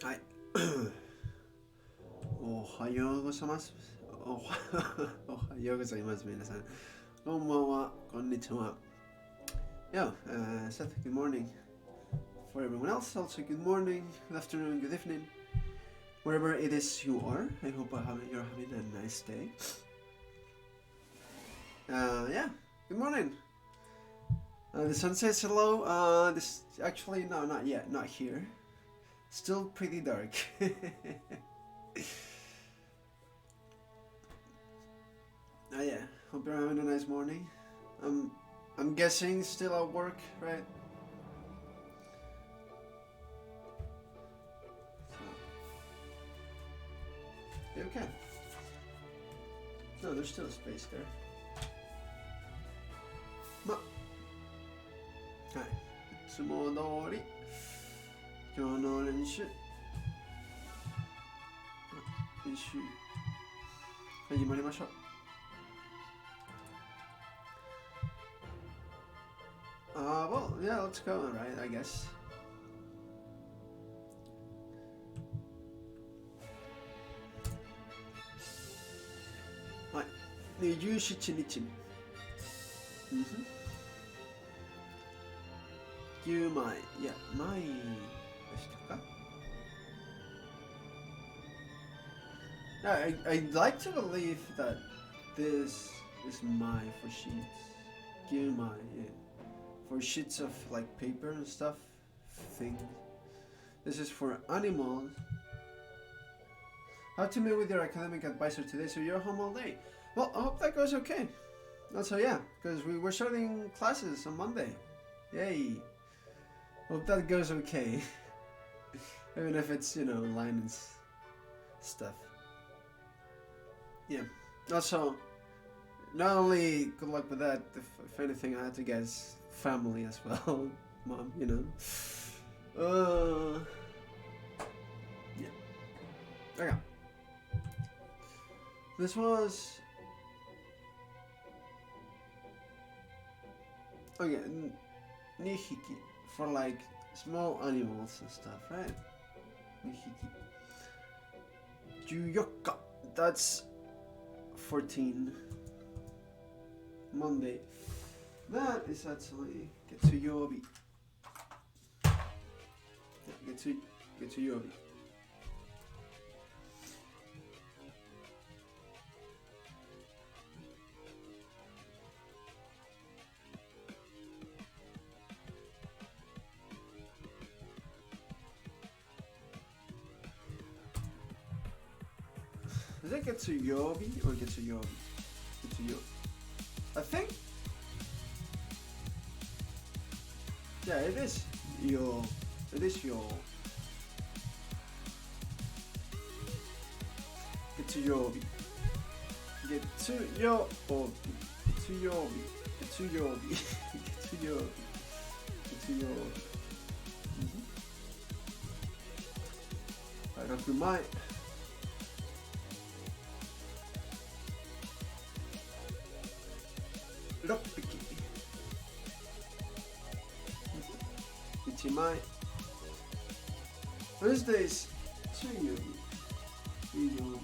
はい。おはようございます。おはようございます、皆さん。こんばんは、こんにちは。Yo, Seth, good morning. For everyone else, also good morning, good afternoon, good evening. Wherever it is you are, I hope you're having a nice day. Yeah, good morning. The sun says hello. This actually, no, not yet, not here. Still pretty dark. Yeah, hope you're having a nice morning. I'm guessing still at work, right? So, okay. No, there's still a space there. はい。いつも通り今日の練習始まりましょう。Well, yeah, let's go, right, I guess. Right, 27日。9枚、いや、枚でしたか？ I'd like to believe that this is my for sheets. 9枚, yeah. For sheets of like paper and stuff, thing. This is for animals. How to meet with your academic advisor today, so you're home all day. Well, I hope that goes okay. Also, yeah, because we're starting classes on Monday. Yay. Hope that goes okay. Even if it's, line and stuff. Yeah. Also, not only good luck with that, if anything, I had to guess family as well. Mom, yeah. Okay. This was... Okay, nihiki. For like small animals and stuff, right? Nihiki. 14日. That's 14. Monday. That is actually 月曜日. Yeah, 月曜日. Is it 月曜日 or 月曜日? 月曜. I think. Yeah, it is yo. It is yo. 月曜日. 月曜日. 月曜日. 月曜日. 月曜日. 月曜日. 6枚. 6匹. 1枚. Wednesdays 水曜日. 水曜日.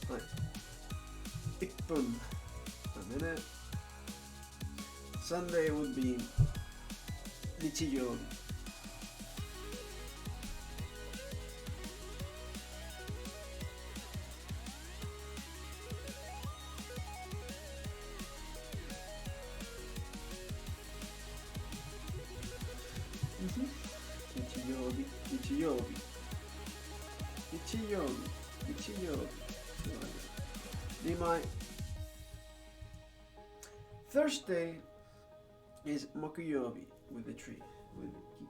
はい。1分. A minute. Sunday would be 日曜日. Thursday is 木曜日 with the tree, with the key.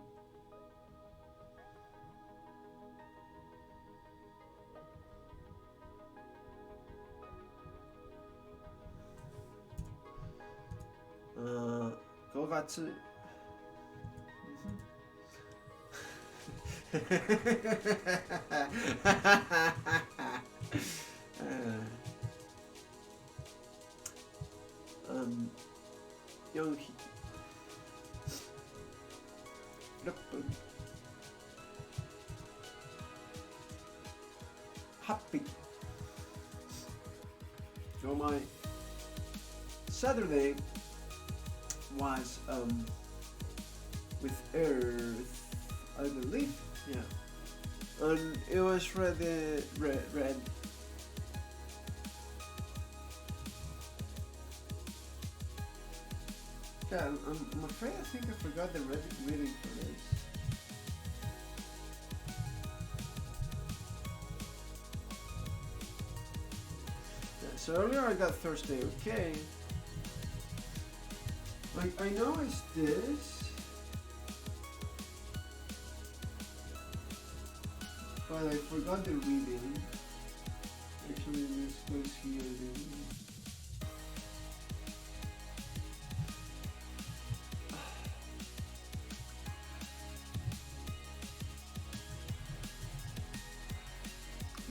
4匹6分8匹 So my Saturday was with Earth, I believe, yeah, and it was red. Yeah, I'm afraid I think I forgot the reading for this. Yeah, so earlier I got Thursday, okay. I know it's this, but I forgot the reading. Actually, this was here.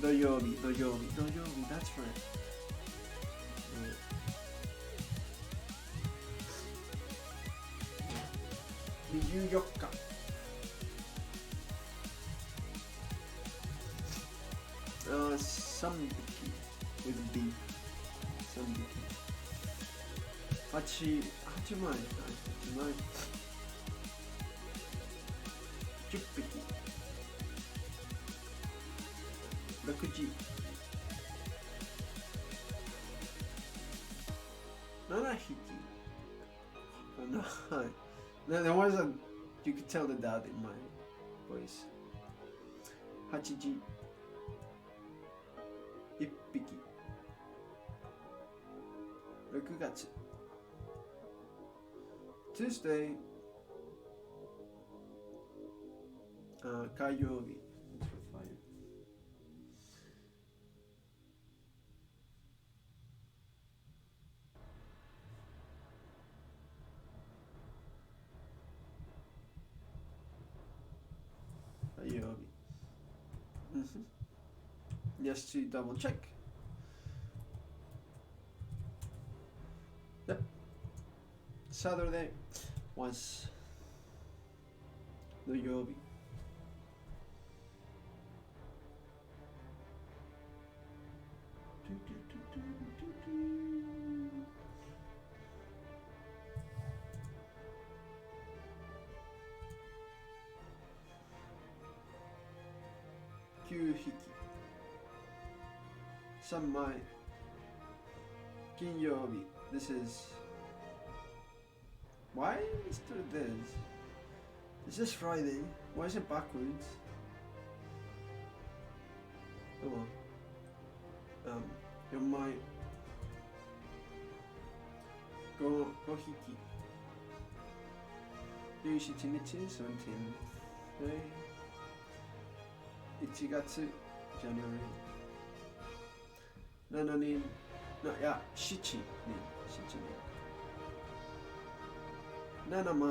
Doyobi, that's right. 24日 3匹 with B 3匹8枚10匹6時7匹 no, there wasn't, you could tell the doubt in my voice 8時1匹6月 Tuesday 火曜日 Just to double check. Yep. Saturday was the Yobi. Kyuhiki. 3枚 金曜日 This is why is there this? Is this Friday? Why is it backwards? Oh well. 4枚 5匹 17日 17th day 1月 January 7人いや7人7枚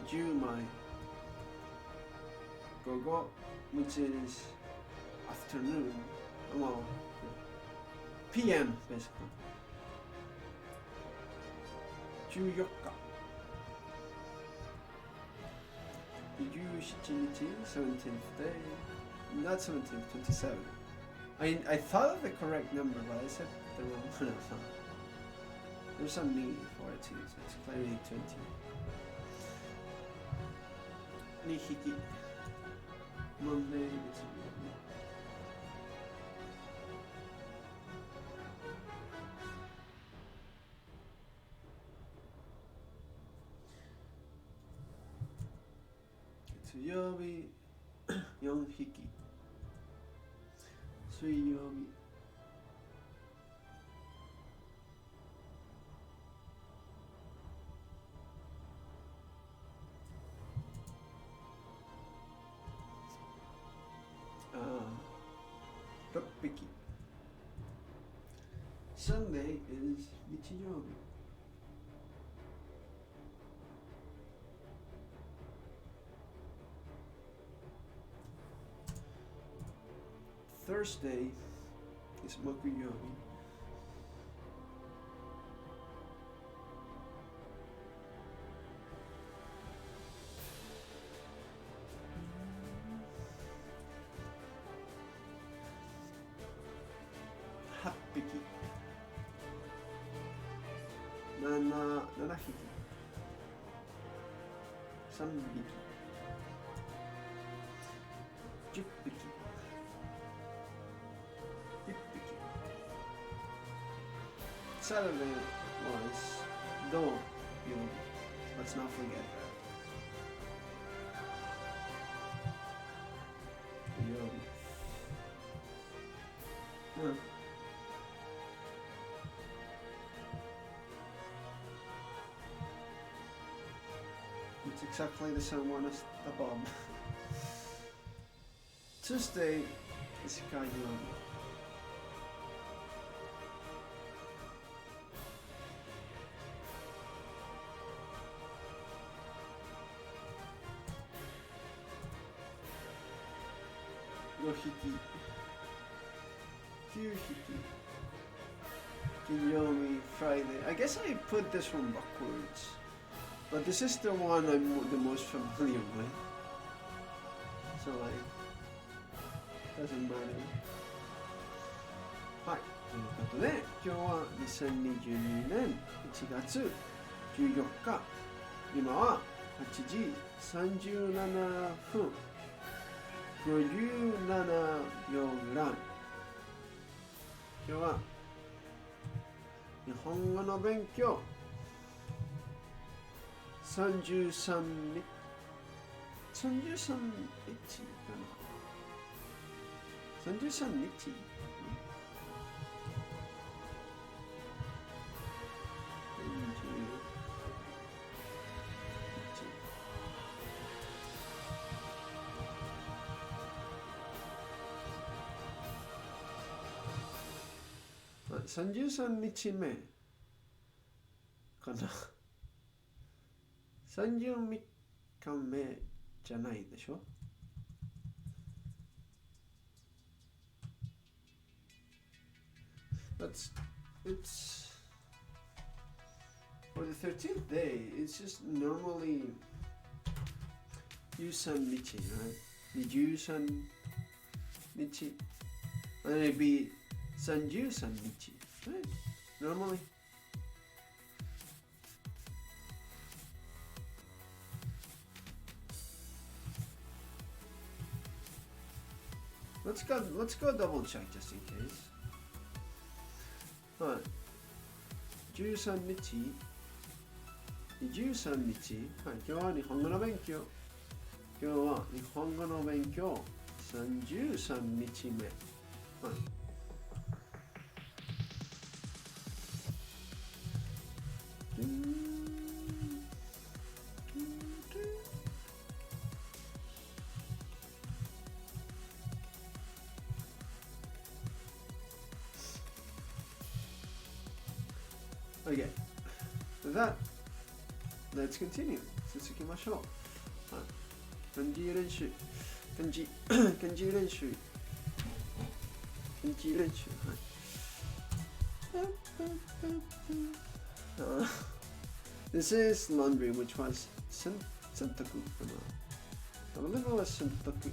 10枚午後 which is afternoon well PM basically 14日17日 17th day not 17th 27 I thought of the correct number but I said the wrong one. There's some meaning for it too, so it's clearly 20 2匹 Monday 月曜日4匹水曜日6匹 Sunday is 日曜日 Thursday is 木曜日。8匹。7匹。3匹。10匹。1匹。Saturday was 土曜日。Let's not forget that. 土曜日。It's exactly the same one as above. Tuesday is 火曜日。5匹。9匹。金曜日 Friday. I guess I put this one backwards. But this is the one I'm the most familiar with. So like, doesn't matter. はい。ということで、今日は2022年1月14日。今は8時37分57秒ぐらい。今日は日本語の勉強33日かな33日33日目かな33日目じゃないでしょ。It's for the 13th day. It's just normally 13日 right? 23日 and it'd be 33日 right? Normally. Let's go double check just in case. はい。13日。23日。はい。今日は日本語の勉強。今日は日本語の勉強33日目。はい。Okay. With that, let's continue. 続きましょう。はい。漢字練習。漢字練習。This is laundry, which was 洗濯かな。I believe it was 洗濯。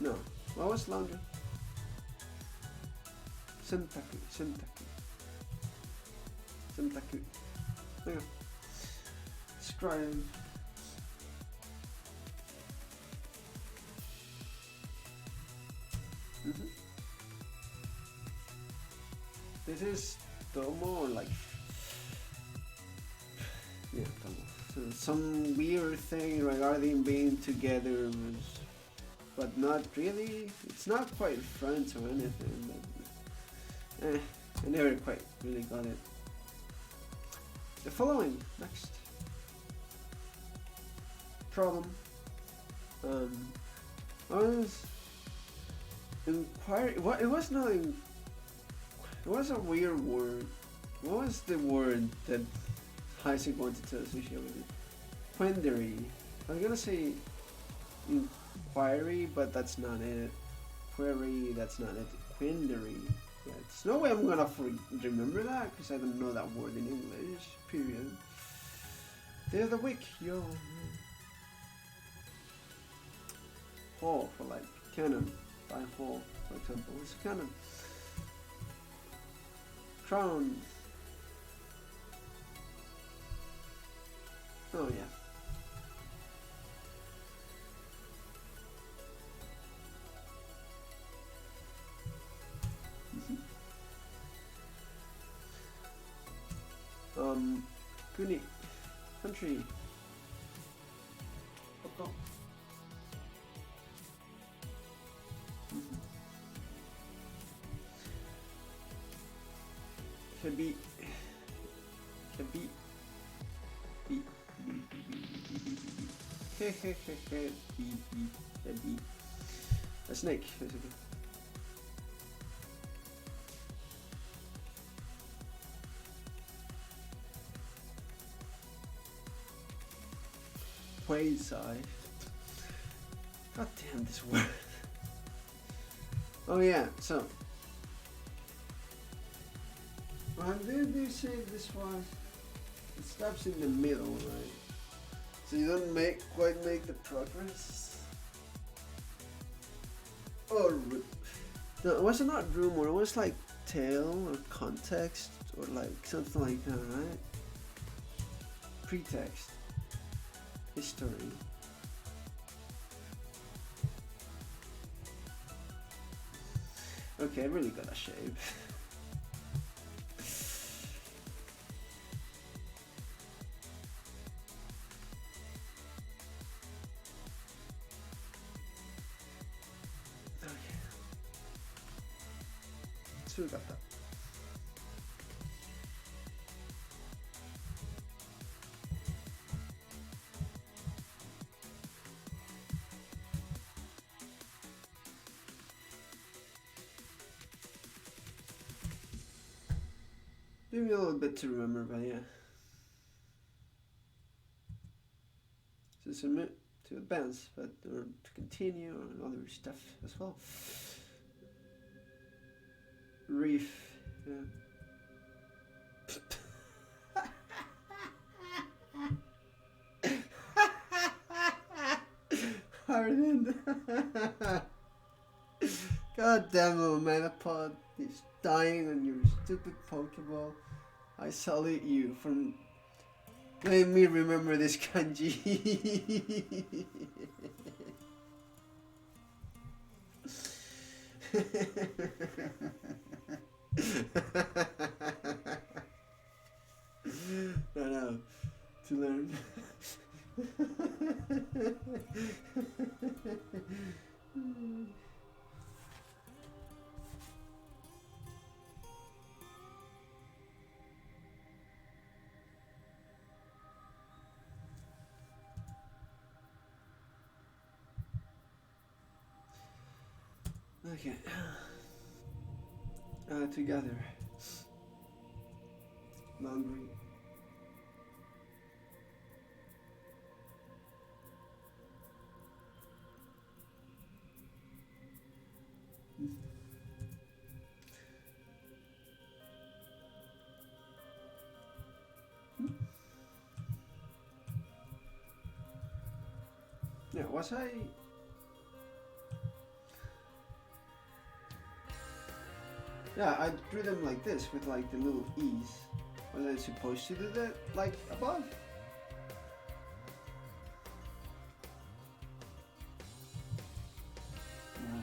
No, what was laundry? 洗濯。There you go. Scribe. This is Tomo or like, yeah, Tomo. So some weird thing regarding being together, but not really. It's not quite friends or anything, but I never quite really got it. The following, next. Problem. I was inquiring. What? It was not. It was a weird word. What was the word that wanted to associate with it? Quandary. I was gonna say Query, but that's not it. Query, that's not it. Quindery. Yeah, there's no way I'm gonna remember that because I don't know that word in English. Period. Day of the week, yo. Hall for like cannon. By hall, for example. It's a cannon. Crown. Oh yeah. Kuni, country. Oto. Kebi. Kebi. Be. Be. A snake, basically. Quasi. God damn this word. Oh yeah, so. When did they say this was? It stops in the middle, right? So you don't quite make the progress? Or no, it was not rumor, it was like tale or context or like something like that, right? Pretext. History. Okay, I really gotta shave. Okay. 強かった。Took me a little bit to remember, but yeah. To submit, to advance, but or to continue, or other stuff as well. Reef, yeah. Hardened. God damn it, Metapod. He's dying on your stupid Pokeball. I salute you for letting me remember this kanji. No, to learn. Okay. Together. Laundry. Yeah, was I? Yeah, I drew them like this with like the little E's. Was I supposed to do that like above? No.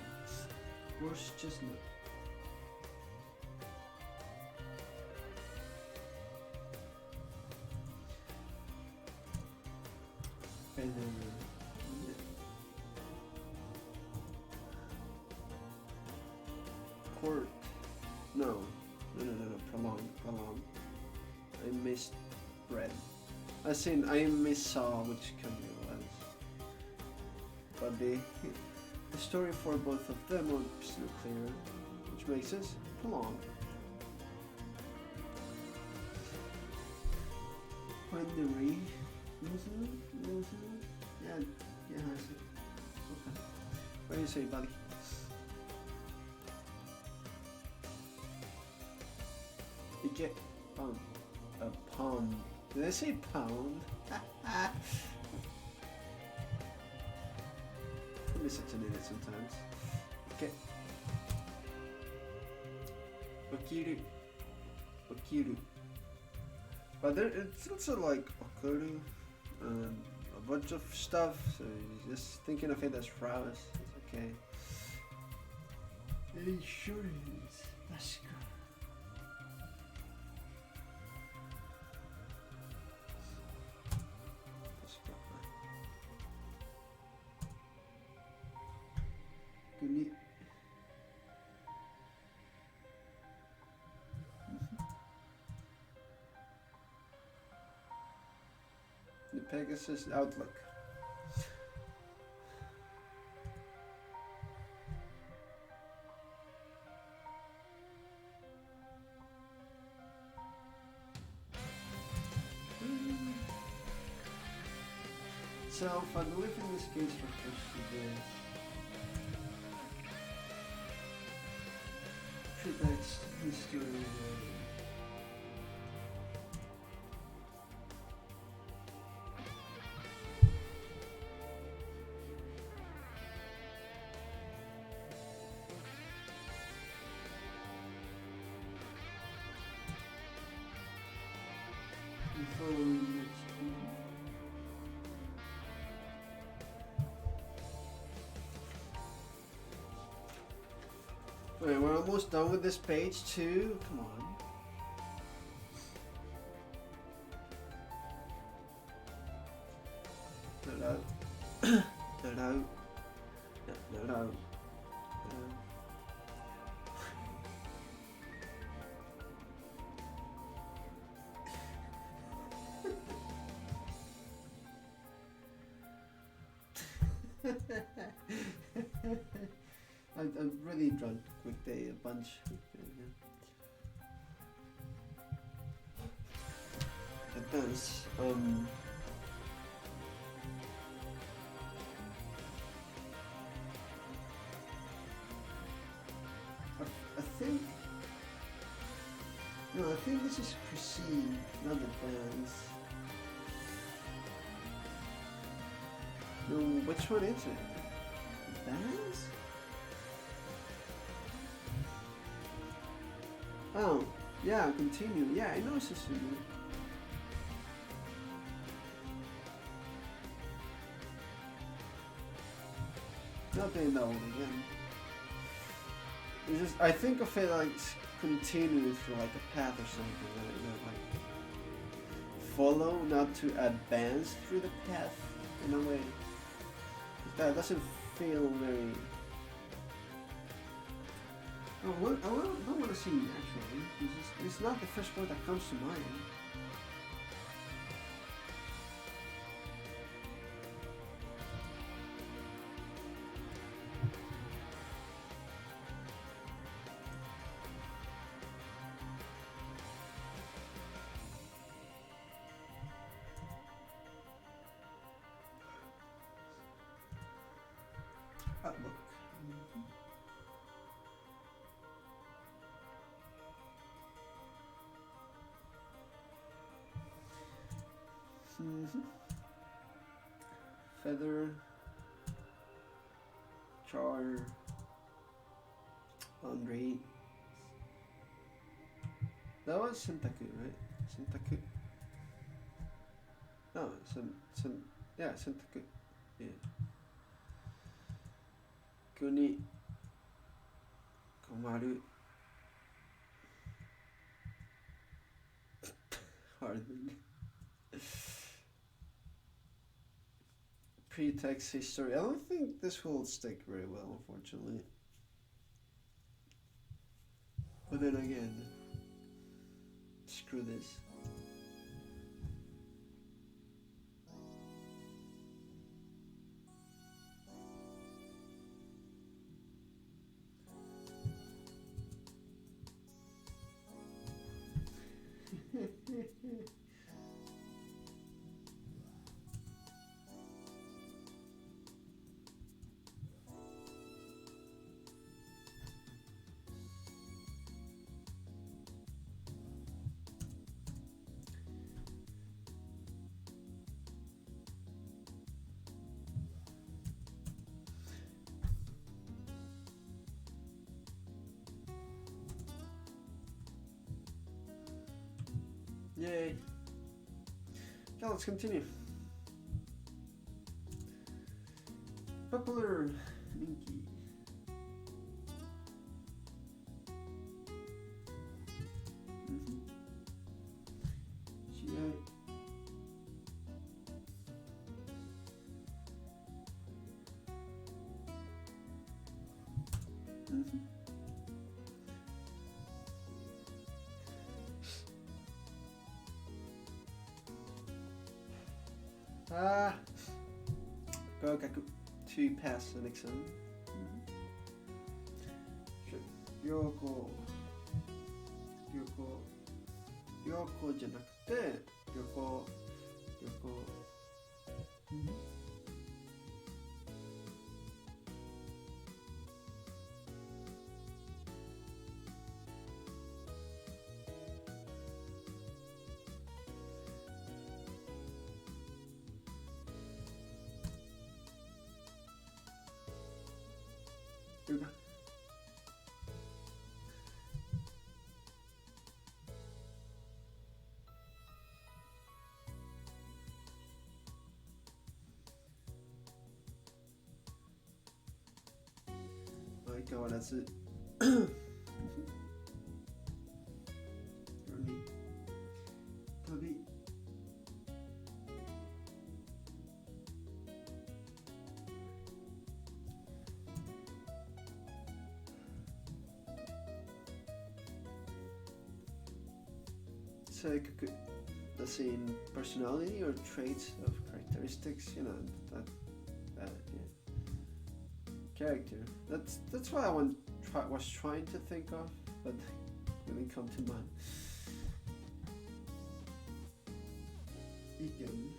Horse chestnut. And then court. No. Prolong. I missed bread. As in, I missaw which country it was. But the story for both of them was still clear, which makes us prolong. Quindery. Yeah, I see. Okay. What do you say, buddy? Ike. Pound. A pound. Did I say pound? I'm such an idiot sometimes. Okay. Okiru. Okiru. But there, it's also like okuru and a bunch of stuff, so you're just thinking of it as rouse. It's okay. It sure is. That's good. Good. The Pegasus Outlook. So, if I believe in this case for this, pretext history. Wait, we're almost done with this page too. Come on. Hello. Hello. Hello. I'm really drunk weekday, a bunch. Advance. I think. No, I think this is proceed, not advance. No, which one is it? Advance? Oh, yeah, continue. Yeah, I know it's a continue. Not doing that one again. It's just, I think of it like continue through like a path or something. Like follow, not to advance through the path in a way. That doesn't feel very. I don't want to see actually. It's not the first word that comes to mind. Outlook. Feather, char, laundry. That was Sentaku, right? Sentaku. No, yeah, Sentaku. Yeah. Kuni, komaru. Hardly. Pretext history. I don't think this will stick very well, unfortunately. But then again, screw this. Yay. Okay, let's continue. Popular Ninki. Gokaku to pass an exam. Yoko じゃなくて横相変わらず旅性格 as in personality or traits of characteristics, you know, that yeah. Character. That's what I was trying to think of, but didn't come to mind. Again.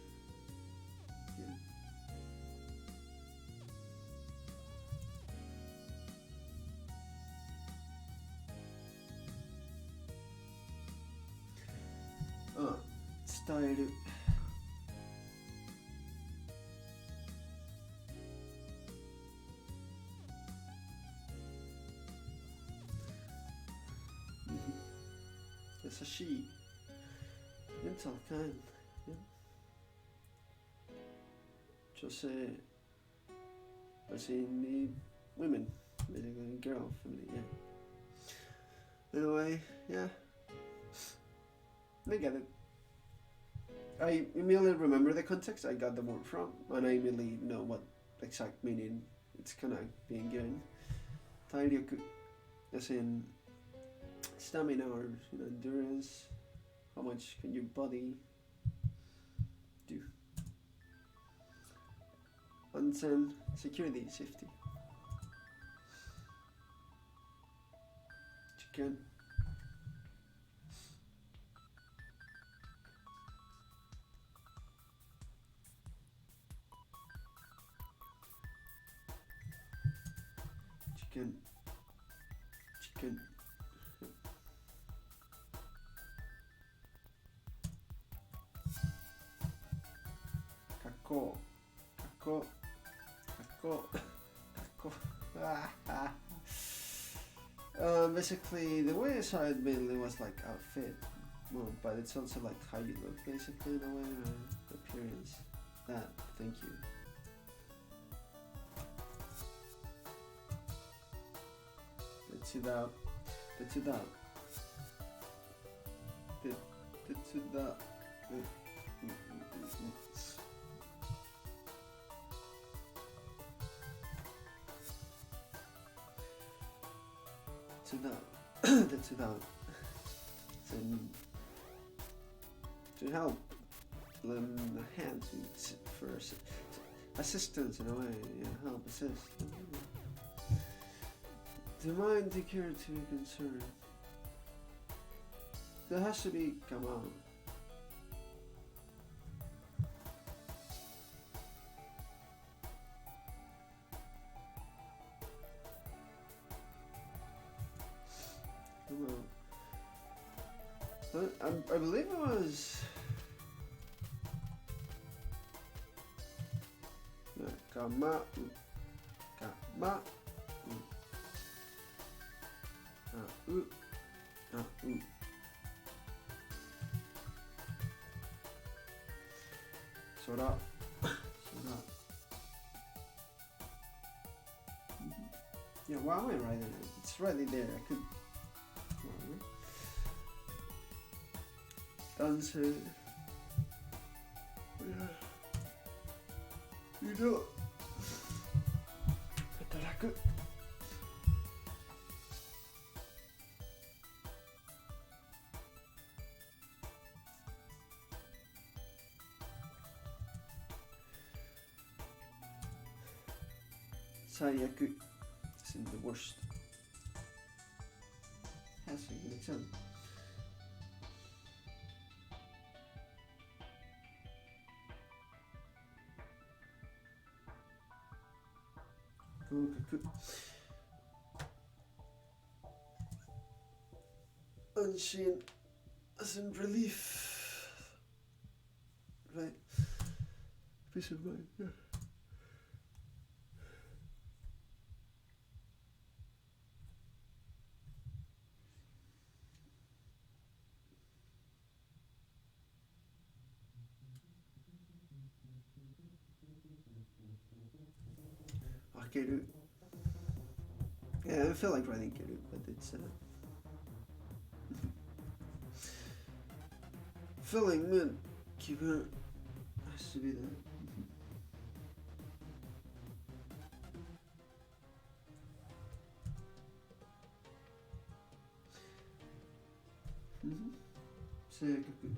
Style. It's a she. Gentle, kind. Yeah. Just as in the women, basically girl family. Yeah. Anyway, yeah. I get it. I immediately remember the context I got the word from, and I immediately know what exact meaning it's kind of being given. Tairyoku, as in stamina or endurance. How much can your body do? Onsen, security, safety. Chicken. Chicken. Kako. Basically, the way I saw it mainly was like outfit, well, but it's also like how you look, basically, in a way, appearance. That, thank you. That's it out. That's it out. And to help lend a hand for assistance in a way, yeah, help, assist. The mind take care to be concerned. There has to be come out. I believe it was からYeah, why am I writing it? It's right there. I could. 男性。働く。最悪。It's in the worst. Has to make sense. 合格。安心 as in relief. Right? Peace of mind. Yeah. Keru. Yeah, I feel like writing Keru, but it's feeling good. Keru has to be there. Say good.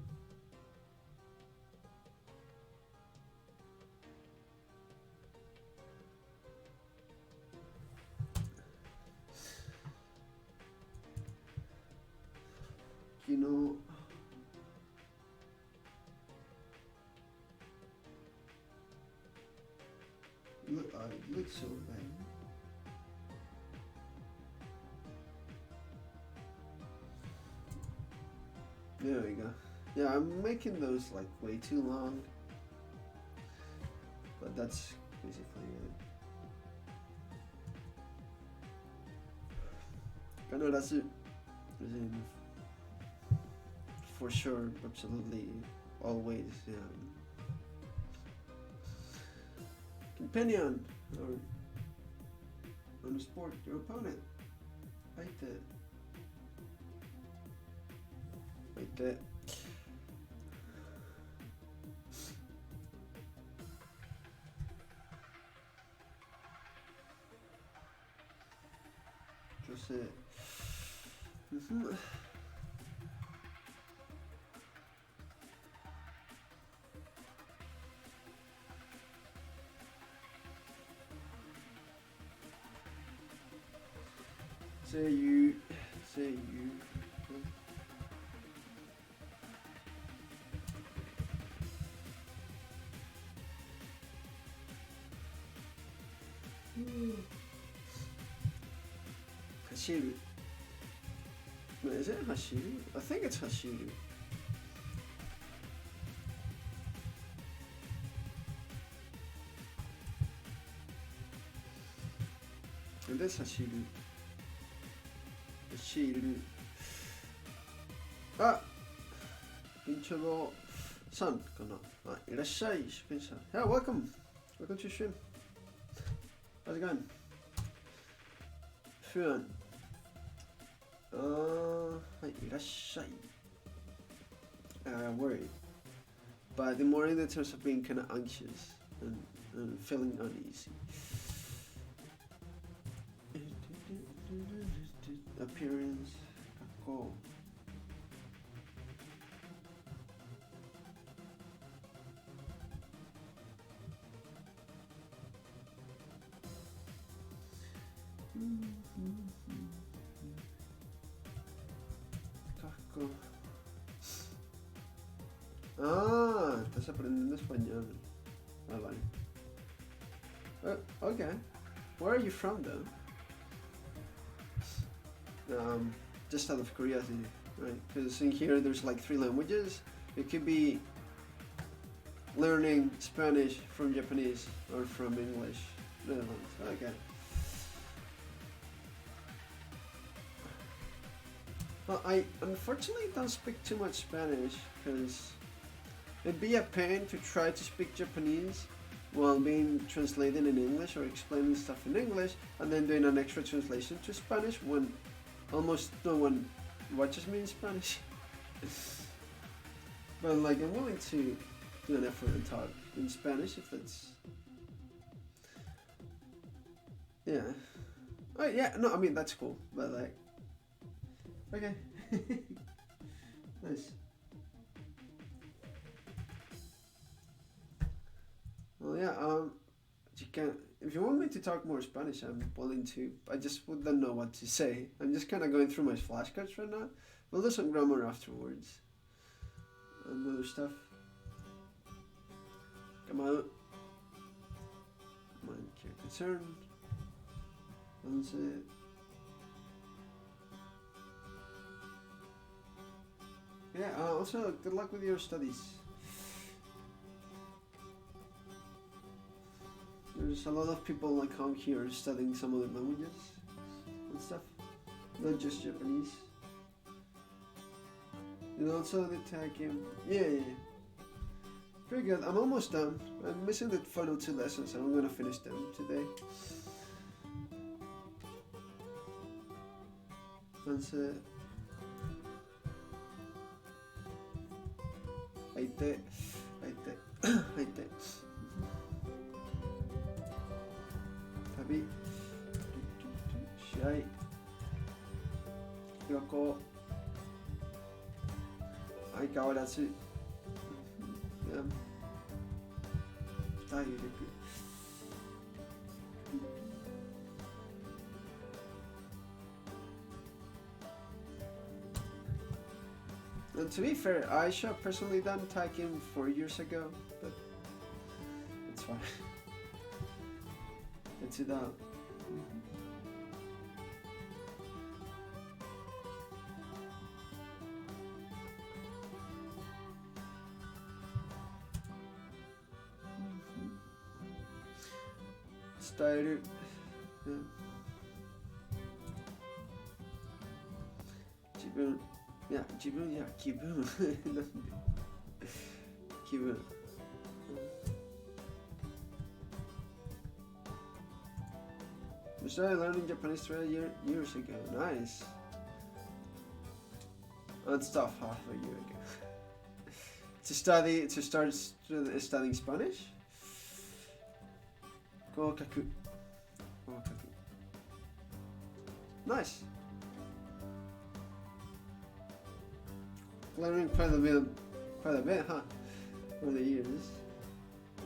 You know, it looks so bad. There we go. Yeah, I'm making those like way too long, but that's basically it. As in, for sure, absolutely, always. Companion or on a sport, your opponent. Like that. Like that. Just it. Say you. Hashiru. Is it Hashiru? I think it's Hashiru. And that's Hashiru. Hashiru. Ah! Inchabo san, kana. Ah, irashai, Shuken-san. Yeah, welcome. Welcome to stream. How's it going? Fun. Irashai. Worried. But more in the terms of being kind of anxious and feeling uneasy. Appearance. Kako. Kako. Ah, estás aprendiendo español. Ah, vale. Okay. Where are you from, though? Just out of curiosity, right? Because in here there's like 3 languages. It could be learning Spanish from Japanese or from English. Netherlands. Okay. Well, I unfortunately don't speak too much Spanish because It'd be a pain to try to speak Japanese while being translated in English or explaining stuff in English and then doing an extra translation to Spanish when almost no one watches me in Spanish. But like, I'm willing to do an effort and talk in Spanish if that's... Yeah. Oh yeah, no, I mean that's cool, but like... Okay. Nice. Well, yeah, you can, if you want me to talk more Spanish, I'm willing to. I just wouldn't know what to say. I'm just kind of going through my flashcards right now. We'll do some grammar afterwards. And other stuff. Come on. Mind, care, concern. That's it. Yeah, also, good luck with your studies. There's a lot of people like home here studying some other languages and stuff, not just Japanese. And also the tagging. Yeah. Pretty good. I'm almost done. I'm missing the final 2 lessons and I'm gonna finish them today. That's it. 入って旅試合旅行相変わらず体力And to be fair, I should have personally done tagging 4 years ago, but it's fine. It's it out. Style. Yeah. 自分や気分なんで気分I started learning Japanese 3 years ago. Nice. And stuff half a year ago. to start studying Spanish. 合格 Nice. Learning quite a bit, huh? Over the years.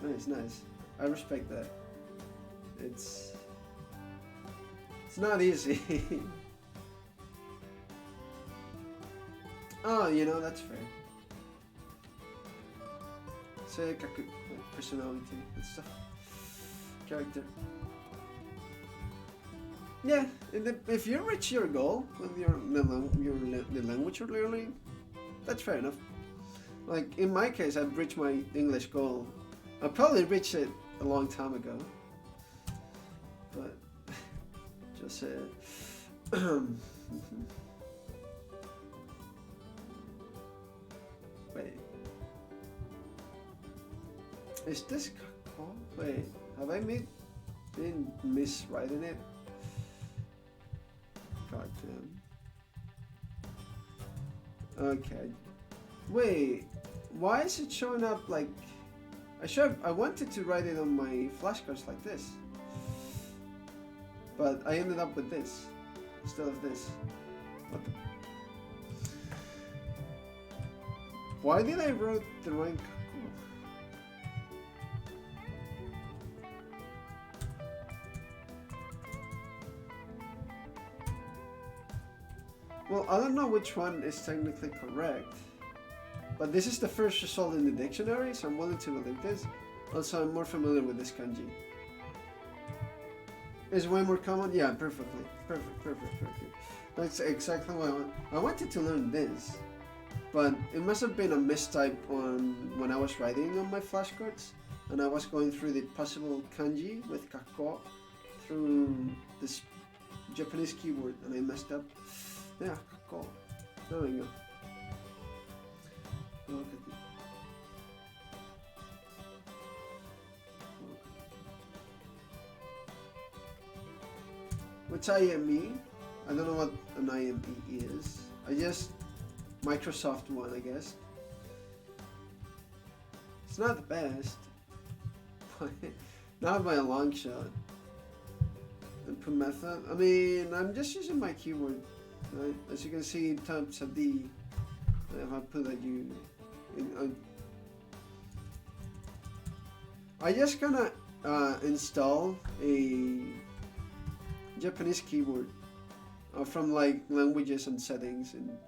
Nice. I respect that. It's not easy. Oh, you know, that's fair. 性格, personality, and stuff. Character. Yeah, if you reach your goal with the language you're learning, that's fair enough. Like in my case, I've reached my English goal. I probably reached it a long time ago, but just wait. Is this called? Wait, have I been miswriting it? God damn. Okay. Wait, why is it showing up like... I wanted to write it on my flashcards like this. But I ended up with this instead of this. What the... Why did I write the wrong... Well, I don't know which one is technically correct, but this is the first result in the dictionary, so I'm willing to believe this. Also, I'm more familiar with this kanji. Is way more common? Yeah, perfectly. Perfect. That's exactly what I want. I wanted to learn this, but it must have been a mistype when I was writing on my flashcards, and I was going through the possible kanji with kako through this Japanese keyword, and I messed up. Yeah, cool. There we go. What's IME? I don't know what an IME is. I just Microsoft one, I guess. It's not the best, but not by a long shot. Input method. I mean, I'm just using my keyboard, right? As you can see, it types a D. If I put a U, I just gonna install a Japanese keyboard from like languages and settings in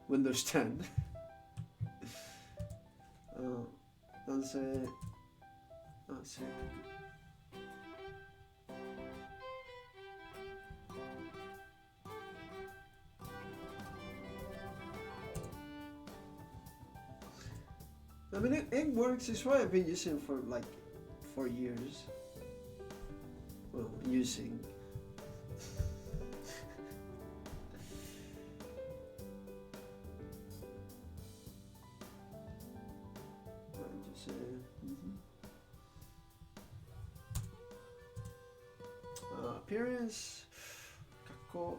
Windows 10. Entonces, sí. I mean, it works. It's what I've been using for like 4 years. Well, using. Appearance. Kako.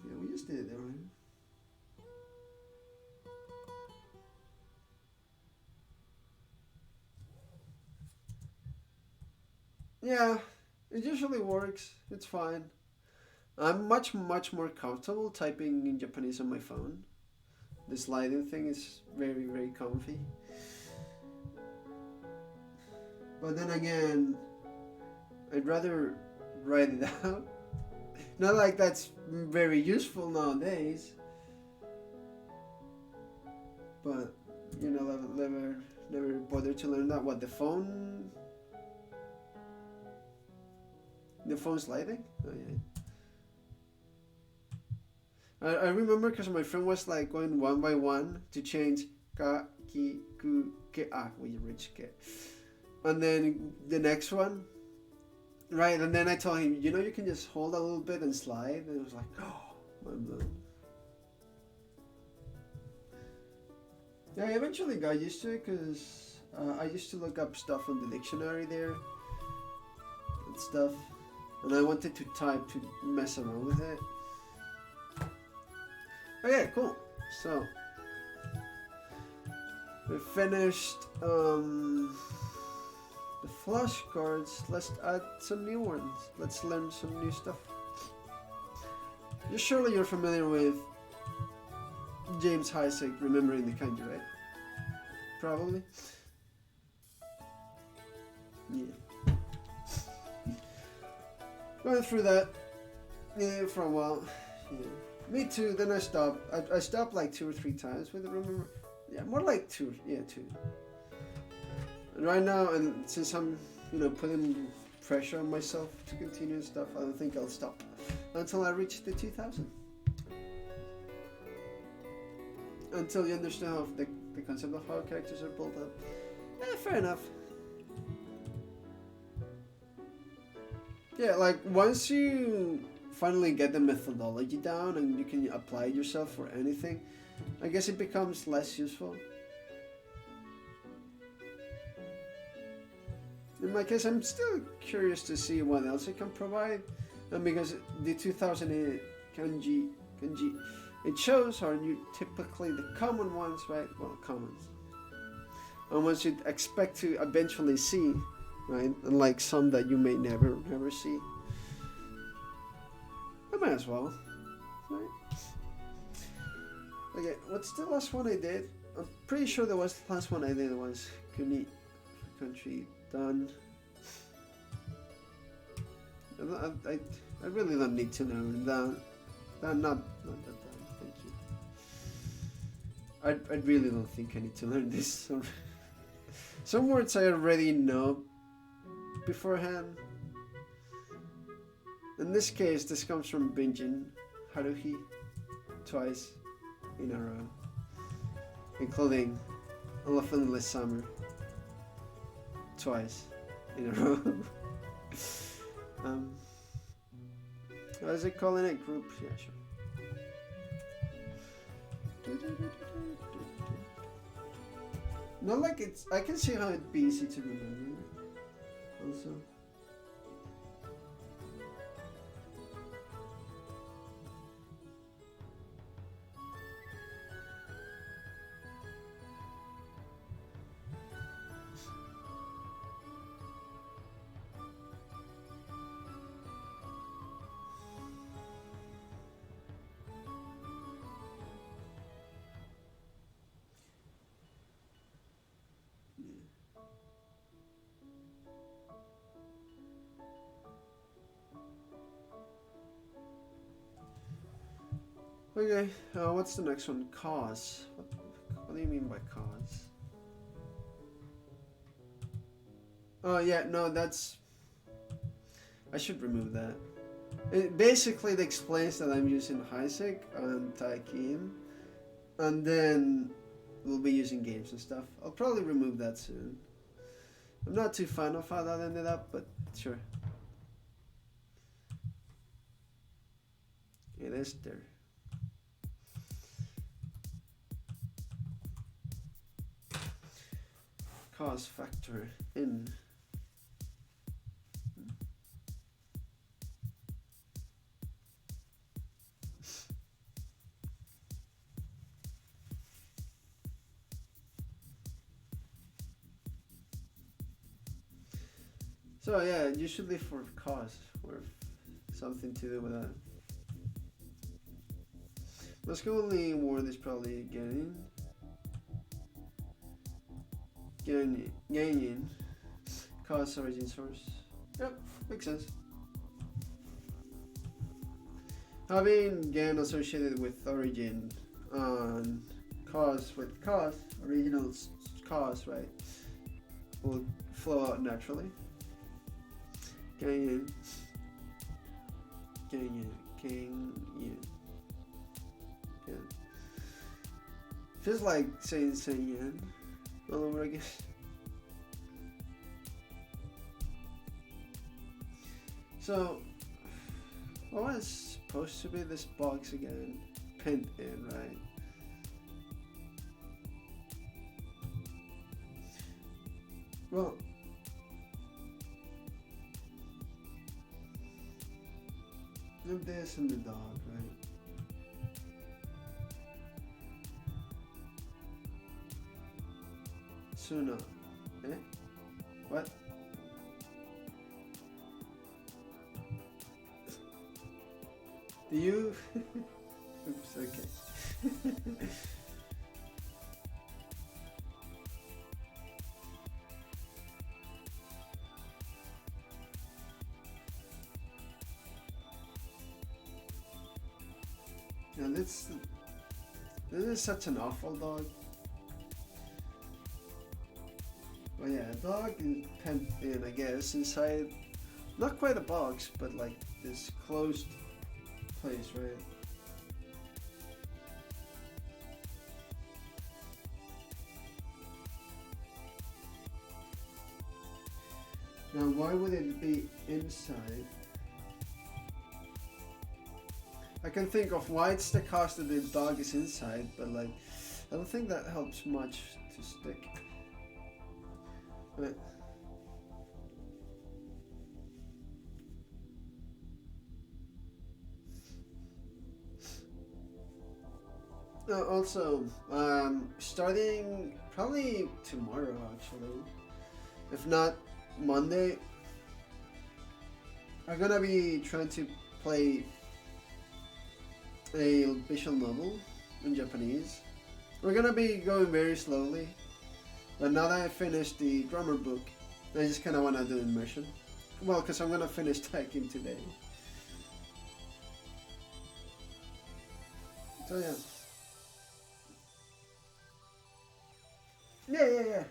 Yeah, we just did it, right? Yeah, it usually works. It's fine. I'm much more comfortable typing in Japanese on my phone. The sliding thing is very comfy. But then again, I'd rather write it out. Not like that's very useful nowadays. But you know, never bothered to learn that. What, the phone sliding? Oh yeah. I remember because my friend was like going one by one to change ka, ki, ku, ke. We reached ke. And then the next one, right? And then I told him, you know, you can just hold a little bit and slide. And it was like, oh, mind blown. Yeah, I eventually got used to it because I used to look up stuff on the dictionary there and stuff. And I wanted to type to mess around with it. Okay, cool. So we finished the flashcards. Let's add some new ones. Let's learn some new stuff. Surely you're familiar with James Isaac, Remembering the Kanji, right? Probably. Yeah. Going through that for a while. Yeah. Me too. Then I stopped. I stopped like 2 or 3 times with it. Remember? Yeah, more like 2. Yeah, 2. And right now, and since I'm, putting pressure on myself to continue and stuff, I don't think I'll stop until I reach the 2000. Until you understand how the concept of how characters are built up. Fair enough. Yeah, like once you finally get the methodology down and you can apply it yourself for anything, I guess it becomes less useful. In my case, I'm still curious to see what else it can provide, and because the 2000 kanji, it shows are typically the common ones, right? Well, commons, and ones you'd expect to eventually see, right? Unlike some that you may never see. I might as well, right? Okay, what's the last one I did? I'm pretty sure the last one I did was Kuni country done. I really don't need to learn that. Not that done. Thank you. I really don't think I need to learn this. Some words I already know beforehand. In this case, this comes from binging Haruhi twice in a row, including Elephant Summer twice in a row. What is it calling it? Group? Yeah, sure. Not like it's. I can see how it'd be easy to remember. Also. Okay, what's the next one? Cause. What do you mean by cause? Oh yeah, no, that's... I should remove that. It basically explains that I'm using Hisek and Taikim, and then we'll be using games and stuff. I'll probably remove that soon. I'm not too fan of how that ended up, but sure. It is there. Cause factor in. So yeah, usually for cause or something to do with that. Masculine word is probably gaining, cause, origin, source. Yep, makes sense. Having gain associated with origin and cause with cause, original cause, right, will flow out naturally. Gaining. Yeah. Feels like saying yen all over again. So, what was supposed to be this box again? Pinned in, right? Well, this and the dog, right? Suna. Eh? What? Do you? Oops, okay. Yeah, this is such an awful dog. Well, yeah, a dog is penned in, I guess, inside, not quite a box, but like this closed place, right? Now, why would it be inside? I can think of why it's the cost that the dog is inside, but like, I don't think that helps much to stick. But also, starting probably tomorrow actually, if not Monday, I'm gonna be trying to play a visual novel in Japanese. We're gonna be going very slowly, but now that I finished the grammar book, I just kind of want to do immersion. Well, because I'm gonna finish typing today. So yeah. Yeah.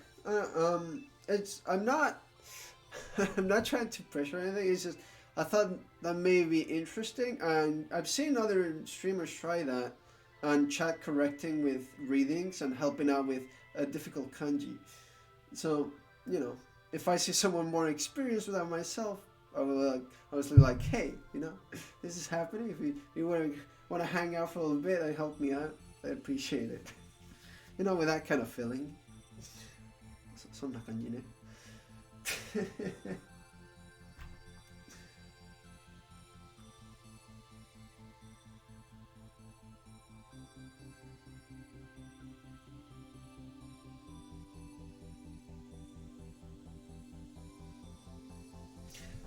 It's I'm not I'm not trying to pressure anything. It's just I thought that may be interesting, and I've seen other streamers try that and chat correcting with readings and helping out with a difficult kanji. So if I see someone more experienced with that myself, I will obviously like, hey, this is happening. If you want to hang out for a little bit and help me out, I appreciate it. With that kind of feeling. そんな感じね。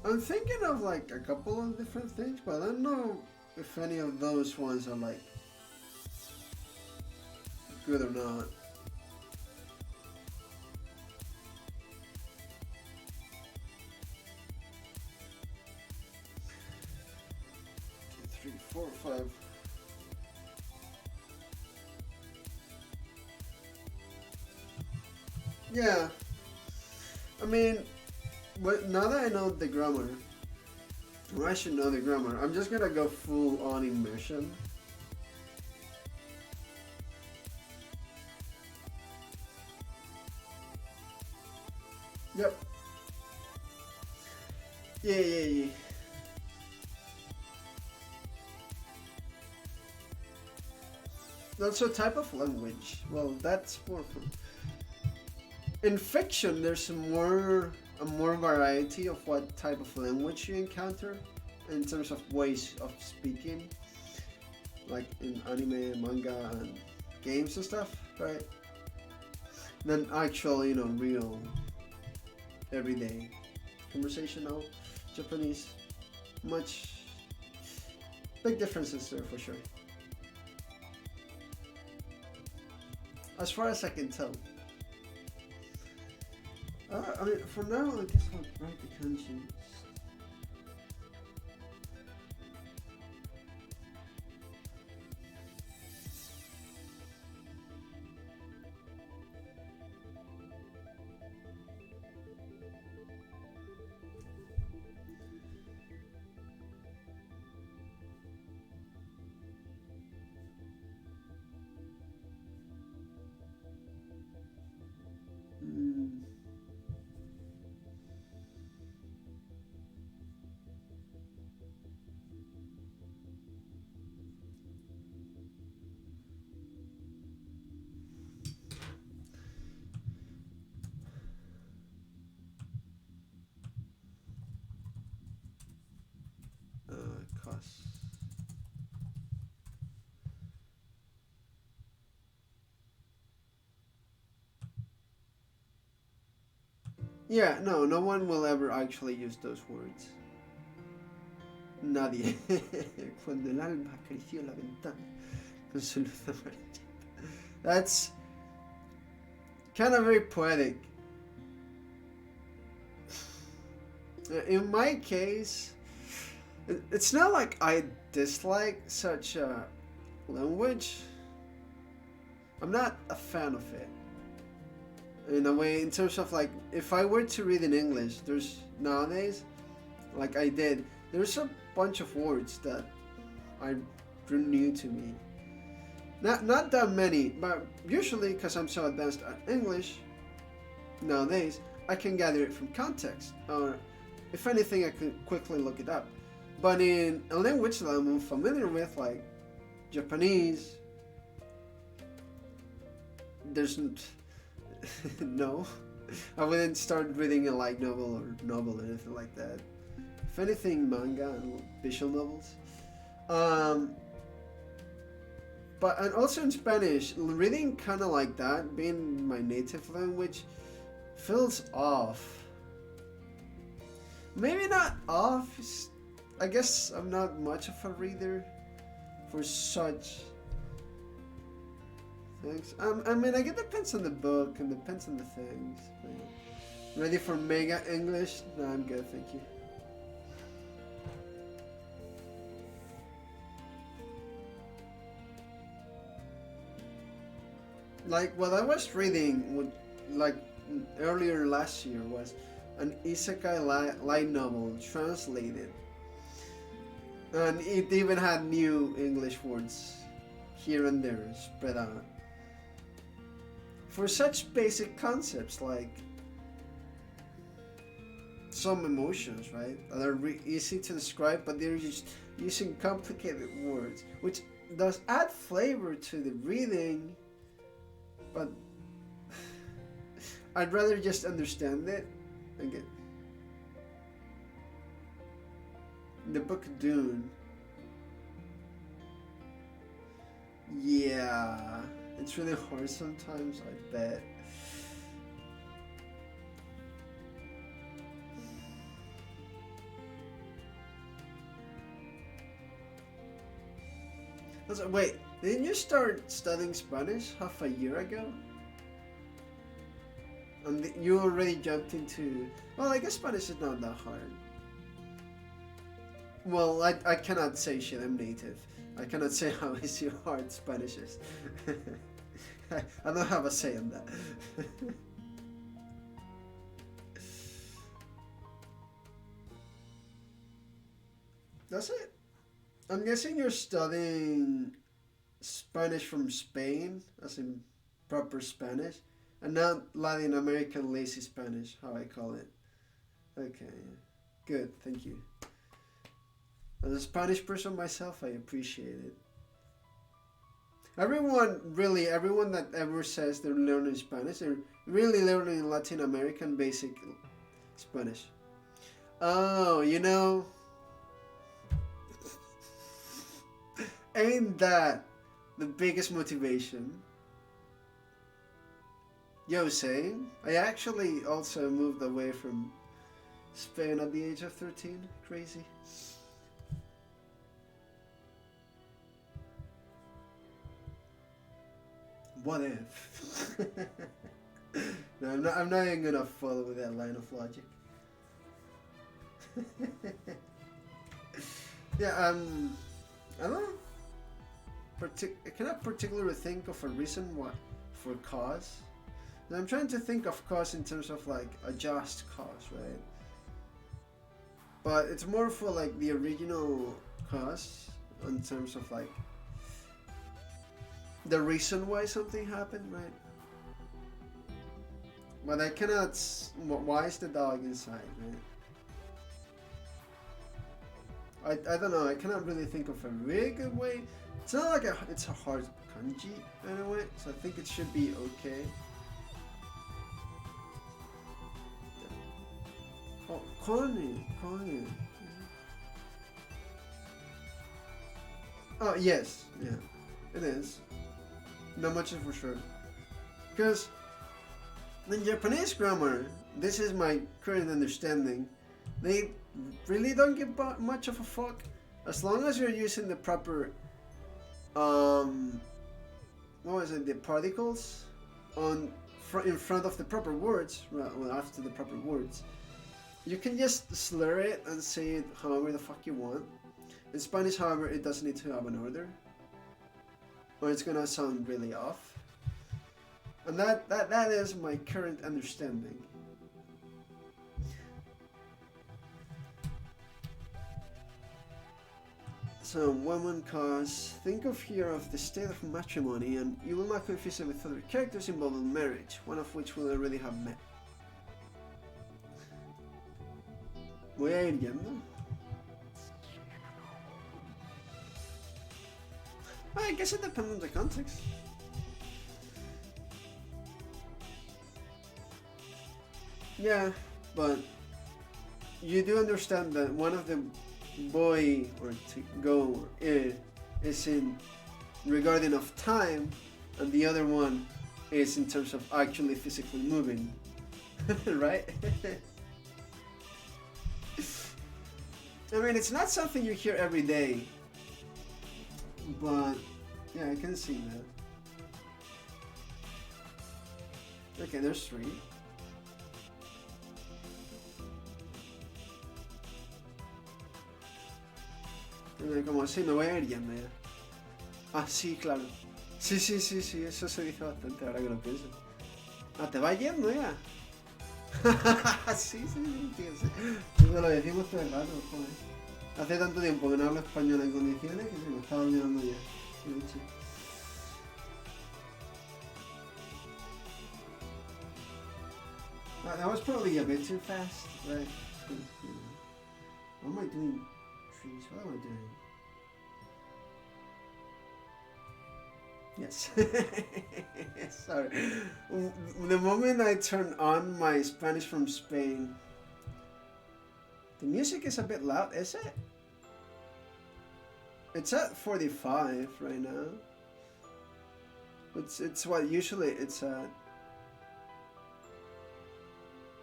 I'm thinking of like a couple of different things, but I don't know if any of those ones are like good or not. Three, four, five. Yeah, I mean, but now that I know the grammar, or I should know the grammar, I'm just gonna go full on immersion. Yep. Yeah. That's a type of language. Well, that's more from. In fiction, there's a more variety of what type of language you encounter in terms of ways of speaking, like in anime, manga, and games and stuff, right? Than actual, real everyday conversational Japanese. Much big differences there for sure. As far as I can tell. I mean, for now, I guess I'll write the kanji. Costs. Yeah, no one will ever actually use those words. Nadie. Cuando el alma acarició la ventana con su luz amarilla. That's kind of very poetic. In my case, it's not like I dislike such a language. I'm not a fan of it. In a way, in terms of like, if I were to read in English, there's nowadays, like I did, there's a bunch of words that are new to me. Not that many, but usually because I'm so advanced at English nowadays, I can gather it from context, or if anything, I can quickly look it up. But in a language that I'm familiar with, like Japanese, there's no. I wouldn't start reading a light novel or anything like that. If anything, manga and visual novels. But and also in Spanish, reading kind of like that, being my native language, feels off. Maybe not off. I guess I'm not much of a reader for such things. I mean, it depends on the book and depends on the things. Ready for mega English? No, I'm good, thank you. Like what I was reading, like earlier last year, was an isekai light novel translated, and it even had new English words here and there spread out for such basic concepts like some emotions, right? That are easy to describe, but they're just using complicated words, which does add flavor to the reading, but I'd rather just understand it and get the book Dune. Yeah, it's really hard sometimes, I bet. Wait, didn't you start studying Spanish half a year ago? And you already jumped into... Well, I guess Spanish is not that hard. Well, I cannot say shit, I'm native. I cannot say how easy or hard Spanish is. I don't have a say on that. That's it. I'm guessing you're studying Spanish from Spain, as in proper Spanish, and not Latin American lazy Spanish, how I call it. Okay, good, thank you. As a Spanish person myself, I appreciate it. Everyone that ever says they're learning Spanish, they're really learning Latin American basic Spanish. Oh, ain't that the biggest motivation? Yo, saying, I actually also moved away from Spain at the age of 13. Crazy. What if? No, I'm not even gonna follow with that line of logic. Yeah, I don't know. I cannot particularly think of a reason why for cause. And I'm trying to think of cause in terms of like a just cause, right? But it's more for like the original cause in terms of like the reason why something happened, right? But I cannot. Why is the dog inside, right? I don't know. I cannot really think of a really good way. It's not like it's a hard kanji anyway, so I think it should be okay. Oh, Connie. Oh yes, yeah, it is. Not much for sure. Because in Japanese grammar, this is my current understanding, they really don't give much of a fuck as long as you're using the proper the particles in front of the proper words, well, after the proper words. You can just slur it and say it however the fuck you want. In Spanish, however, it doesn't need to have an order, or it's gonna sound really off. And that is my current understanding. So, woman cause. Think of here of the state of matrimony, and you will not confuse it with other characters involved in marriage, one of which will already have met. Voy a ir yendo. I guess it depends on the context. Yeah, but you do understand that one of the boy or to go is in regarding of time, and the other one is in terms of actually physically moving, right? I mean, it's not something you hear every day, but yeah, I can see that. Okay, there's 3. Como así, me voy a ir yendo ya. Ah, sí, claro. Sí, eso se dice bastante ahora que lo pienso. Ah, te vas yendo ya. Sí, tío, sí. Eso lo decimos todo el rato, joder. Hace tanto tiempo que no hablo español en condiciones que se me estaba olvidando ya. That was probably a bit too fast, right? What am I doing? Trees, what am I doing? Yes. Sorry. The moment I turn on my Spanish from Spain, the music is a bit loud, is it? It's at 45 right now. It's what usually it's at.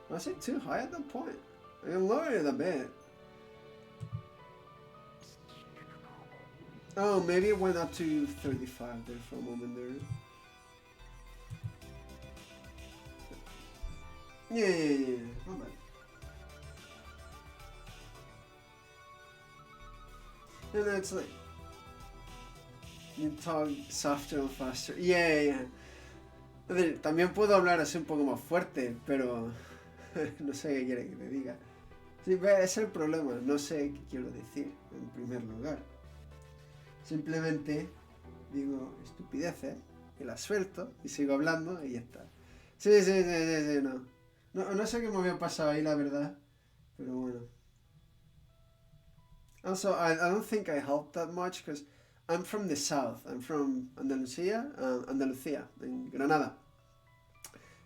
Was it too high at that point? I can lower it a bit. Oh, maybe it went up to 35 there for a moment there. Yeah. Not bad. And then it's like you talk softer and faster. Yeah. A ver, también puedo hablar así un poco más fuerte, pero no sé qué quiere que te diga. Sí, ese es el problema. No sé qué quiero decir en primer lugar. Simplemente digo estupideces y las suelto y sigo hablando y ya está. Sí, no. No sé qué me había pasado ahí, la verdad. Pero bueno. Also, I don't think I helped that much because I'm from the south. I'm from Andalucía, in Granada.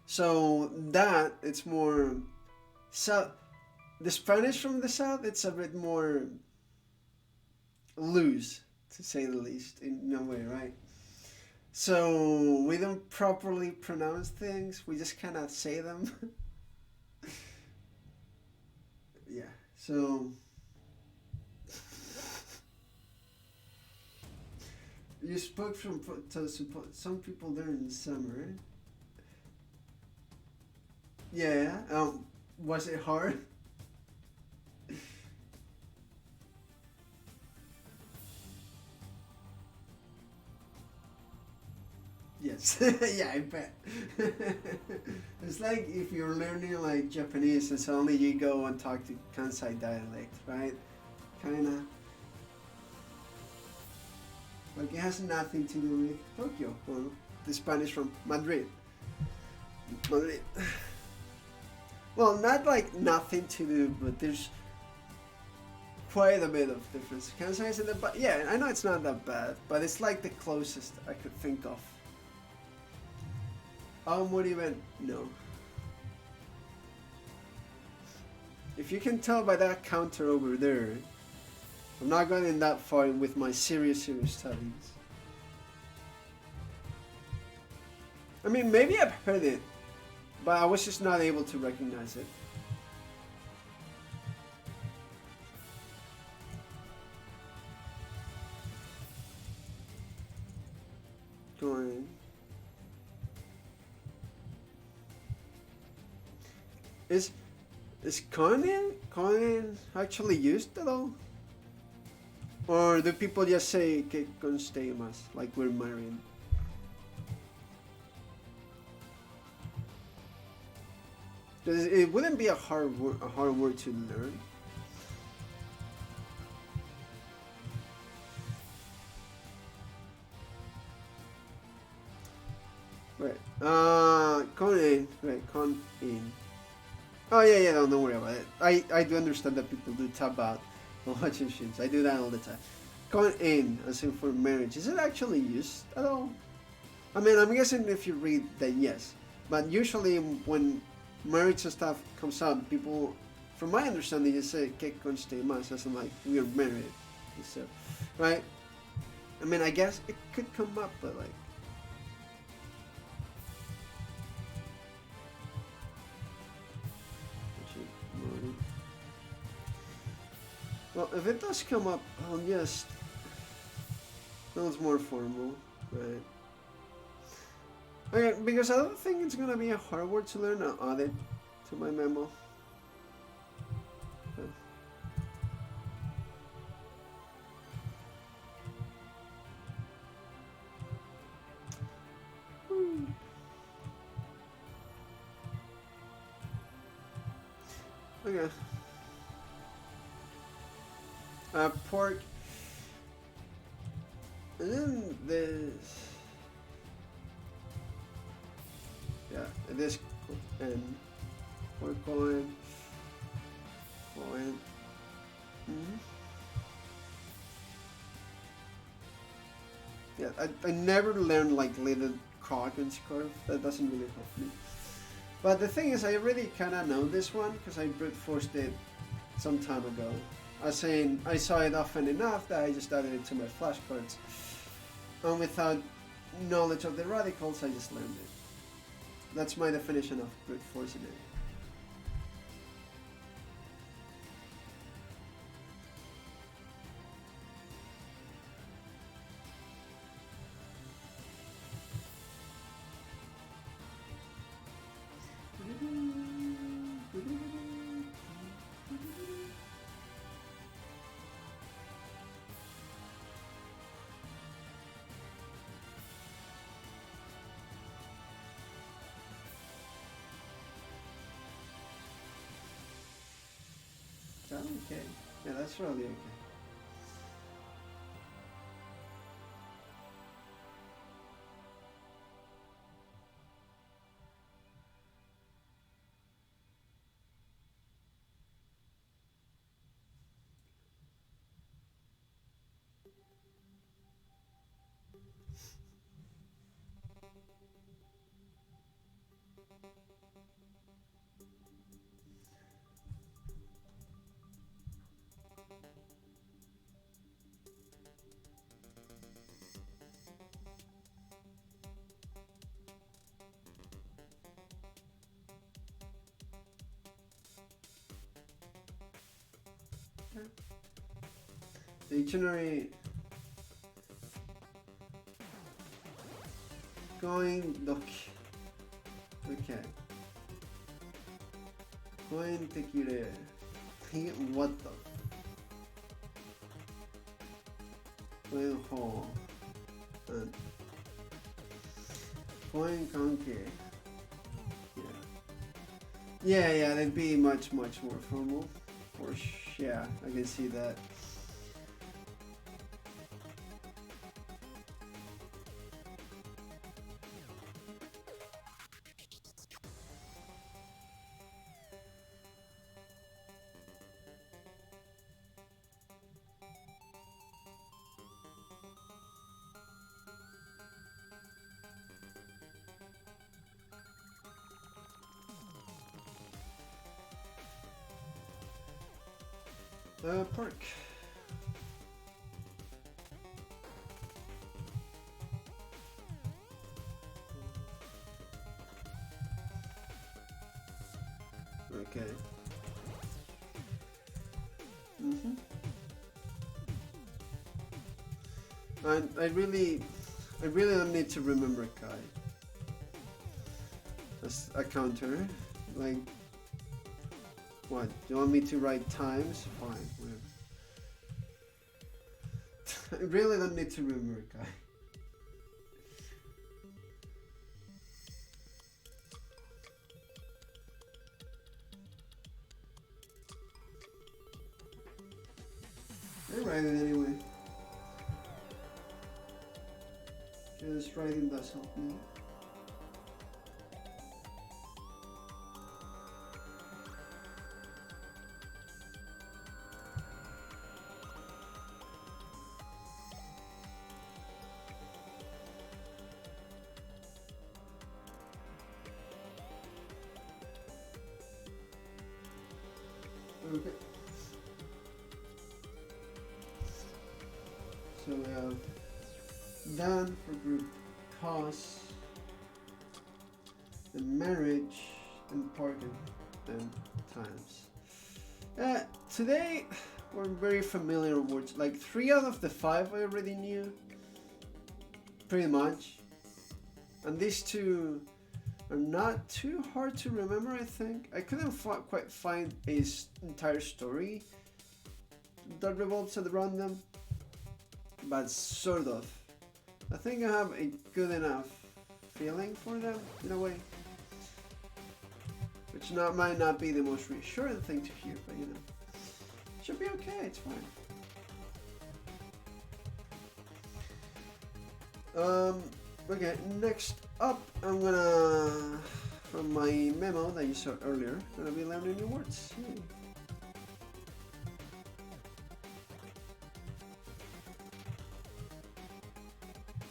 So that it's more south. The Spanish from the south, it's a bit more loose, to say the least, in a way, right? So we don't properly pronounce things. We just kind of say them. Yeah. So you spoke to some people during the summer. Yeah. Was it hard? Yes. Yeah, I bet. It's like if you're learning like Japanese and suddenly you go and talk to Kansai dialect, right? Kinda. Like it has nothing to do with Tokyo or the Spanish from Madrid. Madrid. Well, not like nothing to do, but there's quite a bit of difference. Kansai is in the yeah, I know it's not that bad, but it's like the closest I could think of. Aomori, no. If you can tell by that counter over there, I'm not going that far with my serious studies. I mean, maybe I've heard it, but I was just not able to recognize it. Going. Is Conan actually used at all? Or do people just say que conste más, like we're married? It wouldn't be a hard word to learn. Right. Conan. Right. Conan. Oh yeah. Don't worry about it. I do understand that people do tap out on watching streams. I do that all the time. Conan, as in for marriage, is it actually used at all? I mean, I'm guessing if you read, then yes. But usually when marriage and stuff comes up, people, from my understanding, just say que conste más, as in like we're married, so, right? I mean, I guess it could come up, but like. Well, if it does come up, I'll just. Sounds more formal, right? Okay, because I don't think it's gonna be a hard word to learn. I'll add it to my memo. Okay. Pork. And then this. Yeah, this and pork coin. Yeah, I never learned like little croc and scarf. That doesn't really help me. But the thing is, I already kind of know this one because I brute forced it some time ago. I was saying I saw it often enough that I just added it to my flashcards. And without knowledge of the radicals, I just learned it. That's my definition of brute forcing it. Okay. Yeah, that's really okay. Dictionary. Going doki. Okay. Going tekire. What the? Going home. And going kanke. Yeah, that'd be much more formal. Yeah, I can see that. Park. Okay. And I really don't need to remember Kai as a counter. Like, what? Do you want me to write times? Fine, whatever. I really don't need to remember Kai. I write it anyway. Just writing does help me. Okay. So we have done for group costs, and marriage, and parking, and times. Today we're very familiar words. Like 3 out of the 5 I already knew, pretty much. And these 2 are not too hard to remember, I think. I couldn't quite find a entire story that revolves around them, but sort of. I think I have a good enough feeling for them, in a way. Which might not be the most reassuring thing to hear, but you know. It should be okay, it's fine. Okay, next up, I'm gonna, from my memo that you saw earlier, gonna be learning new words. Yay.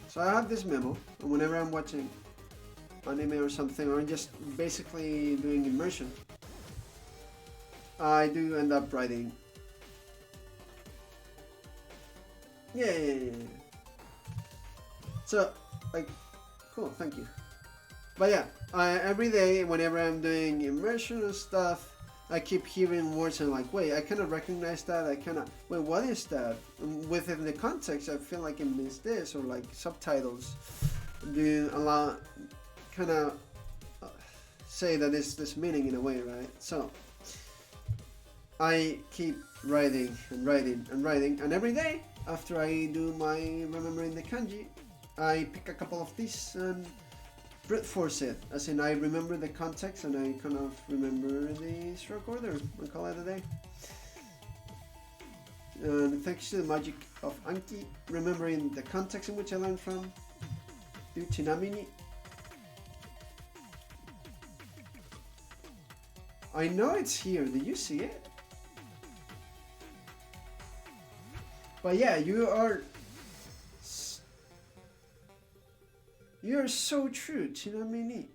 So I have this memo, and whenever I'm watching anime or something, or just basically doing immersion, I do end up writing. Yeah. So, like, cool, thank you. But yeah, every day, whenever I'm doing immersion and stuff, I keep hearing words and like, wait, I kind of recognize that. Wait, what is that? And within the context, I feel like it means this, or like subtitles do allow, kind of say that it's this meaning in a way, right? So I keep writing, and every day after I do my remembering the kanji, I pick a couple of these and brute force it, as in I remember the context and I kind of remember the stroke order and call it a day. And thanks to the magic of Anki, remembering the context in which I learned from. Do Chinamini. I know it's here. Did you see it? But yeah, you're so true, Chinamini.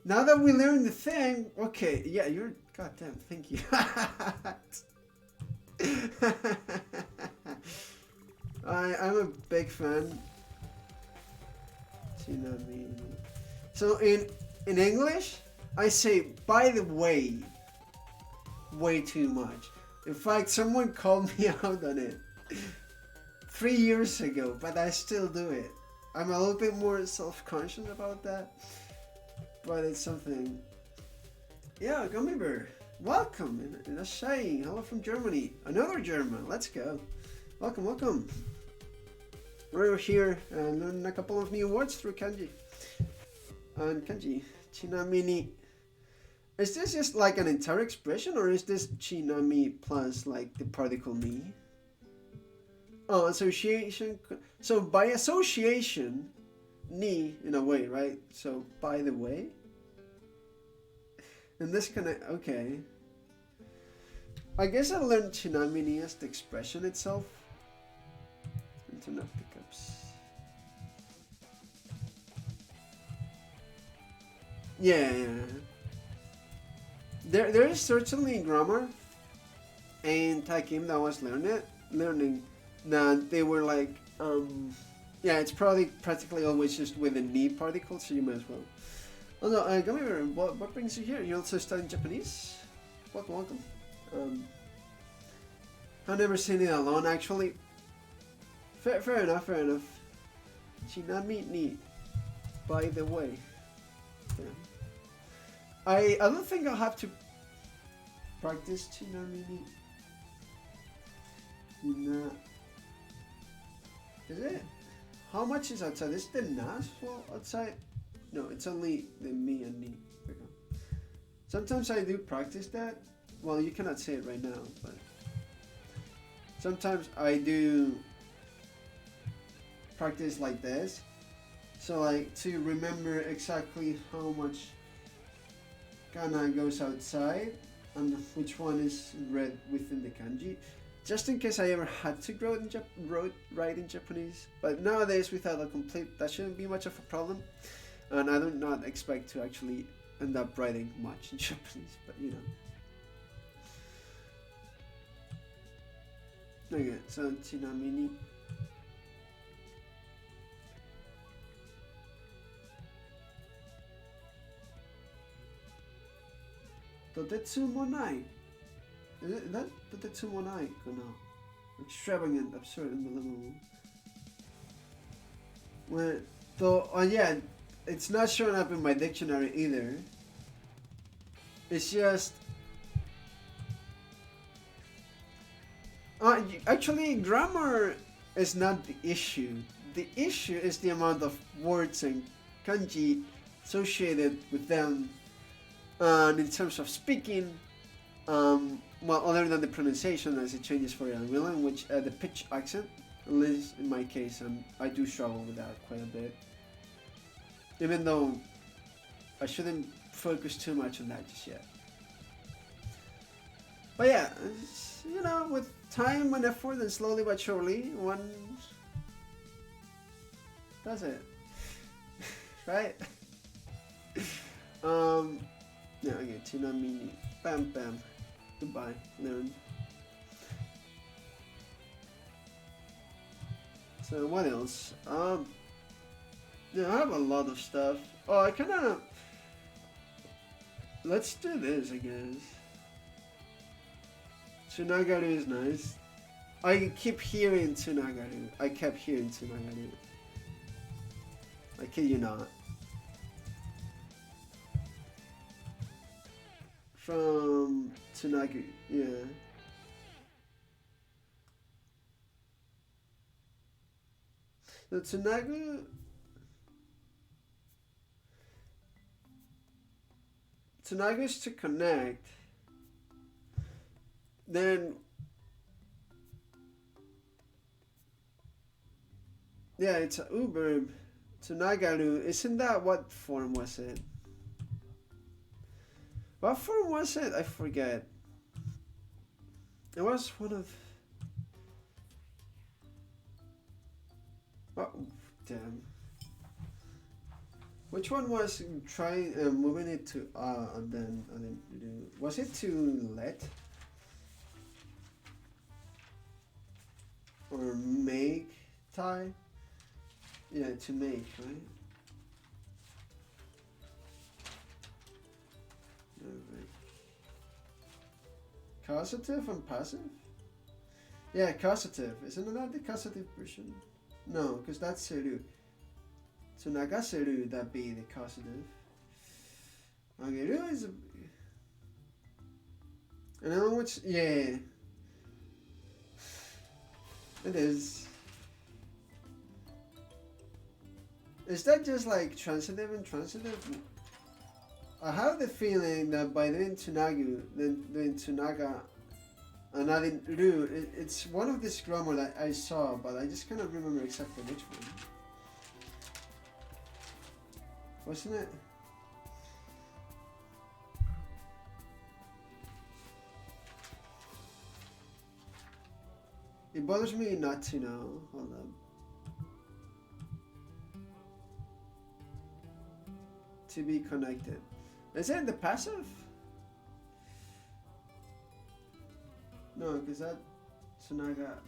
Now that we learned the thing, okay, yeah, you're goddamn. Thank you. I'm a big fan. Chinamini. So in English, I say by the way too much. In fact, someone called me out on it 3 years ago, but I still do it. I'm a little bit more self-conscious about that, but it's something. Yeah, Gummy Bear, welcome. And Shane, hello from Germany. Another German, let's go. Welcome. We're here and learning a couple of new words through kanji. And kanji, Chinamini. Is this just like an entire expression, or is this chinami plus like the particle ni? Oh, association. So by association, ni in a way, right? So by the way. And this kind of, okay. I guess I learned chinamini as the expression itself. Internet pickups. Yeah. There is certainly grammar and Takim that was learning that they were like, yeah, it's probably practically always just with a ni particle, so you might as well. Although, Gummy, what brings you here? You also studying Japanese? Welcome. I've never seen it alone, actually. Fair enough. Chinami ni, by the way. Yeah. I don't think I'll have to practice Chinamini. Nah. Is it? How much is outside? Is the na as well outside? No, it's only the mi and ni. Sometimes I do practice that. Well, you cannot say it right now, but sometimes I do practice like this. So like to remember exactly how much kana goes outside and which one is read within the kanji, just in case I ever had to write in Japanese. But nowadays, without a complete, that shouldn't be much of a problem, and I do not expect to actually end up writing much in Japanese, but you know. Okay, so chinamini. Dotetsu mo nai. Is that dotetsu mo nai? No. Extravagant, absurd, and malevolent. Well, though, yeah, it's not showing up in my dictionary either. It's just. Actually, grammar is not the issue. The issue is the amount of words and kanji associated with them. And in terms of speaking, well, other than the pronunciation as it changes for your real language, the pitch accent, at least in my case, I do struggle with that quite a bit. Even though I shouldn't focus too much on that just yet. But yeah, you know, with time and effort and slowly but surely, one does it. Right? Yeah, okay, chinamini. Bam. Goodbye. Learn. So what else? Yeah, I have a lot of stuff. Oh, I kinda. Let's do this, I guess. Tsunagaru is nice. I keep hearing Tsunagaru. I kept hearing Tsunagaru. I kid you not. From Tsunagu, yeah. The Tsunagu is to connect. Then Yeah, it's a verb. Tsunagaru. Isn't that what form was it? What form was it? I forget. It was one of. Oh, damn. Which one was trying moving it to and then do? Was it to let or make tie? Yeah, to make, right? Alright. Causative and passive? Yeah, causative. Isn't that the causative version? No, because that's seru. So nagaseru, that be the causative. Ageru is a... I know which... Yeah. It is. Is that just like transitive and transitive? I have the feeling that by doing tsunagu, then doing tsunaga, and adding ru, it's one of this grammar that I saw, but I just cannot remember exactly which one. Wasn't it? It bothers me not to know. Hold up. To be connected. Is it the passive? No, because that tsunaga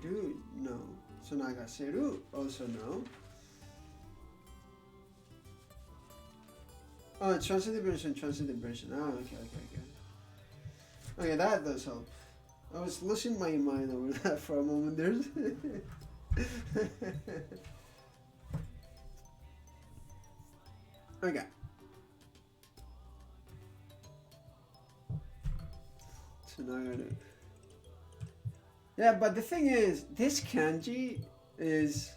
ru, no. Tsunaga seru, also no. Oh, transitive version. Oh, okay. Okay, that does help. I was losing my mind over that for a moment there. Okay. Yeah, but the thing is, this kanji is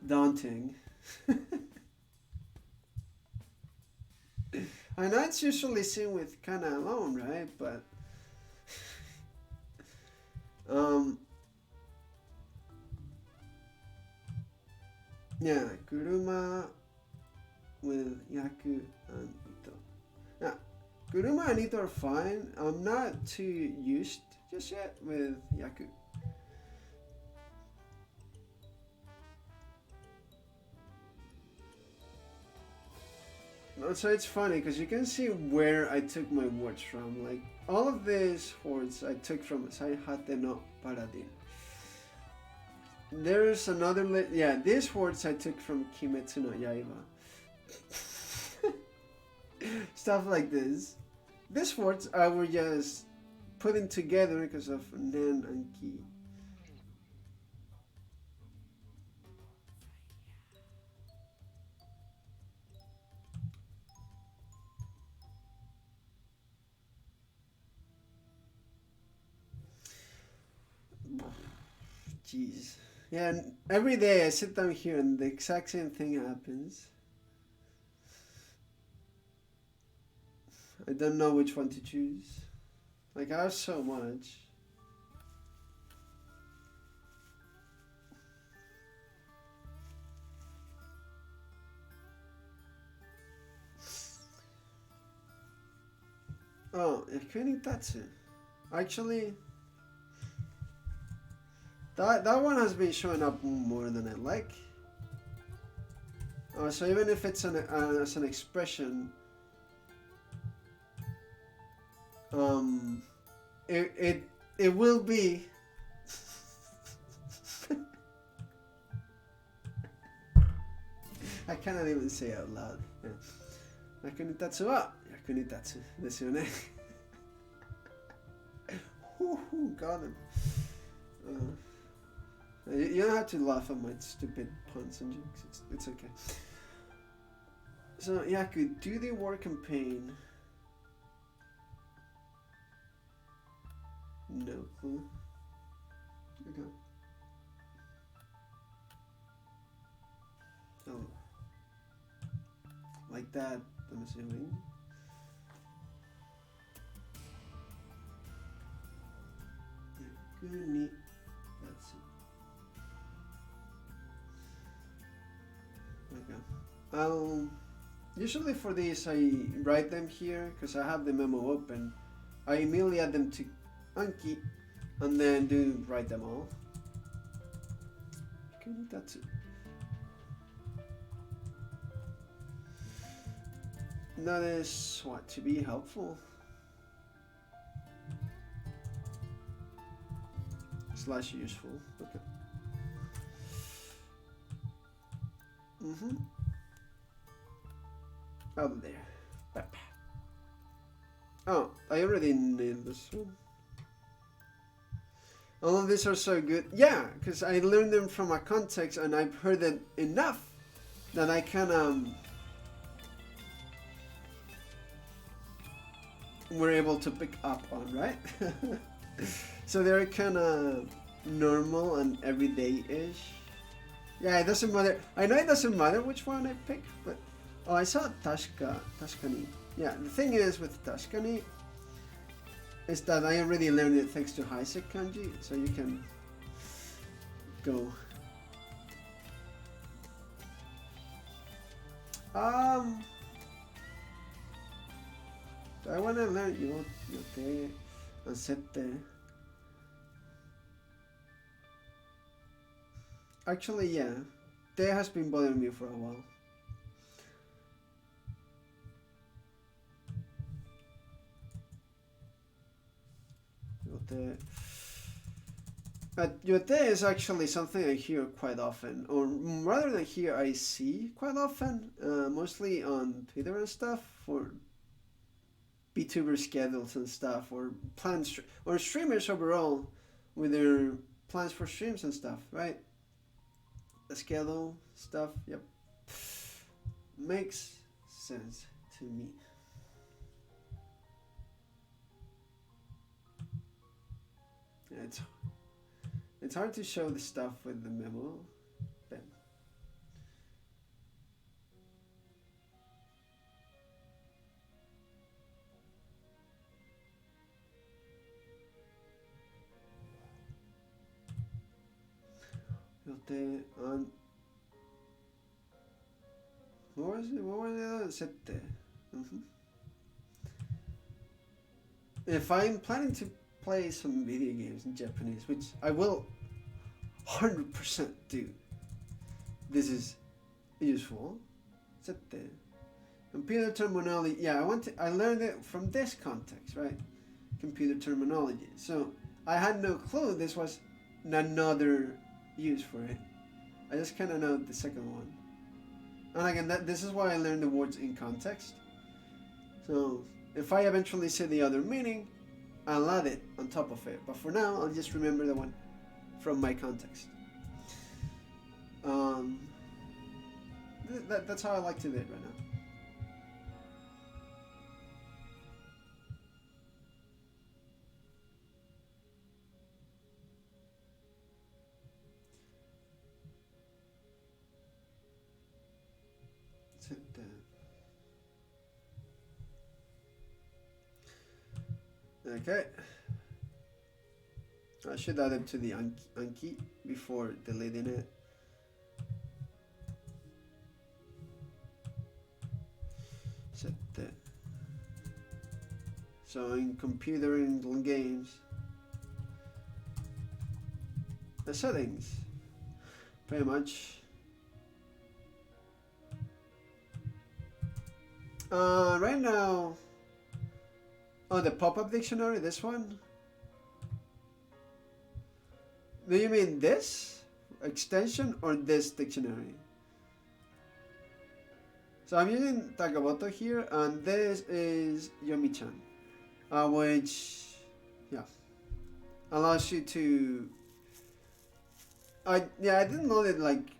daunting. I know it's usually seen with kana alone, right? But yeah, kuruma with yaku and ito. Yeah, kuruma and ito are fine. I'm not too used just yet with yaku. So it's funny because you can see where I took my words from. Like all of these words I took from Saihate no Paradin. There's another these words I took from Kimetsu no Yaiba. Stuff like this. These words I were just putting together because of Nen and Ki. Jeez. Yeah, every day I sit down here and the exact same thing happens. I don't know which one to choose. Like, I have so much. Oh, Yakunitatsu. Actually, that one has been showing up more than I like. So even if it's as an expression, it will be. I cannot even say out loud. Yakunitatsu wa yakunitatsu desu yo ne. Got him. You don't have to laugh at my stupid puns and jokes. It's okay. So, Yaku, do the work in pain. No clue. Okay. Oh. Like that, I'm assuming. Yakuni. That's it. Usually for these I write them here because I have the memo open. I immediately add them to Anki and then write them all. Okay, that's it. That is what, to be helpful / useful. Okay. Out there. Oh, I already named this one. All of these are so good. Yeah, because I learned them from a context and I've heard it enough that I can we're able to pick up on, right? So they're kind of normal and everyday-ish. Yeah, it doesn't matter. I know it doesn't matter which one I pick, but oh, I saw Tashkani. Yeah, the thing is with Tashkani is that I already learned it thanks to Heisek kanji, so you can go. I want to learn yote and sette. Actually, yeah, that has been bothering me for a while. Yote is actually something I hear quite often, or rather than hear, I see quite often, mostly on Twitter and stuff for VTuber schedules and stuff, or plans, or streamers overall with their plans for streams and stuff, right? The schedule stuff, yep. Makes sense to me. Yeah, it's hard to show the stuff with the memo, but what was it? Sette. If I'm planning to play some video games in Japanese, which I will 100% do, this is useful. Sette. Computer terminology. Yeah, I learned it from this context, right? Computer terminology. So I had no clue this was another use for it. I just kind of know the second one. And again, this is why I learned the words in context. So if I eventually say the other meaning, I'll add it on top of it. But for now, I'll just remember the one from my context. That's how I like to do it right now. Okay. I should add it to the Anki before deleting it. Set that. So in computer and games, the settings, pretty much. Right now, the pop-up dictionary, this one. Do you mean this extension or this dictionary? So I'm using Tagaboto here, and this is Yomi-chan, which, yeah, allows you to. I didn't know that like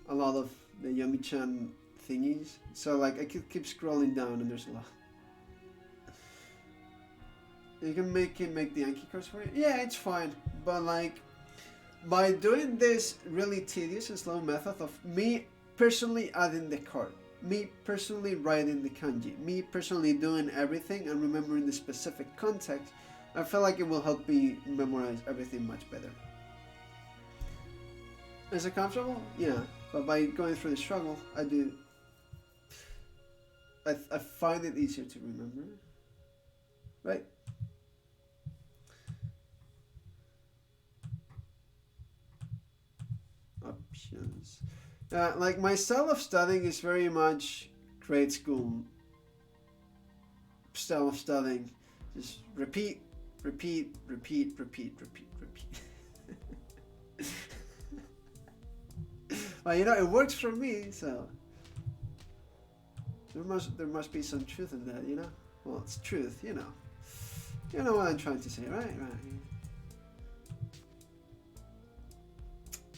a lot of the Yomi-chan thingies, so like I could keep scrolling down, and there's a lot. You can make the Anki cards for it. Yeah, it's fine, but like by doing this really tedious and slow method of me personally adding the card, me personally writing the kanji, me personally doing everything and remembering the specific context, I feel like it will help me memorize everything much better. Is it comfortable? Yeah, but by going through the struggle, I do I find it easier to remember. Right? Options. Like my style of studying is very much grade school style of studying. Just repeat. Well, it works for me, so there must be some truth in that, Well, it's truth, You know what I'm trying to say, right?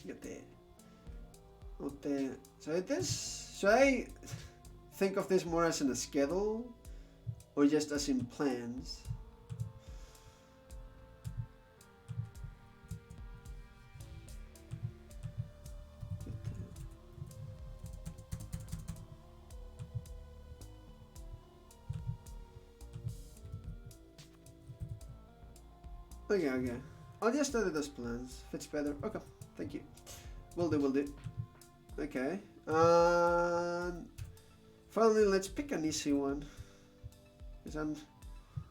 Okay. So should I think of this more as in a schedule or just as in plans? Okay. I'll just edit those plans. Fits better. Okay, thank you. Will do. Okay. Finally, let's pick an easy one. Because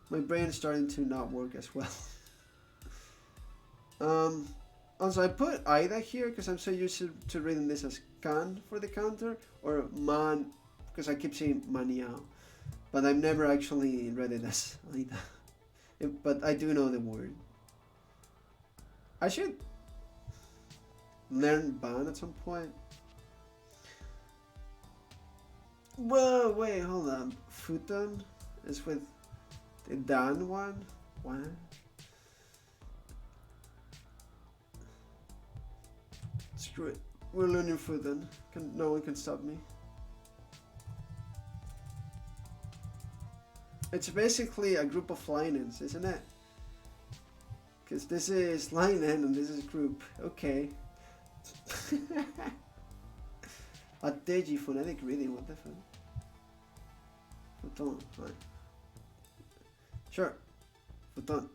my brain is starting to not work as well. Also, I put Ida here because I'm so used to reading this as can for the counter, or man, because I keep saying maniao. But I've never actually read it as Ida. But I do know the word. I should learn ban at some point. Whoa, wait, hold on. Futon is with the Dan one? What? Screw it. We're learning Futon. No one can stop me. It's basically a group of linens, isn't it? Because this is line and this is group. Okay. A Deji phonetic reading, what the fuck? Futon, fine. Sure. Futon.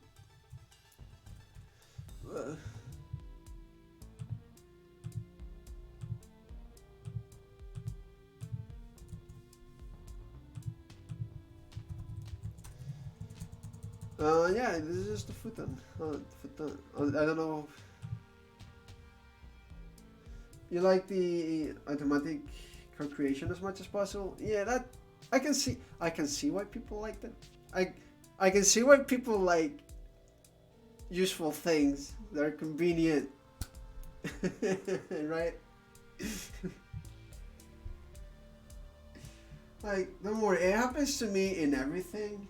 Yeah, this is just the futon. Futon. I don't know. You like the automatic card creation as much as possible? Yeah, that I can see why people like that. I can see why people like useful things that are convenient. Right? Like, don't worry, it happens to me in everything.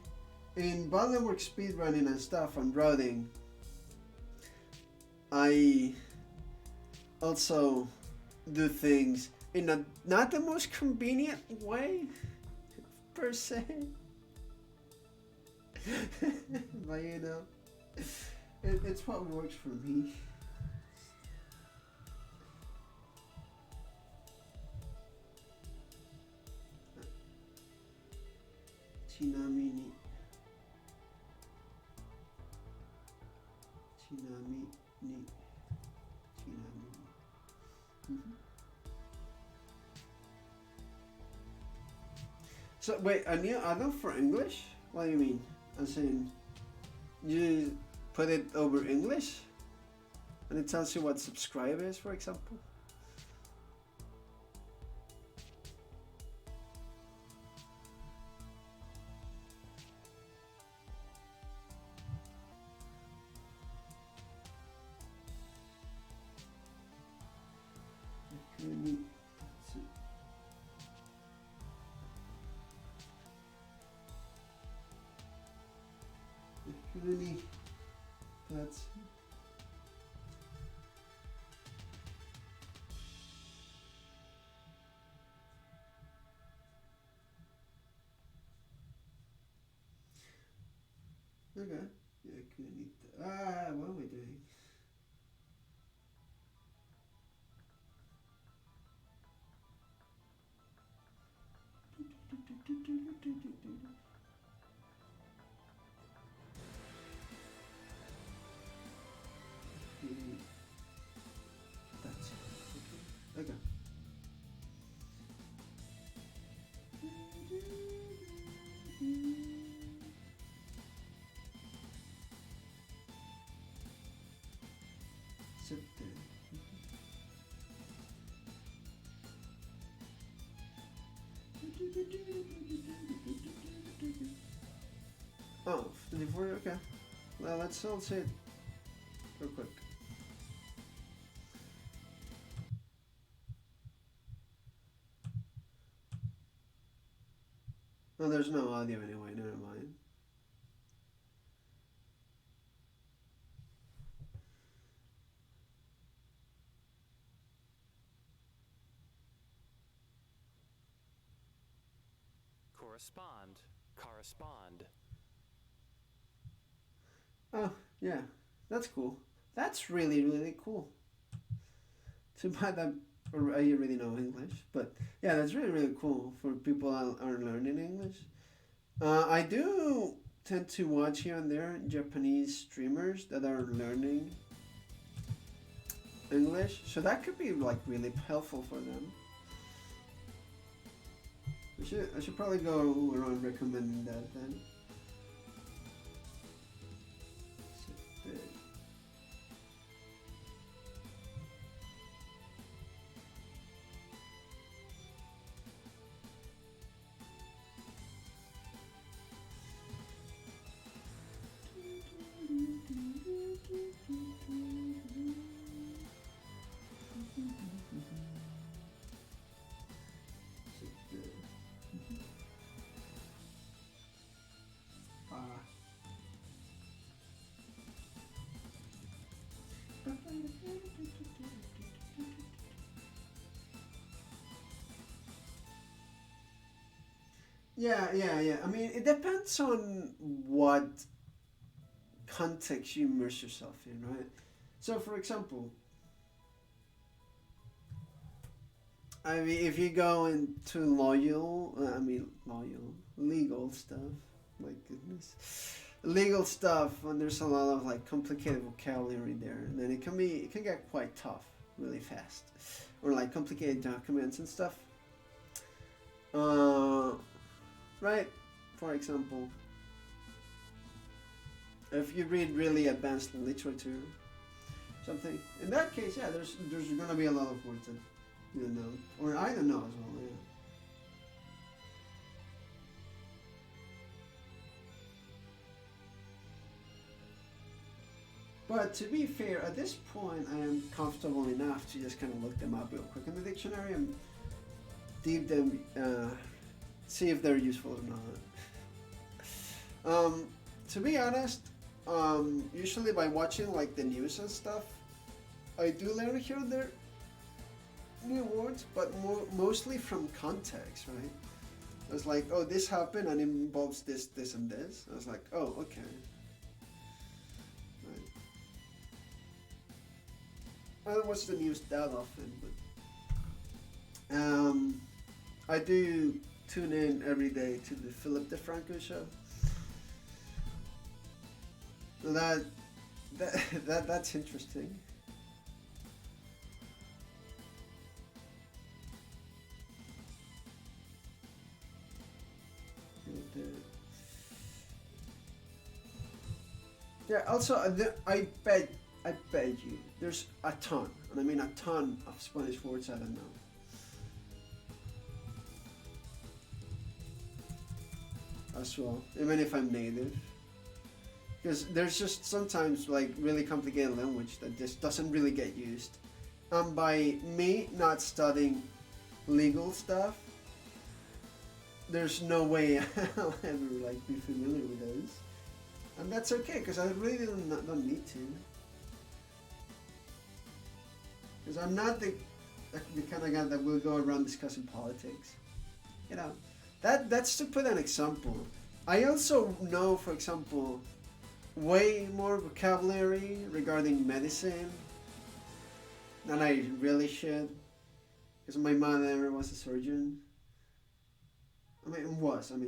In Network speedrunning and stuff and routing, I also do things in a not the most convenient way, per se. But it's what works for me. Chinamini. So wait, a new add-on for English? What do you mean? As in, you put it over English, and it tells you what subscribe is, for example. That's okay. Yeah, what am I doing? That's okay. Oh, 24, okay. Well, let's say it real quick. No, there's no audio anyway, never mind. Correspond. Oh, yeah, that's cool. That's really, really cool. Too bad that I already know English, but yeah, that's really, really cool for people that are learning English. I do tend to watch here and there Japanese streamers that are learning English, so that could be like really helpful for them. I should probably go around recommending that then. Yeah. I mean, it depends on what context you immerse yourself in, right? So, for example, I mean, if you go into legal stuff, my goodness, legal stuff, and there's a lot of like complicated vocabulary there, and then it can get quite tough really fast, or like complicated documents and stuff. Right? For example, if you read really advanced literature, something in that case, yeah, there's gonna be a lot of words that you don't know, or I don't know as well. Yeah. But to be fair, at this point, I am comfortable enough to just kind of look them up real quick in the dictionary and deep them, see if they're useful or not. To be honest, usually by watching like the news and stuff, I do learn here and there new words, but mostly from context, right? I was like, oh, this happened and it involves this, this, and this. I was like, oh, okay. Right. I don't watch the news that often, but I do tune in every day to the Philip DeFranco show. That's interesting. Yeah. Also, I bet you there's a ton, and I mean a ton of Spanish words I don't know. As well, even if I'm native. Because there's just sometimes like really complicated language that just doesn't really get used. And by me not studying legal stuff, there's no way I'll ever like be familiar with those. And that's okay, because I really don't need to. Because I'm not the kind of guy that will go around discussing politics. You know, that's to put an example. I also know, for example, way more vocabulary regarding medicine than I really should, because my mother was a surgeon. I mean,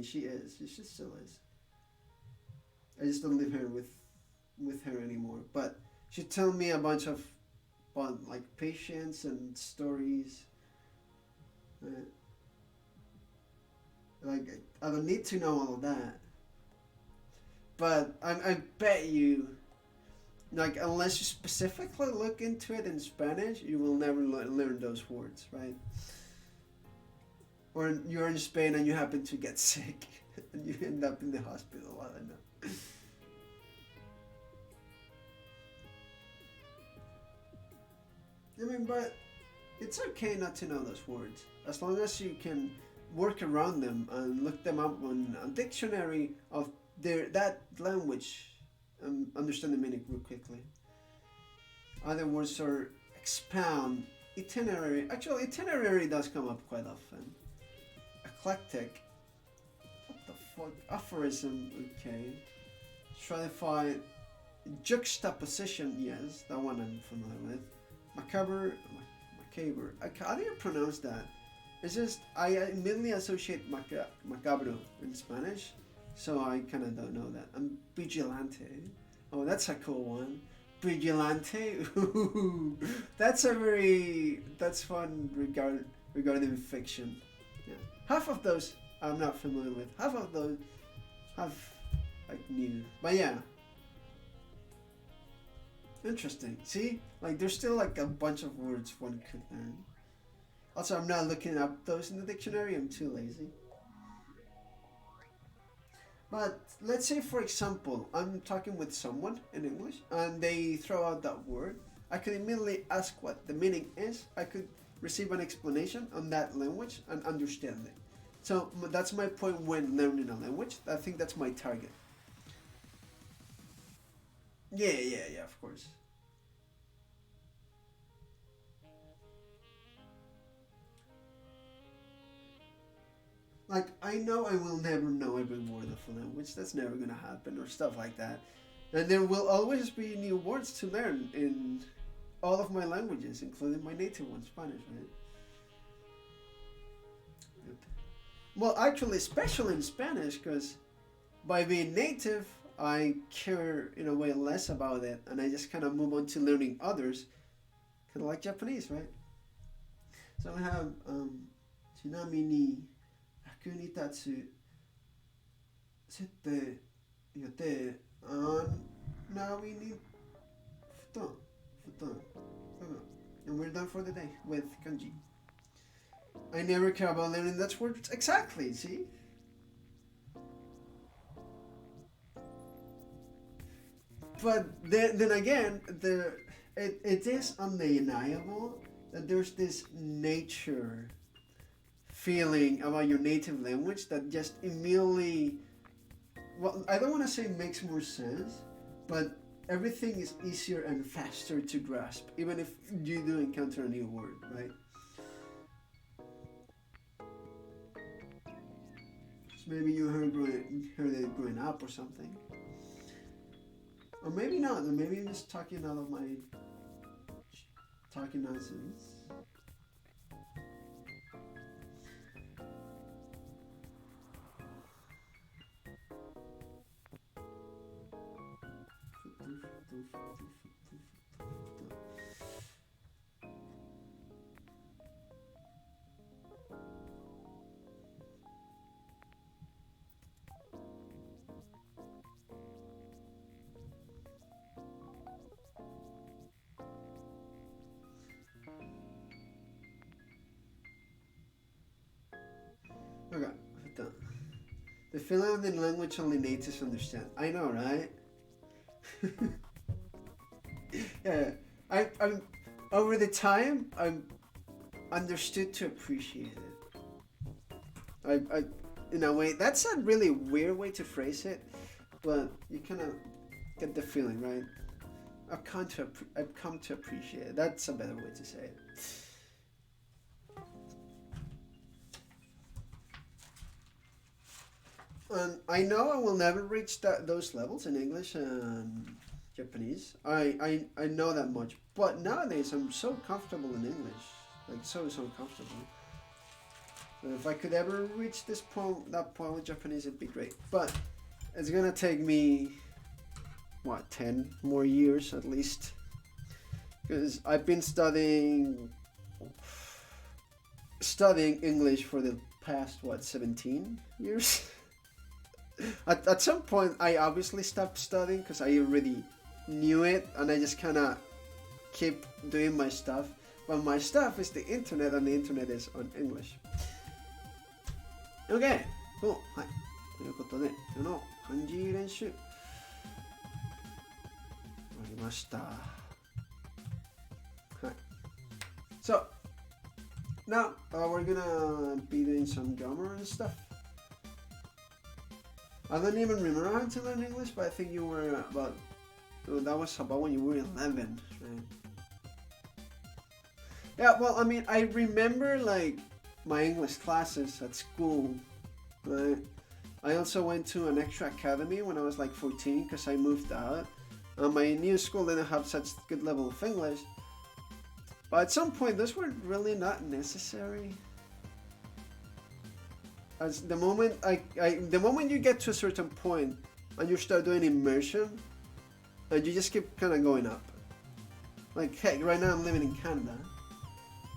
she is. She still is. I just don't live here with her anymore. But she told me a bunch of like patients and stories. Like I don't need to know all of that. But I bet you Like, unless you specifically look into it in Spanish, you will never learn those words, right? Or you're in Spain and you happen to get sick and you end up in the hospital. I don't know. I mean, but it's okay not to know those words as long as you can work around them and look them up on a dictionary of that language and understand the meaning real quickly. Other words are expound, itinerary. Actually, itinerary does come up quite often. Eclectic. What the fuck? Aphorism. Okay. Stratified. Juxtaposition. Yes, that one I'm familiar with. Macabre. How do you pronounce that? It's just I immediately associate macabro in Spanish, so I kind of don't know that. And vigilante. Oh, that's a cool one. Vigilante. Ooh, that's fun regarding fiction. Yeah. Half of those I'm not familiar with. Half of those have like new. But yeah. Interesting. See? Like there's still like a bunch of words one could learn. Also, I'm not looking up those in the dictionary. I'm too lazy. But let's say, for example, I'm talking with someone in English and they throw out that word. I could immediately ask what the meaning is. I could receive an explanation on that language and understand it. So that's my point when learning a language. I think that's my target. Yeah, of course. Like, I know I will never know every word of a language. That's never gonna happen, or stuff like that. And there will always be new words to learn in all of my languages, including my native one, Spanish, right? Well, actually, especially in Spanish, because by being native, I care in a way less about it, and I just kind of move on to learning others, kind of like Japanese, right? So we have chinami ni haku ni tatsu sette yote an nawi ni futon futon. And we're done for the day with kanji. I never care about learning that word exactly. See. But then again, it is undeniable that there's this nature feeling about your native language that just immediately, well, I don't want to say makes more sense, but everything is easier and faster to grasp, even if you do encounter a new word, right? So maybe you heard it growing up or something. Or maybe not, maybe I'm just talking out of my talking nonsense. Okay, the feeling of the language only natives understand. I know, right? Yeah, I'm over the time I'm understood to appreciate it. I in a way that's a really weird way to phrase it, but you kind of get the feeling, right? I've come to appreciate it. That's a better way to say it. And I know I will never reach those levels in English and Japanese. I know that much. But nowadays I'm so comfortable in English. Like so comfortable. And if I could ever reach that point with Japanese, it'd be great. But it's gonna take me, 10 more years at least. Because I've been studying English for the past, 17 years? At some point, I obviously stopped studying because I already knew it, and I just kind of keep doing my stuff. But my stuff is the internet, and the internet is on English. Okay, cool. はい。ということで、今日の漢字練習終わりました。はい。So, now we're gonna be doing some grammar and stuff. I don't even remember how to learn English, but I think you were about, that was about when you were 11, right? Yeah, well, I mean, I remember like my English classes at school, right? I also went to an extra academy when I was like 14 because I moved out. My new school didn't have such good level of English. But at some point, those were really not necessary. As the moment the moment you get to a certain point and you start doing immersion, and you just keep kind of going up. Like, heck, right now I'm living in Canada,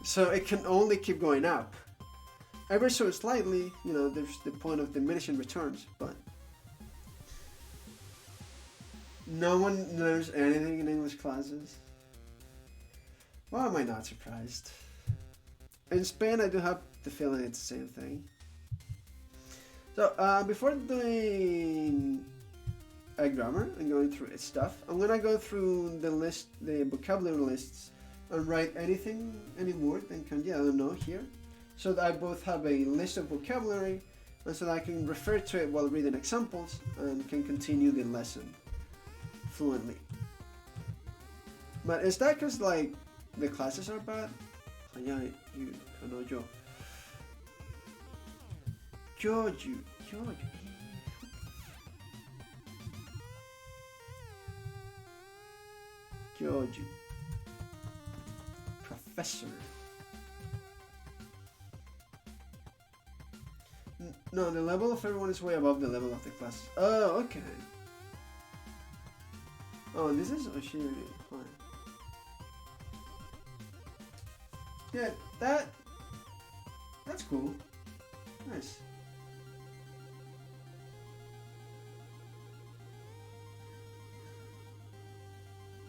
so it can only keep going up. Ever so slightly, you know, there's the point of diminishing returns, but no one learns anything in English classes. Why am I not surprised? In Spain, I do have the feeling it's the same thing. So, before doing grammar and going through its stuff, I'm gonna go through the vocabulary lists, and write anything, any word and kanji, I don't know, here. So that I both have a list of vocabulary, and so that I can refer to it while reading examples and can continue the lesson fluently. But is that because like the classes are bad? Kyoju. Professor. No, the level of everyone is way above the level of the class. Oh, okay. Oh, this is Oshiri. Fine. Yeah, that's cool. Nice.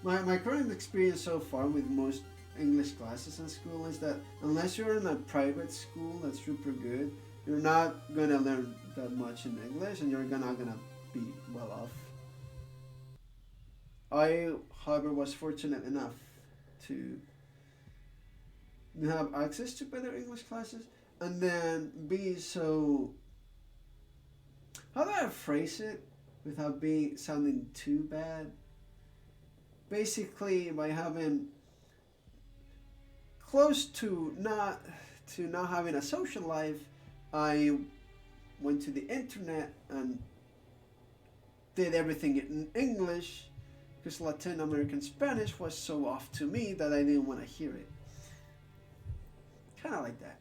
My current experience so far with most English classes in school is that unless you're in a private school that's super good, you're not gonna learn that much in English, and you're not gonna be well off. I, however, was fortunate enough to have access to better English classes, and then be so, how do I phrase it without sounding too bad? Basically, by having close to not having a social life, I went to the internet and did everything in English because Latin American Spanish was so off to me that I didn't want to hear it. Kind of like that.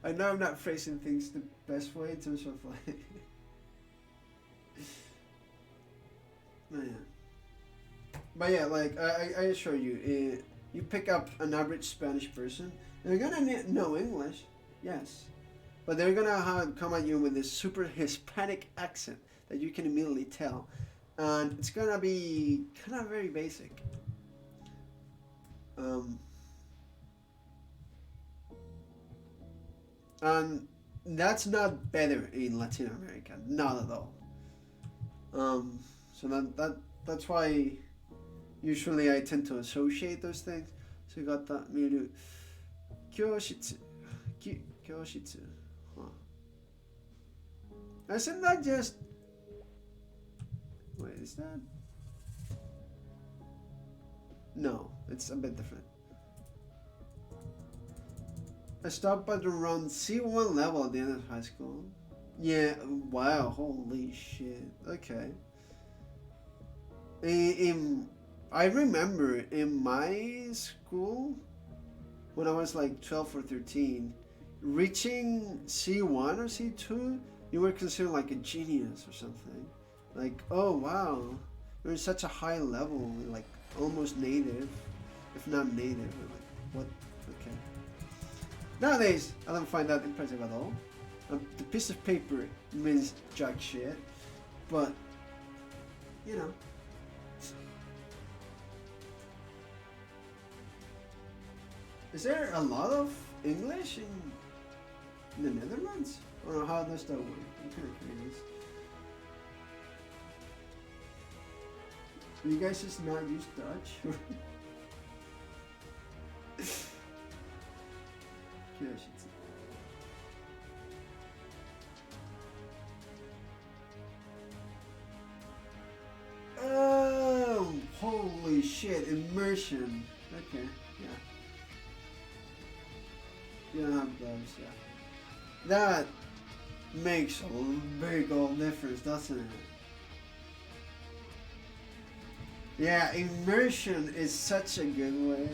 I know I'm not phrasing things the best way in terms of like. But yeah, like I assure you, you pick up an average Spanish person, they're gonna know English, yes, but they're gonna come at you with this super Hispanic accent that you can immediately tell, and it's gonna be kind of very basic. And that's not better in Latin America, not at all. So that's why usually I tend to associate those things. Sugata miru kyoshitsu. Kyoshitsu. Isn't that just... Wait, is that... No, it's a bit different. I stopped at around C1 level at the end of high school. Yeah, wow, holy shit. Okay. I remember in my school, when I was like 12 or 13, reaching C1 or C2, you were considered like a genius or something. Like, oh wow, you're in such a high level, like almost native, if not native. Like, what? Okay. Nowadays, I don't find that impressive at all. The piece of paper means jack shit, but you know. Is there a lot of English in the Netherlands? Or how does that work? I'm kind of curious. You guys just not use Dutch? Curiosity. Oh, holy shit, immersion. Okay, yeah. You don't have those, yeah. That makes a big old difference, doesn't it? Yeah, immersion is such a good way.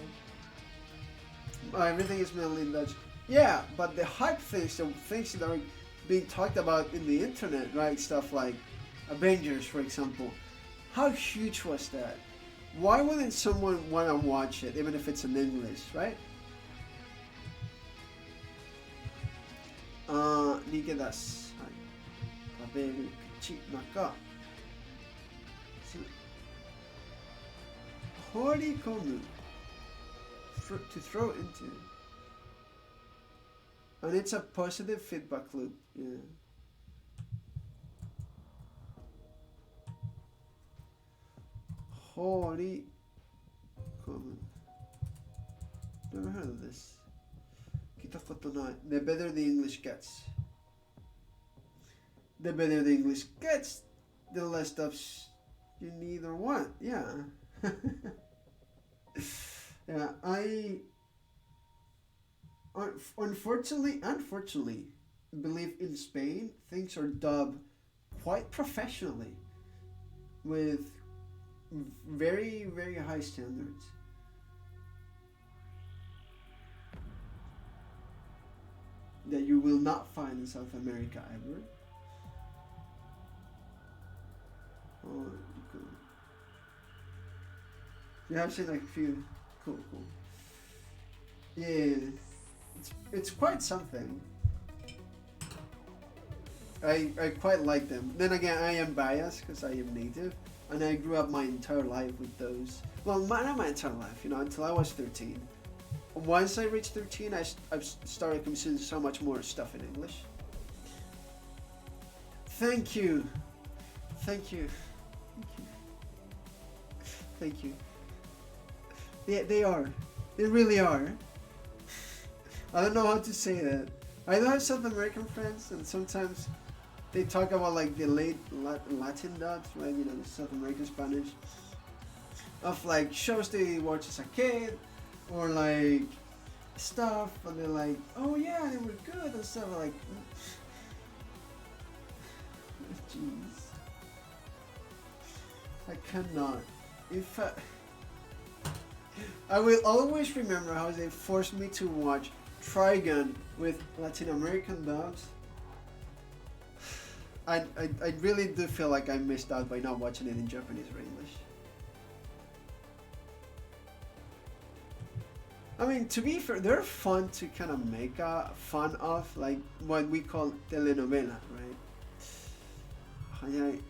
Oh, everything is mainly in Dutch. Yeah, but the hype things, the things that are being talked about in the internet, right? Stuff like Avengers, for example. How huge was that? Why wouldn't someone want to watch it, even if it's in English, right? 逃げ出す。はい。食べる口中。放り込む。To throw into. And it's a positive feedback loop. Yeah. Holy. Never heard of this. The better the English gets. The better the English gets, the less stuff you need or want. Yeah. Yeah, I unfortunately believe in Spain things are dubbed quite professionally with very, very high standards. That you will not find in South America ever. Oh, cool. You have seen like a few. Cool. Yeah, it's quite something. I quite like them. Then again, I am biased because I am native, and I grew up my entire life with those. Well, not my entire life, until I was 13. Once I reached 13, I've started consuming so much more stuff in English. Thank you. Yeah, they are. They really are. I don't know how to say that. I do have South American friends, and sometimes they talk about like the late Latin dubs, right? The South American Spanish of like shows they watch as a kid, or like stuff, and they're like, oh yeah, they were good and stuff. Like, jeez, I cannot. If I will always remember how they forced me to watch Trigun with Latin American dubs. I really do feel like I missed out by not watching it in Japanese or English. I mean, to be fair, they're fun to kind of make fun of, like what we call telenovela, right? Hite.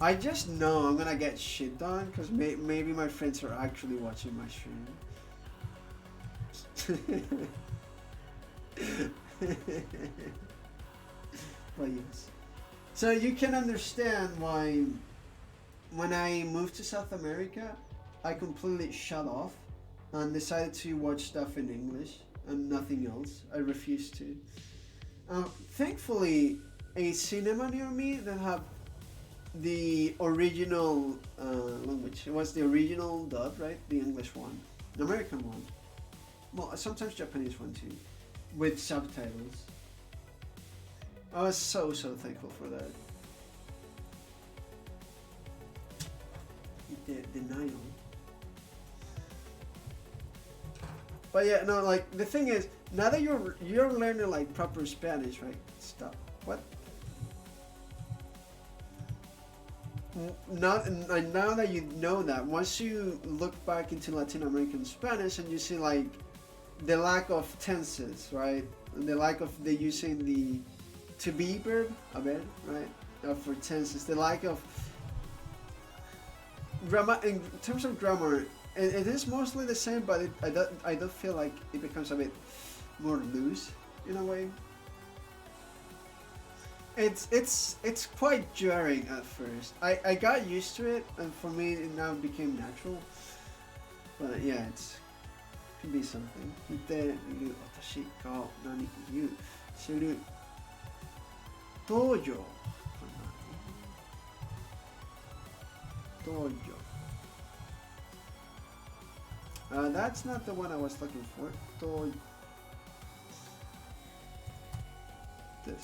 I just know I'm gonna get shit on because maybe my friends are actually watching my stream. But yes. So you can understand why when I moved to South America, I completely shut off and decided to watch stuff in English and nothing else. I refused to. Thankfully, a cinema near me that have the original language. It was the original dub, right? The English one. The American one. Well, sometimes Japanese one too. With subtitles. I was so thankful for that. Denial. But yeah, no, like the thing is, now that you're learning like proper Spanish, right? Stop. What? Now that you know that, once you look back into Latin American Spanish and you see like the lack of tenses, right? the lack of the using the to be verb a bit, right? For tenses, the lack of grammar. In terms of grammar, it is mostly the same, but I don't feel like it becomes a bit more loose in a way. It's quite jarring at first. I got used to it, and for me it now became natural. But yeah, it could be something. 似ている私が何言うする道場かな。道場。That's not the one I was looking for. This.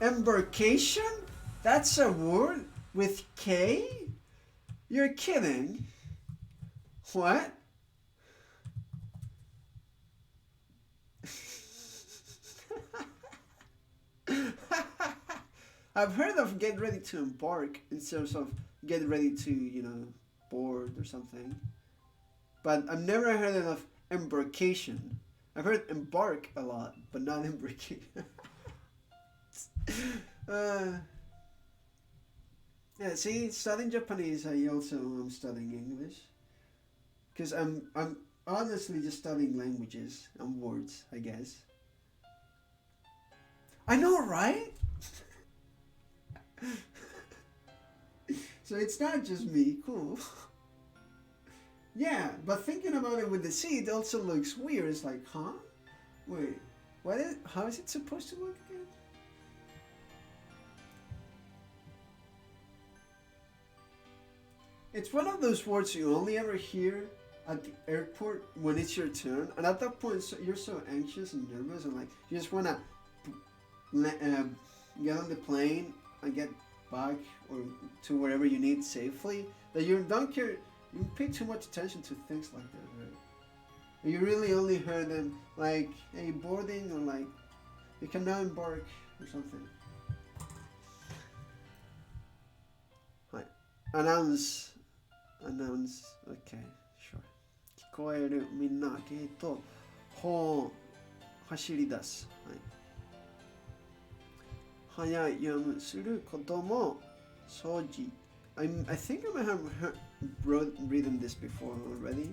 Embarkation? That's a word with K? You're kidding. What? I've heard of get ready to embark instead of get ready to, board or something. But I've never heard of embarkation. I've heard embark a lot, but not embarkation. Yeah, see, studying Japanese, I also am studying English. Because I'm honestly just studying languages and words, I guess. I know, right? So it's not just me, cool. Yeah, but thinking about it with the C, it also looks weird. It's like, huh? Wait, how is it supposed to look again? It's one of those words you only ever hear at the airport when it's your turn, and at that point you're so anxious and nervous, and like you just wanna get on the plane and get back or to wherever you need safely, that you don't care. You pay too much attention to things like that, right? You really only heard them like, hey, boarding, or like, you can now embark, or something. Right. Announce, okay, sure. 聞こえる、みんな、本、走り出す。はい。早読むすることも、掃除。I think I might have written this before already.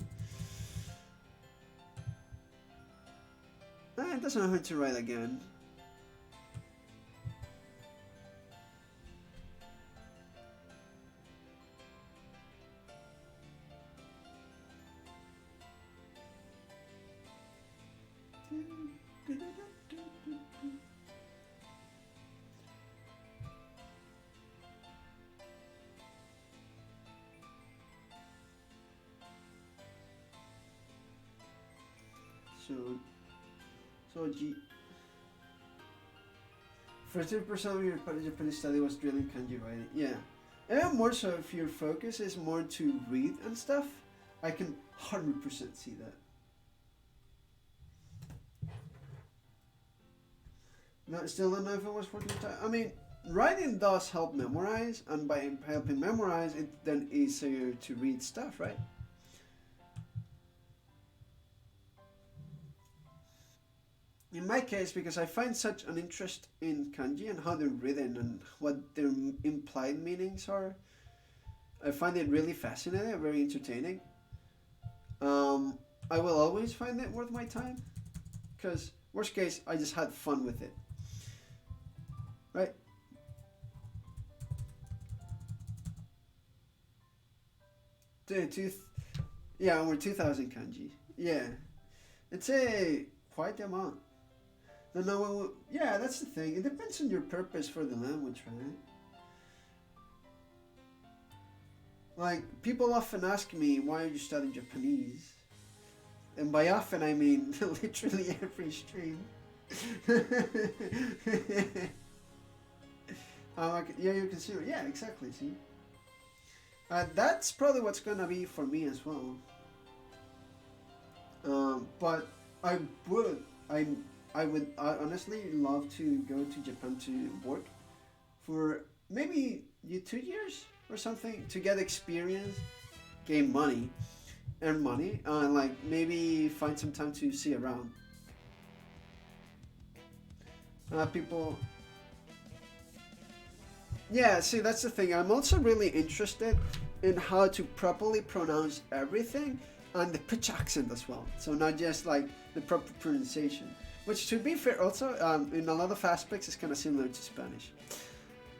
It doesn't hurt to write again. So for 30% of your Japanese study was drilling kanji writing. Yeah. And more so if your focus is more to read and stuff, I can 100% see that. Still don't know if it was for the time. I mean, writing does help memorize, and by helping memorize, it's then easier to read stuff, right? In my case, because I find such an interest in kanji and how they're written and what their implied meanings are, I find it really fascinating and very entertaining. I will always find it worth my time, because worst case, I just had fun with it. Right? Yeah, over 2,000 kanji. Yeah. It's quite the amount. No, yeah, that's the thing. It depends on your purpose for the language, right? Like, people often ask me, why are you studying Japanese? And by often, I mean literally every stream. Yeah, you can see it. Yeah, exactly, see? That's probably what's gonna be for me as well. But I would honestly love to go to Japan to work for maybe 2 years or something, to get experience, gain money, earn money and like maybe find some time to see around. People. Yeah, see, that's the thing. I'm also really interested in how to properly pronounce everything and the pitch accent as well. So not just like the proper pronunciation, which to be fair, also in a lot of aspects is kind of similar to Spanish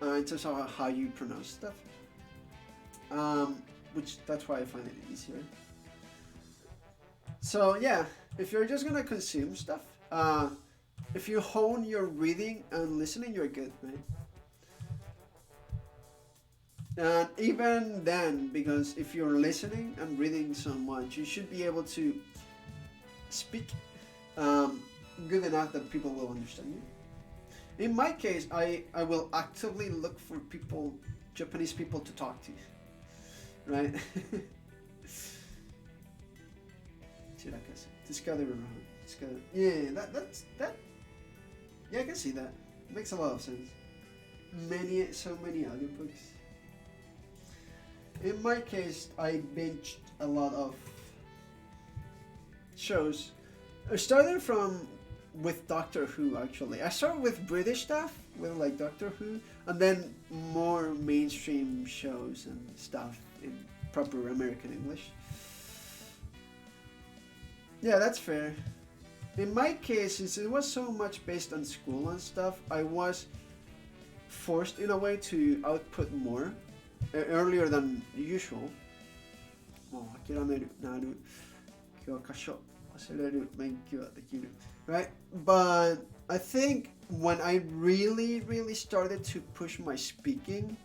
in terms of how you pronounce stuff. Which that's why I find it easier. So yeah, if you're just gonna consume stuff, if you hone your reading and listening, you're good, right? And even then, because if you're listening and reading so much, you should be able to speak good enough that people will understand you. In my case, I will actively look for people, Japanese people to talk to, right? Yeah, that. Yeah, I can see that. Makes a lot of sense. So many audiobooks. In my case, I binged a lot of shows. I started with Doctor Who, actually. I started with British stuff, with like Doctor Who, and then more mainstream shows and stuff in proper American English. Yeah, that's fair. In my case, since it was so much based on school and stuff, I was forced in a way to output more earlier than usual. Right? But I think when I really started to push my speaking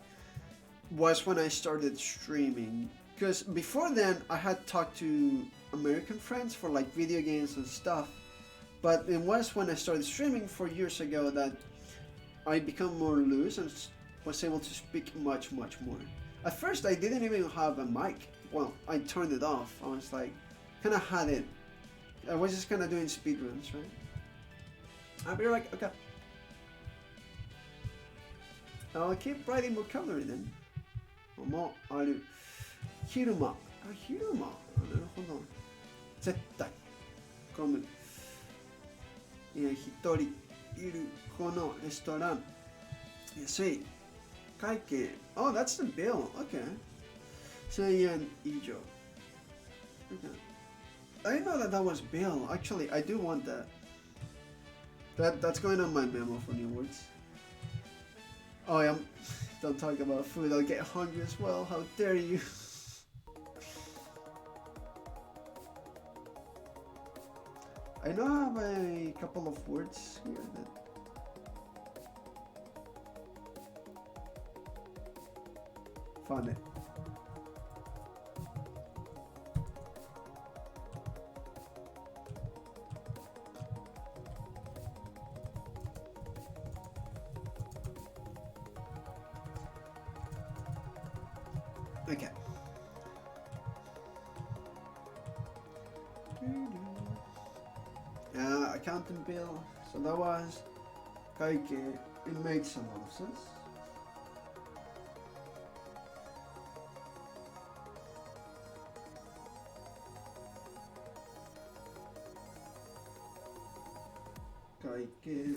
was when I started streaming. Because before then, I had talked to American friends for like video games and stuff. But it was when I started streaming 4 years ago that I became more loose and was able to speak much more. At first, I didn't even have a mic. Well, I turned it off. I was like, kind of had it. I was just kind of doing speedruns, right? I'll be like, okay. I'll keep writing vocabulary then. もある。昼間。昼間。なるほど。絶対。混む。一人いるこのレストラン。安い。会計。Oh, that's the bill. Okay. 1000円以上。Okay. I didn't know that was bill. Actually, I do want that. That's going on my memo for new words. Oh, yeah. Don't talk about food. I'll get hungry as well. How dare you? I now have a couple of words here that found it. Okay. Accounting bill. So that was Kaike. It made some lot of sense. Kaike.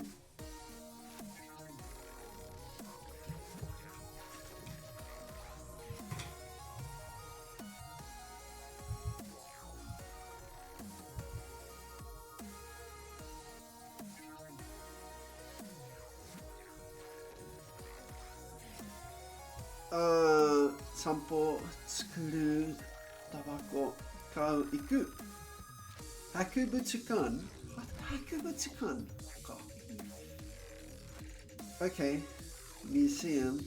Sampo, 散歩作るタバコ買う行く博物館 Okay. Museum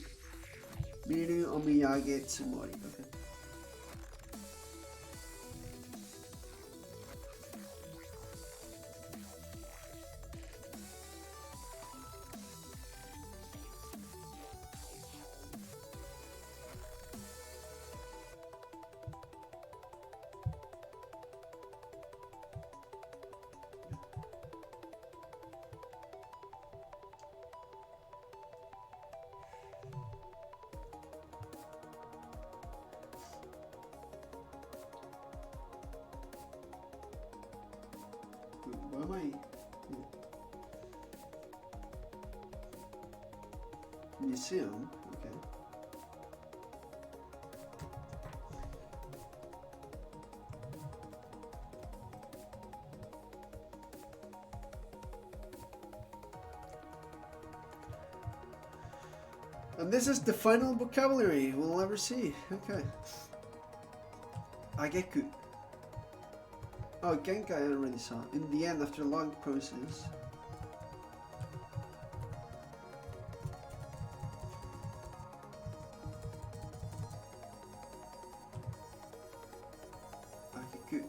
見るお土産つもり Okay. Museum. Okay. And this is the final vocabulary we'll ever see. Okay. Ageku. Oh, Genkai I already saw. In the end, after a long process. Ageku.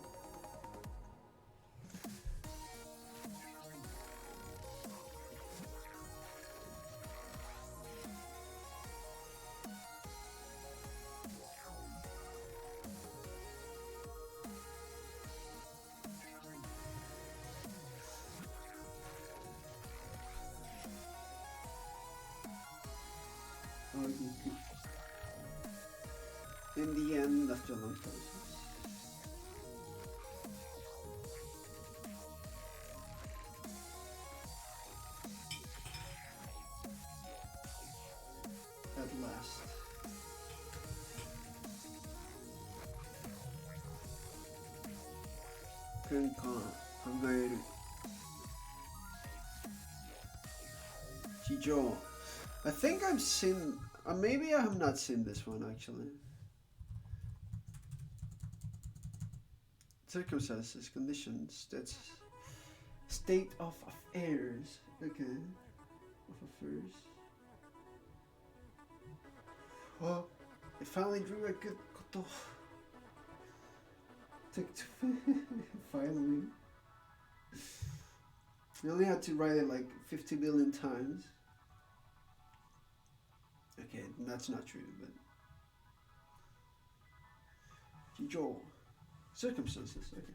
In the end, after a long process. At last. Kangaeru. Chijo. I think I've seen, maybe I have not seen this one actually. Circumstances, conditions, that's state of affairs. Okay. Of affairs. Oh, I finally drew a good koto. Took to finally. You only had to write it like 50 billion times. Okay, that's not true, but Jijo. Circumstances, okay.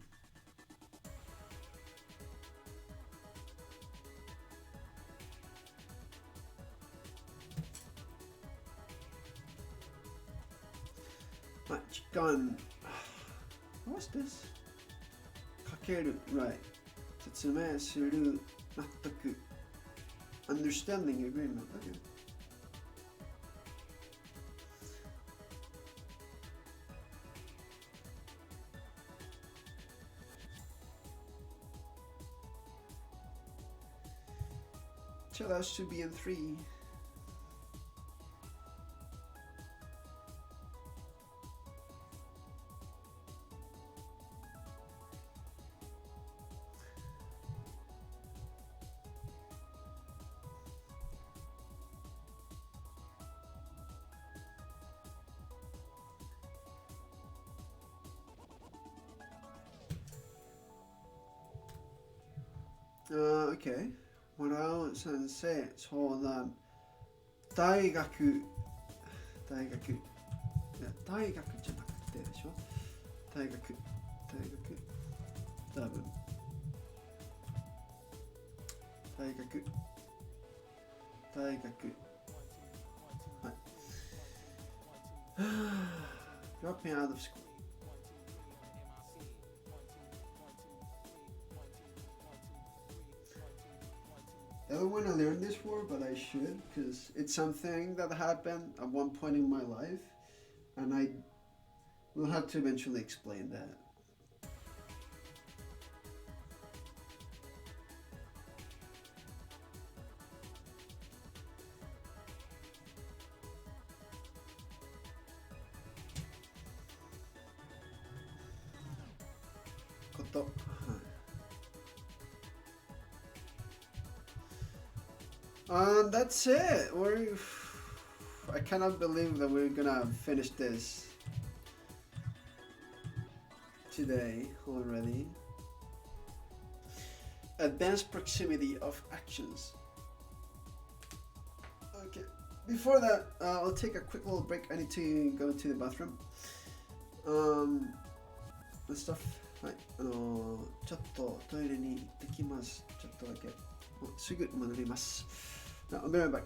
Gun. What's this? Kakeru, right. Setsume suru, nattaku. Understanding, agreement, okay. Tell us to be in 3. Okay. もらう先生相談大学いや大学じゃなくてでしょ大学多分大学はい Drop me out of school. I don't want to learn this word, but I should, because it's something that happened at one point in my life, and I will have to eventually explain that. Koto. That's it. I cannot believe that we're gonna finish this today already. Advanced proximity of actions. Okay. Before that, I'll take a quick little break. I need to go to the bathroom. And stuff. はい。ちょっとトイレに行ってきます。ちょっとだけ。すぐ戻ります。I'll be right back.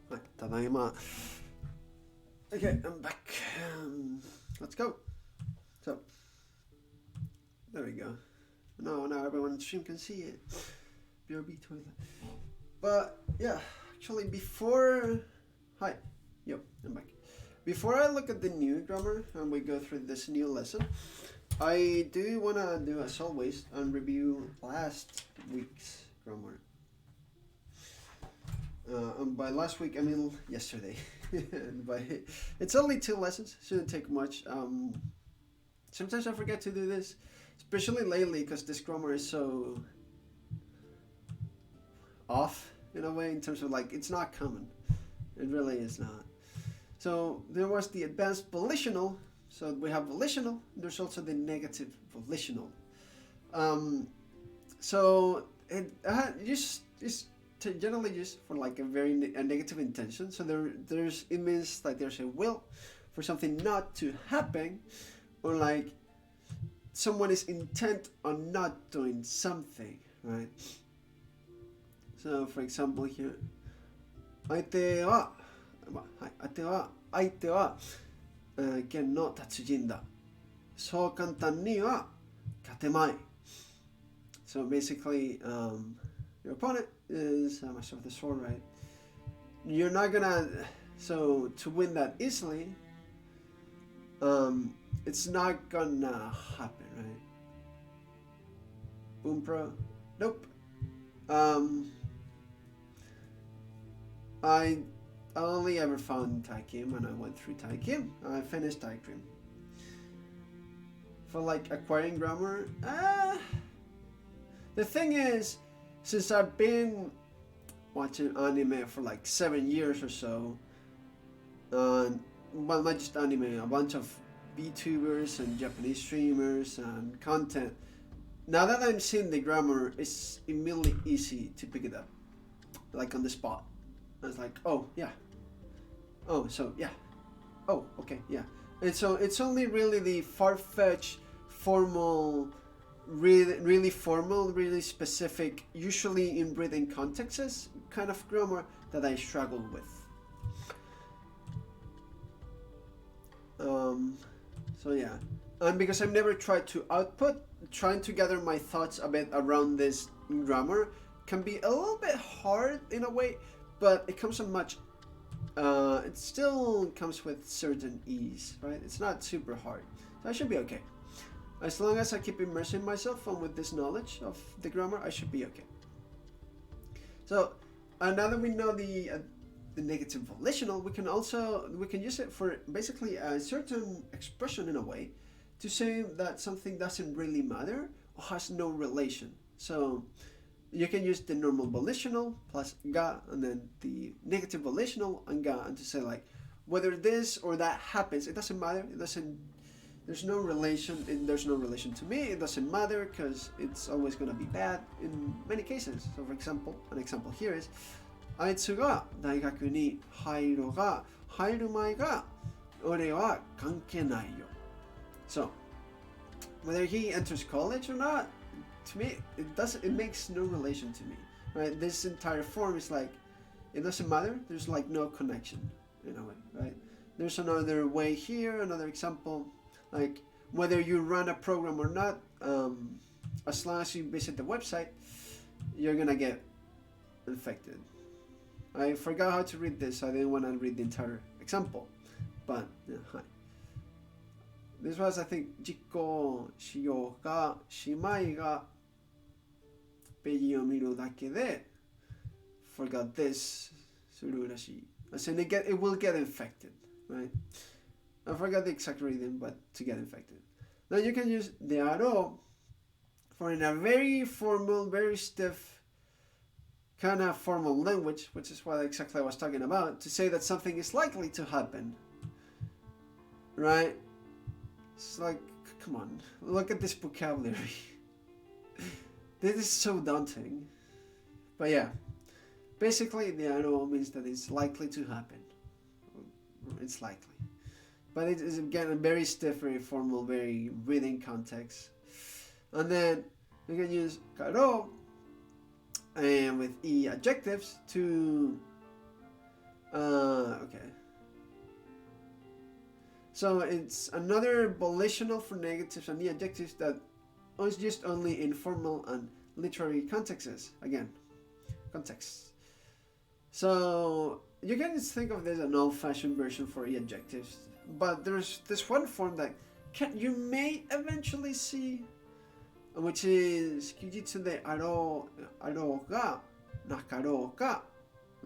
はい、ただいま。Okay, I'm back. Let's go. So, there we go. Now everyone in the stream can see it. BRB toilet. But yeah, actually before... Hi. Yo, I'm back. Before I look at the new grammar and we go through this new lesson, I do want to do, as always, and review last week's grammar. And by last week, I mean yesterday. It's only 2 lessons, shouldn't take much. Sometimes I forget to do this, especially lately, because this grammar is so off in a way, in terms of like, it's not common. It really is not. So there was the advanced volitional. So we have volitional. There's also the negative volitional. So it just generally used for like a negative intention. So it means like there's a will for something not to happen, or like someone is intent on not doing something, right? So for example here, 相手はまあ、はい、相手は、剣の達人だ。そう簡単には勝てまい。So basically, your opponent is master of the sword, right? You're not gonna. So to win that easily, it's not gonna happen, right? Boom Pro, nope. I only ever found Taikim when I went through Taikim. I finished Taikim. For like acquiring grammar, the thing is, since I've been watching anime for like 7 years or so, well, not just anime, a bunch of VTubers and Japanese streamers and content. Now that I'm seeing the grammar, it's immediately easy to pick it up, like on the spot. I was like, oh yeah, oh so yeah, oh okay yeah. And so it's only really the far-fetched, formal, really formal, really specific, usually in breathing contexts kind of grammar that I struggle with. So yeah, and because I've never tried to output, trying to gather my thoughts a bit around this grammar can be a little bit hard in a way, but it comes on much. It still comes with certain ease, right? It's not super hard, so I should be okay. As long as I keep immersing myself and with this knowledge of the grammar, I should be okay. So now that we know the negative volitional, we can use it for basically a certain expression in a way to say that something doesn't really matter or has no relation. So you can use the normal volitional plus ga and then the negative volitional and ga, and to say like whether this or that happens, it doesn't matter. There's no relation. There's no relation to me. It doesn't matter because it's always going to be bad in many cases. So for example, an example here is あいつが大学に入る前が俺は関係ないよ。So whether he enters college or not, to me it makes no relation to me, right? This entire form is like it doesn't matter. There's like no connection in a way, right? There's another way here, another example, like whether you run a program or not, as long as you visit the website, you're gonna get infected. I forgot how to read this, so I didn't want to read the entire example, but yeah, hi. This was, I think, 実行しようがしまいがページを見るだけで forgot this するらしい。As in it will get infected, right? I forgot the exact reading, but to get infected. Now you can use the arrow for in a very formal, very stiff kind of formal language, which is what exactly I was talking about, to say that something is likely to happen, right? It's like, come on, look at this vocabulary. This is so daunting. But yeah, basically the arrow means that it's likely to happen. It's likely. But it is again a very stiff, very formal, very reading context. And then you can use karo and with e adjectives to okay. So it's another volitional for negatives and e adjectives that is used only in formal and literary contexts. Again, context. So you can just think of this as an old-fashioned version for e adjectives, but there's this one form that you may eventually see, which is kijitsu de aro ga nakarou ka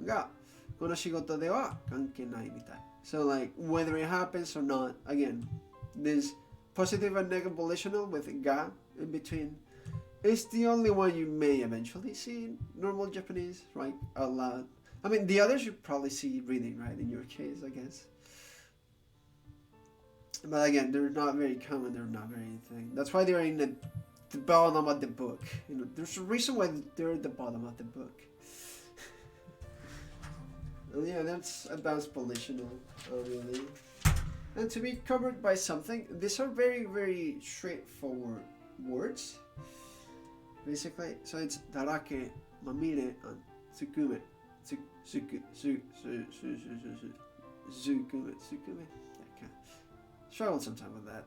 ga kono shigoto de wa kankenai mitai. So like whether it happens or not, again, this positive and negative volitional with ga in between is the only one you may eventually see in normal Japanese, right? Out loud. I mean, the others you probably see reading, right? In your case, I guess. But again, they're not very common. They're not very anything. That's why they're in the bottom of the book. You know, there's a reason why they're at the bottom of the book. And yeah, that's advanced volitional, really. And to be covered by something, these are very, very straightforward words. Basically, so it's darake, mamire, and tsukume. Zukume. I can't struggle sometimes with that.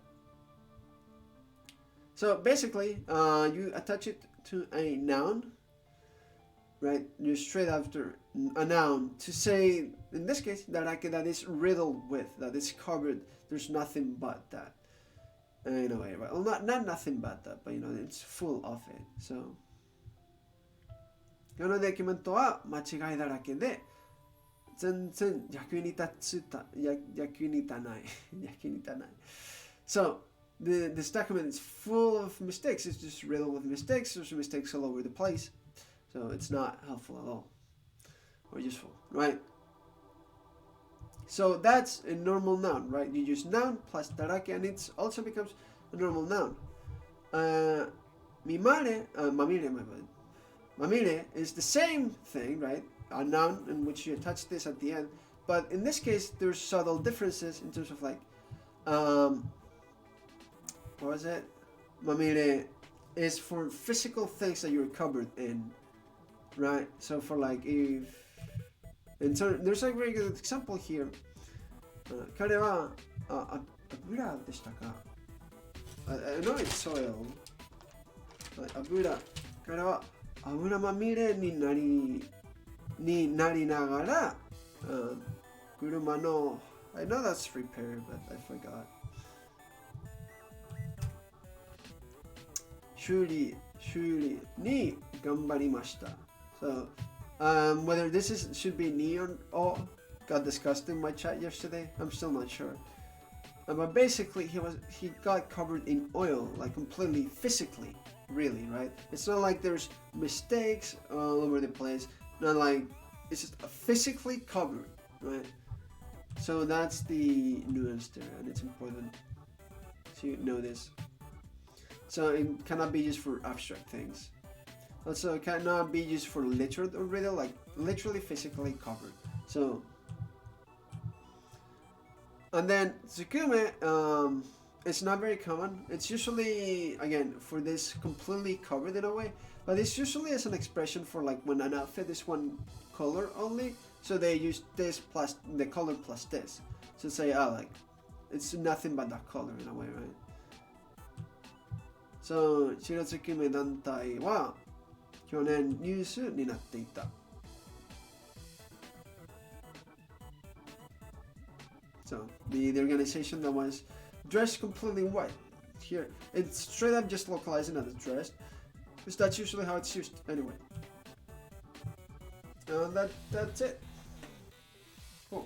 So basically, you attach it to a noun, right? You're straight after a noun to say, in this case, that is riddled with, that is covered. There's nothing but that. In a way, right? Well, not nothing but that, but it's full of it. So, このドキュメントは間違いだらけで、全然役に立たない。So, this document is full of mistakes. It's just riddled with mistakes. There's mistakes all over the place. So it's not helpful at all. Or useful, right? So that's a normal noun, right? You use noun plus darake and it also becomes a normal noun. Mamire is the same thing, right? A noun in which you attach this at the end. But in this case, there's subtle differences in terms of like, what was it? Mamire is for physical things that you're covered in, right? So for like if, and so there's a very good example here. 彼は油でしたか? I know it's soil. 彼は油まみれになりながら、車の I know that's repair, but I forgot. 修理に頑張りました. So, whether this should be ni or o got discussed in my chat yesterday. I'm still not sure. But basically, he got covered in oil, like completely physically, really, right? It's not like there's mistakes all over the place. Not like it's just physically covered, right? So that's the nuance there, and it's important to know this. So it cannot be used for abstract things. Also, it cannot be used for literal or riddle, like literally physically covered. So, and then tsukume, it's not very common. It's usually, again, for this completely covered in a way, but it's usually as an expression for like when an outfit is one color only. So they use this plus the color plus this. So say, like, it's nothing but that color in a way, right? So, 白月目団体は去年ニュースになっていた. So, the organization that was dressed completely white. Here, it's straight up just localizing as dressed, because that's usually how it's used anyway. That's it. Cool.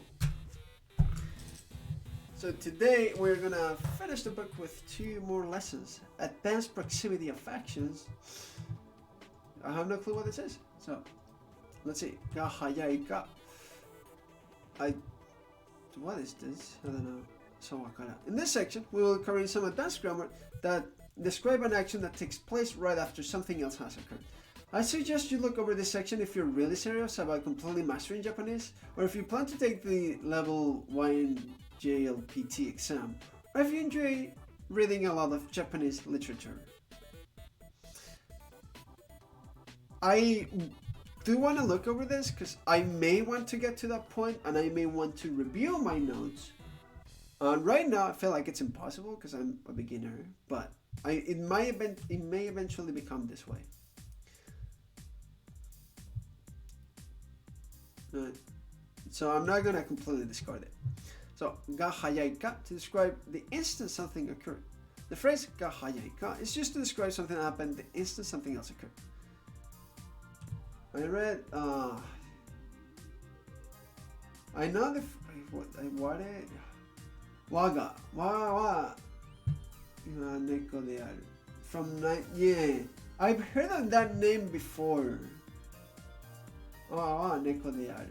So today we're gonna finish the book with 2 more lessons. Advanced proximity of actions. I have no clue what this is. So let's see. Ga hayai ka. What is this? I don't know. So in this section we will cover some advanced grammar that describe an action that takes place right after something else has occurred. I suggest you look over this section if you're really serious about completely mastering Japanese, or if you plan to take the level 1 JLPT exam, or if you enjoy reading a lot of Japanese literature. I do want to look over this because I may want to get to that point and I may want to review my notes. Right now I feel like it's impossible because I'm a beginner, but it may eventually become this way. So I'm not gonna completely discard it. So, ga hayai ka to describe the instant something occurred. The phrase ga hayai ka is just to describe something that happened the instant something else occurred. I read, I know the, waga, wa neko de aru. From yeah, I've heard of that name before. Neko de aru.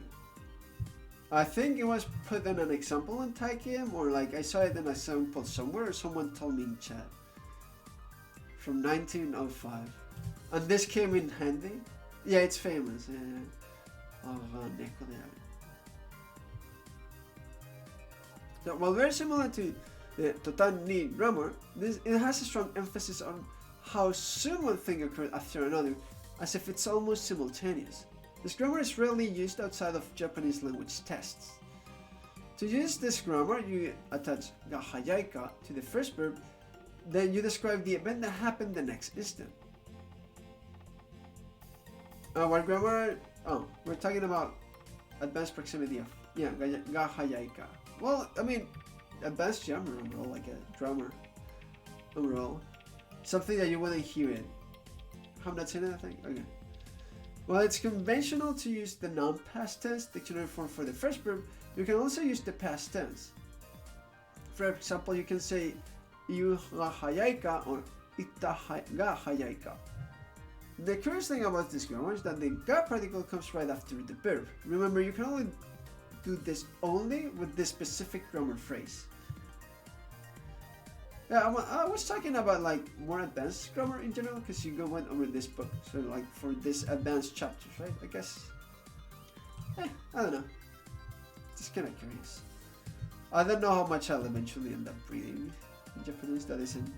I think it was put in an example in Taikim, or like I saw it in a sample somewhere, or someone told me in chat. From 1905. And this came in handy. Yeah, it's famous. So, while very similar to the Totan ni grammar, it has a strong emphasis on how soon one thing occurred after another, as if it's almost simultaneous. This grammar is rarely used outside of Japanese language tests. To use this grammar, you attach ga hayai ka to the first verb, then you describe the event that happened the next instant. What grammar? Oh, we're talking about advanced proximity of, yeah, ga hayai ka. Well, I mean, advanced grammar overall, like a grammar overall. Something that you wouldn't hear it. I'm not saying anything? Okay. While it's conventional to use the non-past tense dictionary form for the first verb, you can also use the past tense. For example, you can say iu ga hayai ka or itta ga hayai ka. The curious thing about this grammar is that the ga particle comes right after the verb. Remember, you can only do this only with this specific grammar phrase. Yeah, I was talking about like more advanced grammar in general because you went over this book. So like for this advanced chapters, right? I guess. I don't know. Just kind of curious. I don't know how much I'll eventually end up reading in Japanese. That isn't.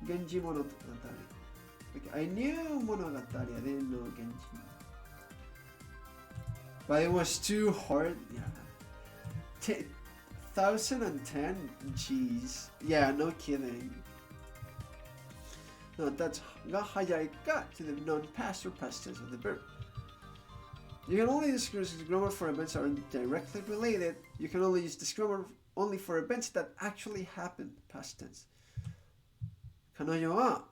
Genji Monogatari. Okay, I knew Monogatari. I didn't know Genji. But it was too hard. Yeah. 1010? Jeez. Yeah, no kidding. No, that's ga hayai ka to the non-past or past tense of the verb. You can only use this grammar for events that are directly related. You can only use this grammar only for events that actually happened, past tense. Kanoyo wa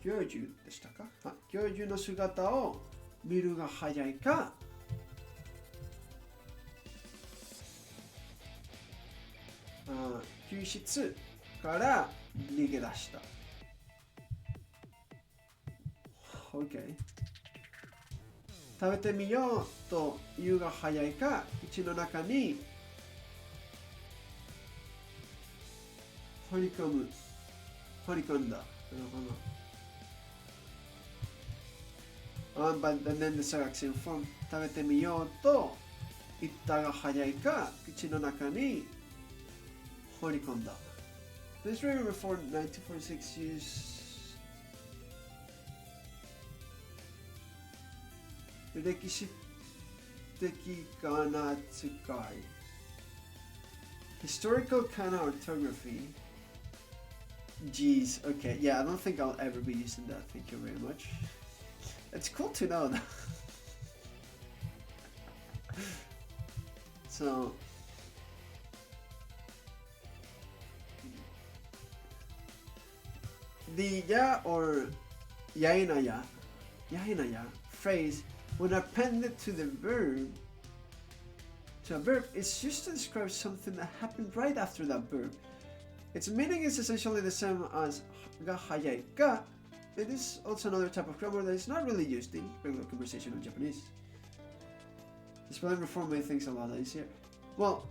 教授でしたか？教授の姿を見るが早いか、救出から逃げ出した。OK。食べてみようと言うが早いか、口の中に放り込んだ。But then the exact same form. 食べてみようと言ったが早いか、口の中に放り込んだ。This written before 1946 used 歴史的仮名使い historical kana orthography. Jeez, okay, yeah, I don't think I'll ever be using that. Thank you very much. It's cool to know that. So the ya or yainaya phrase, when appended to the verb, it's used to describe something that happened right after that verb. Its meaning is essentially the same as ga hayai ka. It is also another type of grammar that is not really used in regular conversation in Japanese. The spelling reform made things a lot easier. Well,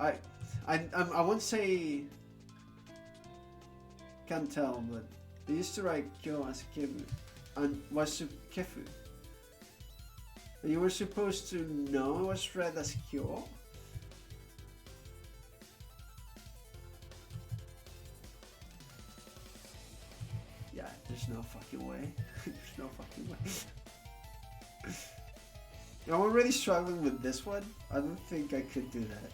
I won't say can't tell, but they used to write kyo as kebu and wasu kefu. You were supposed to know it was read as kyo. Yeah, there's no fucking way. There's no fucking way. I'm already struggling with this one. I don't think I could do that.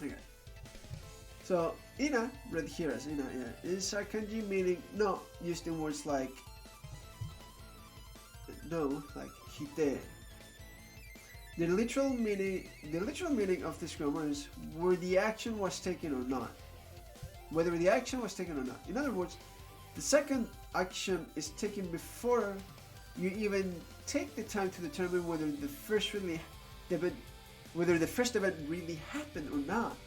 Okay. So, ina, read here as ina, yeah, is a kanji meaning no, used in words like no, like hite. The literal meaning of this grammar is where the action was taken or not. Whether the action was taken or not. In other words, the second action is taken before you even take the time to determine whether the first event really happened or not.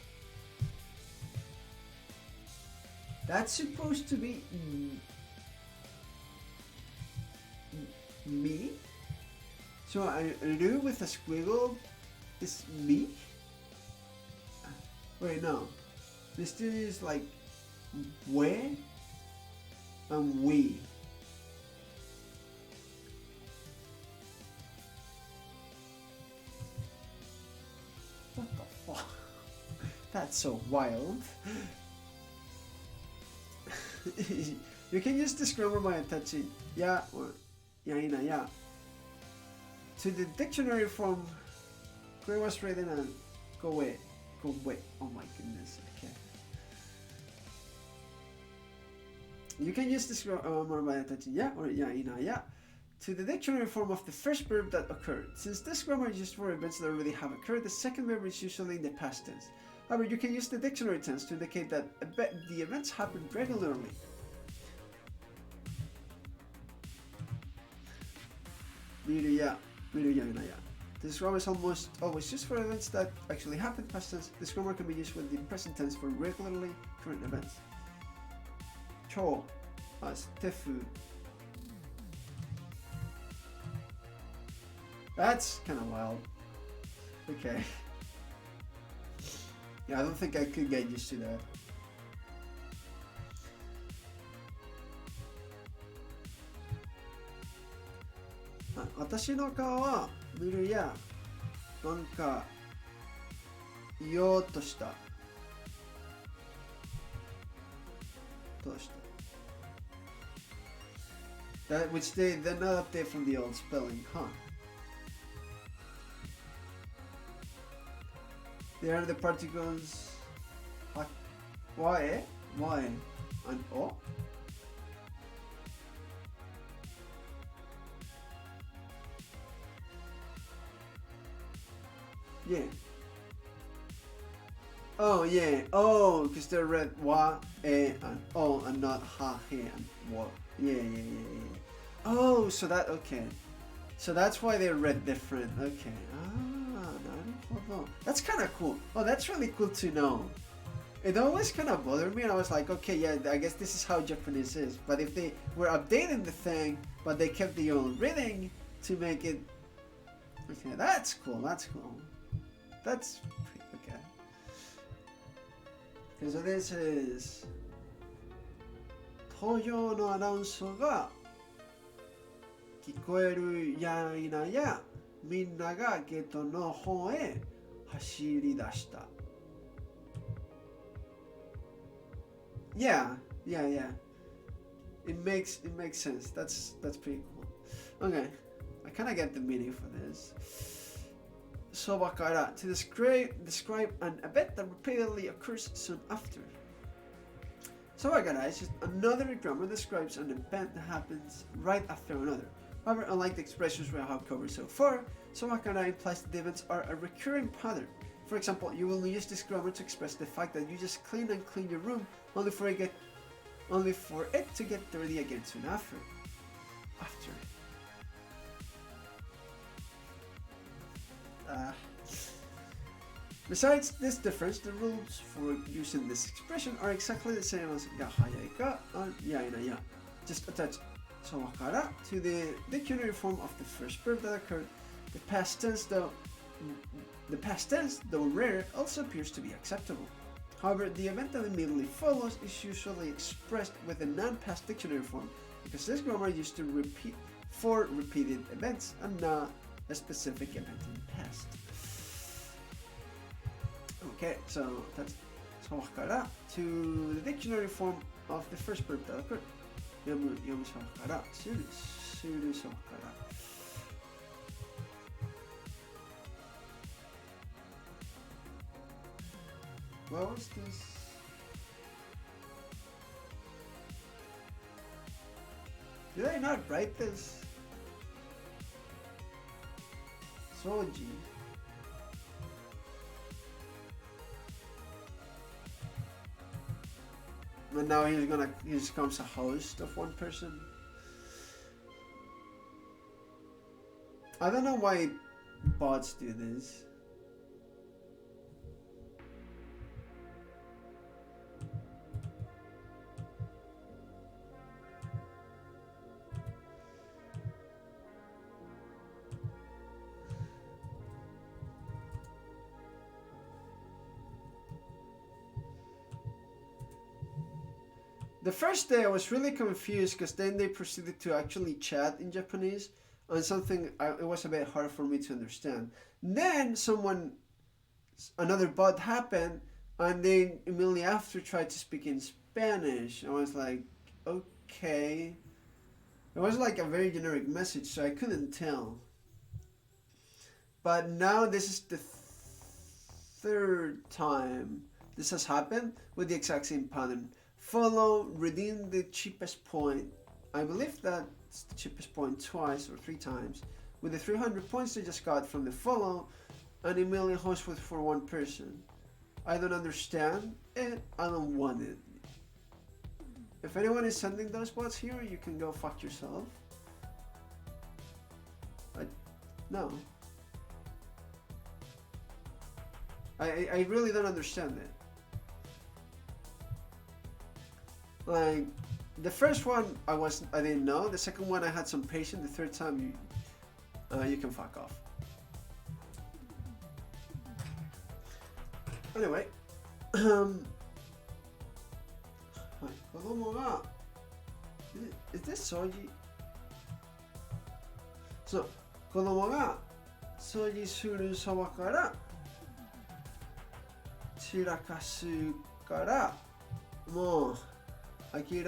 That's supposed to be me. So a ru with a squiggle is me. Wait, no. This is like where and we. What the fuck? That's so wild. You can use this grammar by attaching ya or yaina ya to the dictionary form. Where was written and go away. Oh my goodness. Okay. You can use this grammar by attaching ya or yaina ya to the dictionary form of the first verb that occurred. Since this grammar is used for events that already have occurred, the second verb is usually in the past tense. However, you can use the dictionary tense to indicate that the events happen regularly. Miru ya, yaina ya. This grammar is almost always used for events that actually happen past tense. This grammar can be used with the present tense for regularly current events. Cho as tefu. That's kind of wild. Okay. Yeah, I don't think I could get used to that. Watashi no kao wa miru ya nanka iyou to shita. That which they did not update from the old spelling, huh? They are the particles wae, and o. Yeah. Oh yeah. Oh, because they're read wa, and o, and not ha, he, and wa. Yeah. Oh, so that okay. So that's why they're read different. Okay. That's kind of cool. Oh, that's really cool to know. It always kind of bothered me, and I was like, okay, yeah, I guess this is how Japanese is. But if they were updating the thing, but they kept the old reading to make it... Okay, that's cool, That's pretty okay. Okay, so this is... Toyo no announcer ga kikoeru yaina ya minna ga geto no hon e hashiri dashita. Yeah. It makes sense. That's pretty cool. Okay, I kind of get the meaning for this. Sobakara, to describe an event that repeatedly occurs soon after. Sobakara is just another grammar that describes an event that happens right after another. However, unlike the expressions we have covered so far, Sobakara implies that the events are a recurring pattern. For example, you will use this grammar to express the fact that you just clean your room only for it to get dirty again soon after. Besides this difference, the rules for using this expression are exactly the same as ga hayai ga and yaina ya. Just attach sobakara to the dictionary form of the first verb that occurred. The past tense, though rare, also appears to be acceptable. However, the event that immediately follows is usually expressed with a non-past dictionary form, because this grammar used to repeat for repeated events and not a specific event in the past. Okay, so that's sobakara to the dictionary form of the first verb that occurred. Yomu sobakara, suru sobakara. What was this? Did I not write this? Soji. But now he just becomes a host of one person. I don't know why bots do this. The first day I was really confused because then they proceeded to actually chat in Japanese on something it was a bit hard for me to understand. Then another bot happened, and then immediately after tried to speak in Spanish. I was like, okay. It was like a very generic message, so I couldn't tell. But now this is the third time this has happened with the exact same pattern. Follow, redeem the cheapest point. I believe that's the cheapest point twice or 3 times. With the 300 points I just got from the follow, and a million hosts with for one person. I don't understand it. I don't want it. If anyone is sending those bots here, you can go fuck yourself. No. I really don't understand it. Like, the first one I didn't know. The second one I had some patience. The third time you can fuck off. Anyway, 子供が Is this soji? そう、子供が掃除するそばから散らかすからもう諦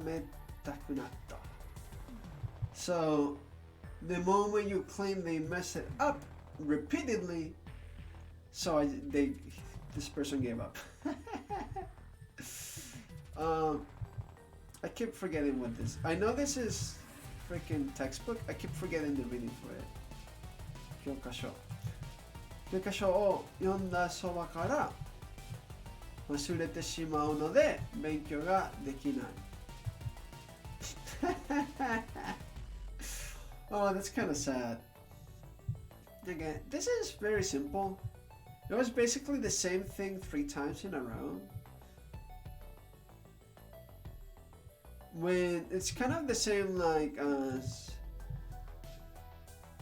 めたくなった。 So the moment you claim they messed it up repeatedly, so this person gave up. I keep forgetting what this. I know this is freaking textbook. I keep forgetting the reading for it. 教科書。教科書を読んだそばから忘れてしまうので勉強ができない。Oh, that's kind of sad. Again, this is very simple. It was basically the same thing 3 times in a row. When it's kind of the same like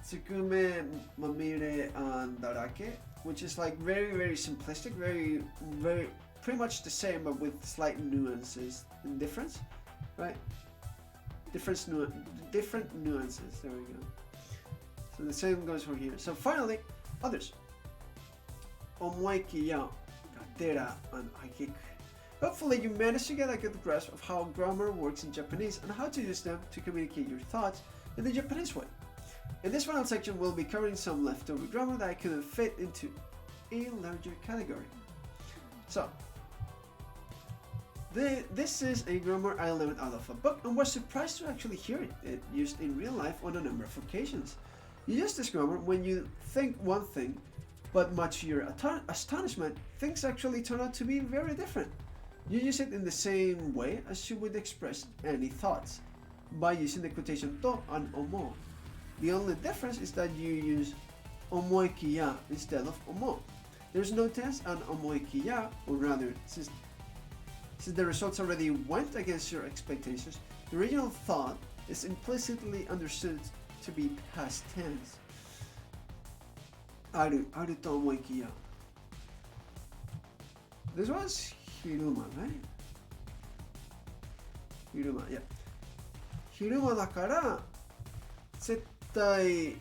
Tsukume, Mamire, and Darake, which is like very, very simplistic, very, very pretty much the same but with slight nuances and difference, right? Different nuances. There we go. So the same goes for here. So finally, others. Omoiki ya, gatera, and aikiku. Hopefully you managed to get a good grasp of how grammar works in Japanese and how to use them to communicate your thoughts in the Japanese way. In this final section, we'll be covering some leftover grammar that I couldn't fit into a larger category. So, this is a grammar I learned out of a book and was surprised to actually hear it used in real life on a number of occasions. You use this grammar when you think one thing, but much to your astonishment, things actually turn out to be very different. You use it in the same way as you would express any thoughts, by using the quotation to and omo. The only difference is that you use omoikiya instead of omo. There's no tense on omoikiya, or rather, since the results already went against your expectations, the original thought is implicitly understood to be past tense. Aru to omoikiya. This was Hiruma, right? Hiruma, yeah. Hiruma だから絶対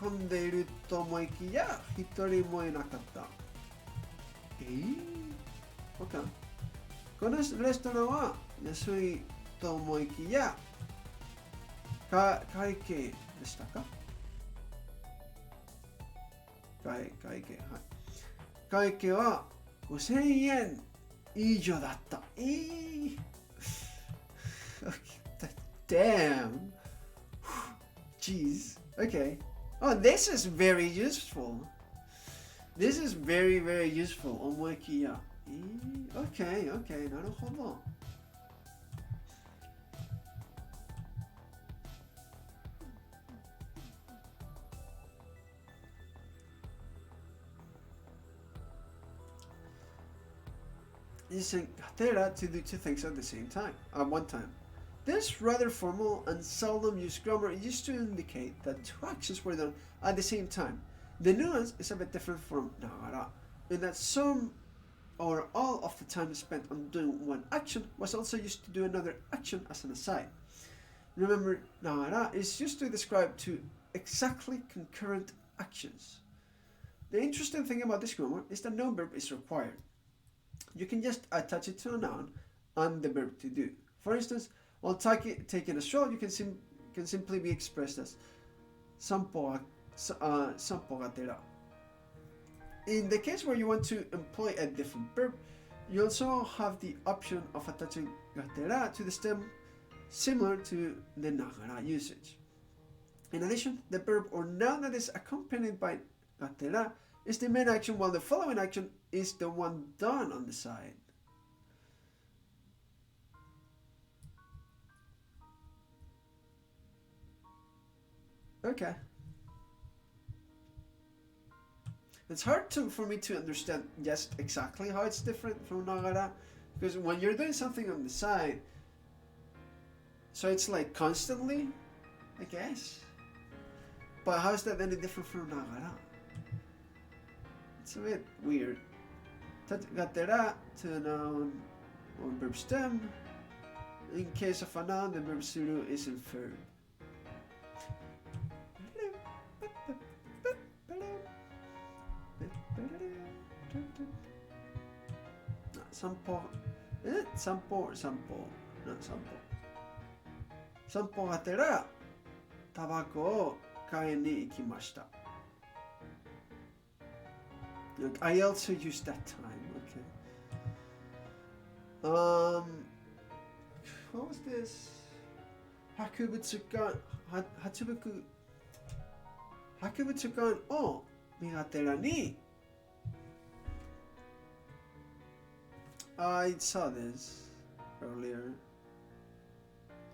混んでいると思いきや一人もいなかった。OK。このレストランは安いと思いきや会計でしたか？会計、はい。会計は5000円以上だった。Damn. Jeez. Okay. Oh, this is very useful. This is very, very useful. 思いきや。Okay, okay. なるほど。Using gatera to do 2 things at the same time, at one time. This rather formal and seldom used grammar is used to indicate that 2 actions were done at the same time. The nuance is a bit different from nagara, in that some or all of the time spent on doing one action was also used to do another action as an aside. Remember, nagara is used to describe 2 exactly concurrent actions. The interesting thing about this grammar is that no verb is required. You can just attach it to a noun and the verb to do. For instance, while taking a stroll, you can simply be expressed as 散歩がてら. In the case where you want to employ a different verb, you also have the option of attaching がてら to the stem, similar to the ながら usage. In addition, the verb or noun that is accompanied by がてら is the main action, while the following action is the one done on the side. Okay. It's hard for me to understand just exactly how it's different from nagara, because when you're doing something on the side, so it's like constantly, I guess. But how is that any different from nagara? It's a bit weird. Gatera to a noun or verb stem. In case of a noun, the verb suru is inferred. 散歩がてらタバコを買いに行きました。Look, I also use that time, okay. What was this? 博物館を見がてらに I saw this earlier.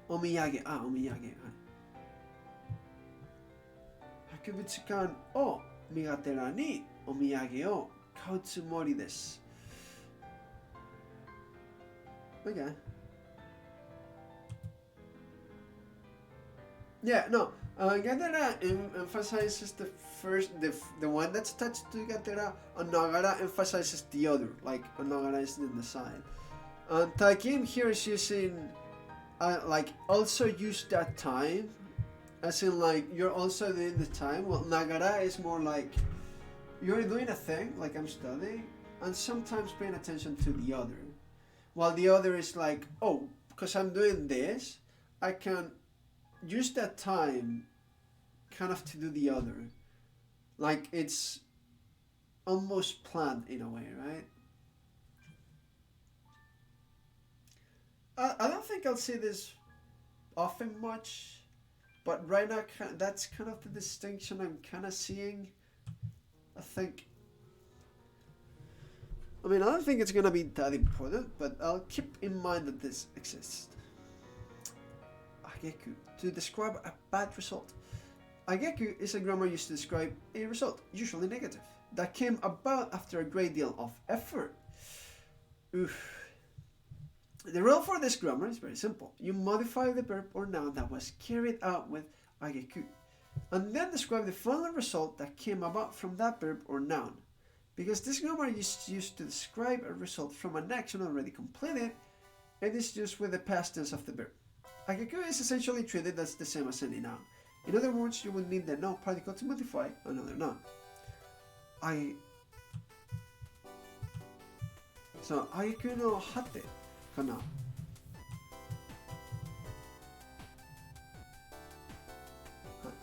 お土産、お土産、はい。博物館を見がてらにお土産を買うつもりです。Okay. Yeah, no. Gatera emphasizes the first, the one that's attached to Gatera, and Nagara emphasizes the other, like Nagara is in the side. And Takim here is using, like, also use that time, as in, like, you're also doing the time. Well, Nagara is more like, you're doing a thing, like I'm studying, and sometimes paying attention to the other. While the other is like, oh, because I'm doing this, I can use that time kind of to do the other. Like it's almost planned in a way, right? I don't think I'll see this often much, but right now that's kind of the distinction I'm kind of seeing. I think, I mean, I don't think it's gonna be that important, but I'll keep in mind that this exists. Ageku, to describe a bad result. Ageku is a grammar used to describe a result, usually negative, that came about after a great deal of effort. Oof. The rule for this grammar is very simple. You modify the verb or noun that was carried out with ageku, and then describe the final result that came about from that verb or noun. Because this grammar is used to describe a result from an action already completed, it is used with the past tense of the verb. Ageku is essentially treated as the same as any noun. In other words, you will need the noun particle to modify another noun. So, ageku no hate kana.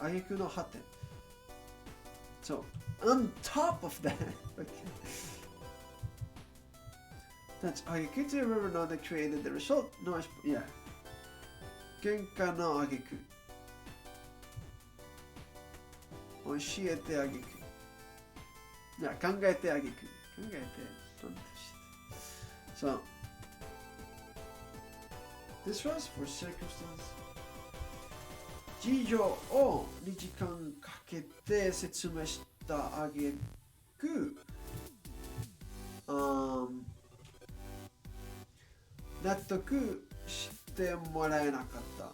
Ageku no hate. So, on top of that, okay. That's ageku to the river noun that created the result. No, yeah. Genka no ageku. Oshiete ageku. Yeah, kangaete ageku. Kangaete. So, this was for circumstance. 事情を2時間かけて説明したあげく、納得してもらえなかった。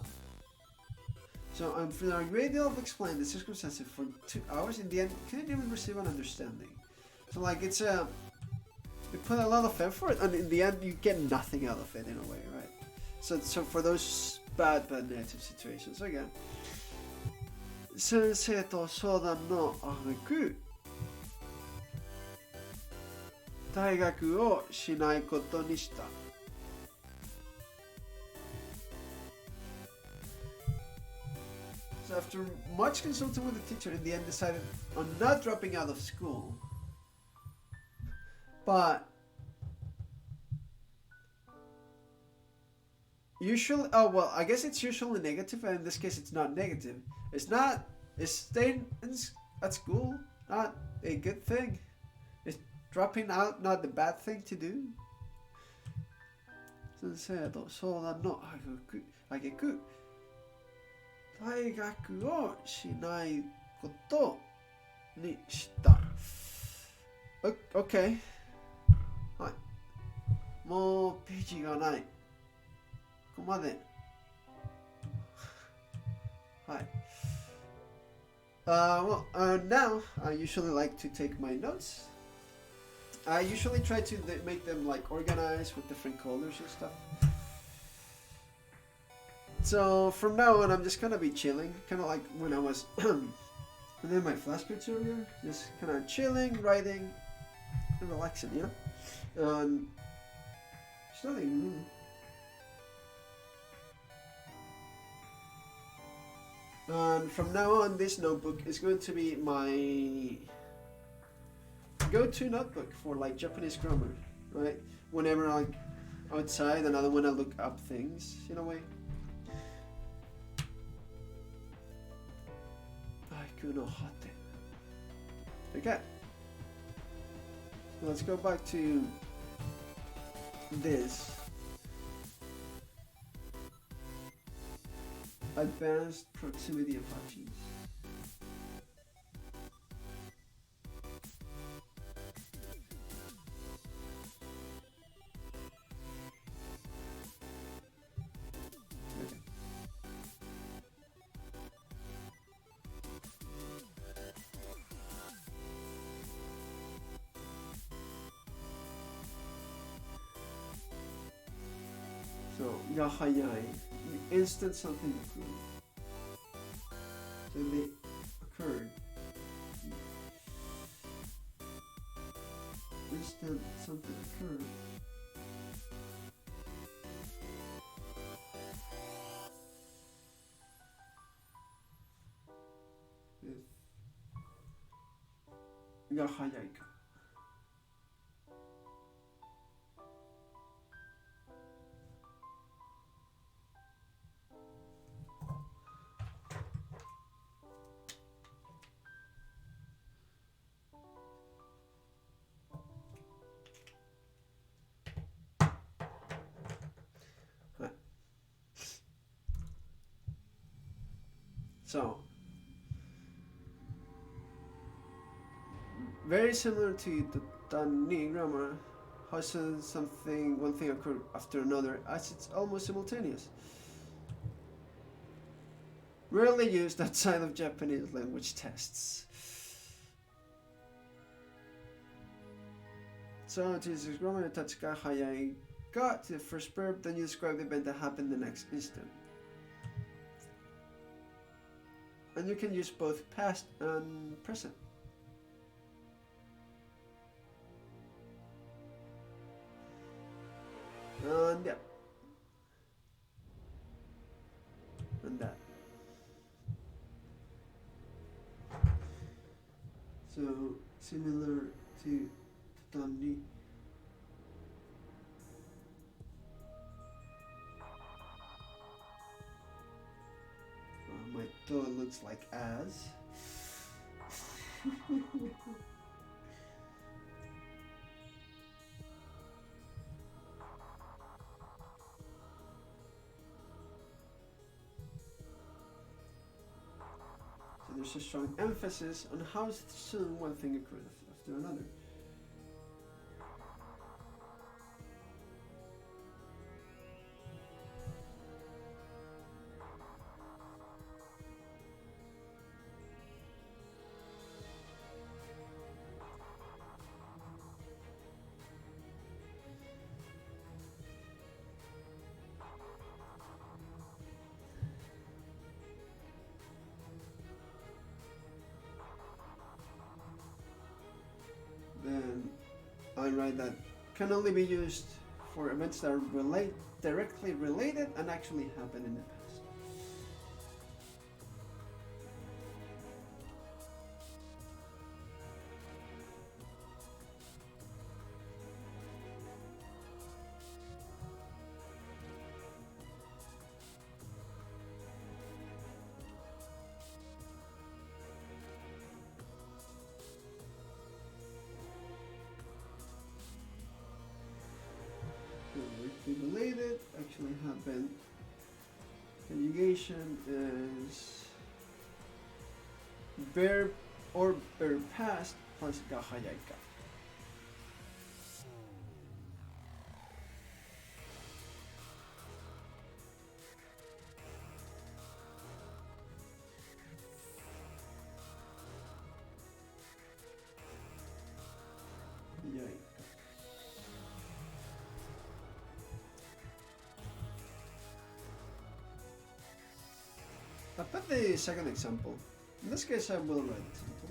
So for a great deal of explaining the circumstances for 2 hours, in the end, couldn't even receive an understanding. So like it's you put a lot of effort, and in the end, you get nothing out of it in a way, right? So for those bad negative situations, again, 先生と相談の挙句、退学をしないことにした。So after much consulting with the teacher, in the end decided on not dropping out of school. But usually, oh well, I guess it's usually negative, and in this case it's not negative. It's staying at school not a good thing? Is dropping out not the bad thing to do? 先生と相談の挙句退学をしないことにした。OK。はい。もうページがない。ここまで。はい。Now I usually like to take my notes. I usually try to make them like organized with different colors and stuff. So from now on, I'm just gonna be chilling, kind of like when I was within my flashcards earlier, just kind of chilling, writing, and relaxing, you know. There's nothing really. And from now on, this notebook is going to be my go-to notebook for like Japanese grammar, right? Whenever I'm like outside and I don't want to look up things in a way. Okay. Let's go back to this. Advanced proximity approaches. So, yahayai, the instant something occurred. So they occurred. Instant something occurred. Yahayai ka. So, very similar to the Tani grammar, how one thing occurred after another, as it's almost simultaneous. Rarely used outside of Japanese language tests. So, to use grammar, tatsuka hayai got to the first verb, then you describe the event that happened the next instant. And you can use both past and present. And yeah. And that. So, similar to Tatani. My toe looks like as. So there's a strong emphasis on how soon one thing occurs after another. Then I write that can only be used for events that are directly related and actually happen in the past. be related, actually happened. Conjugation is verb or verb past plus ga hayai ka. I'll put the second example. In this case, I will write example.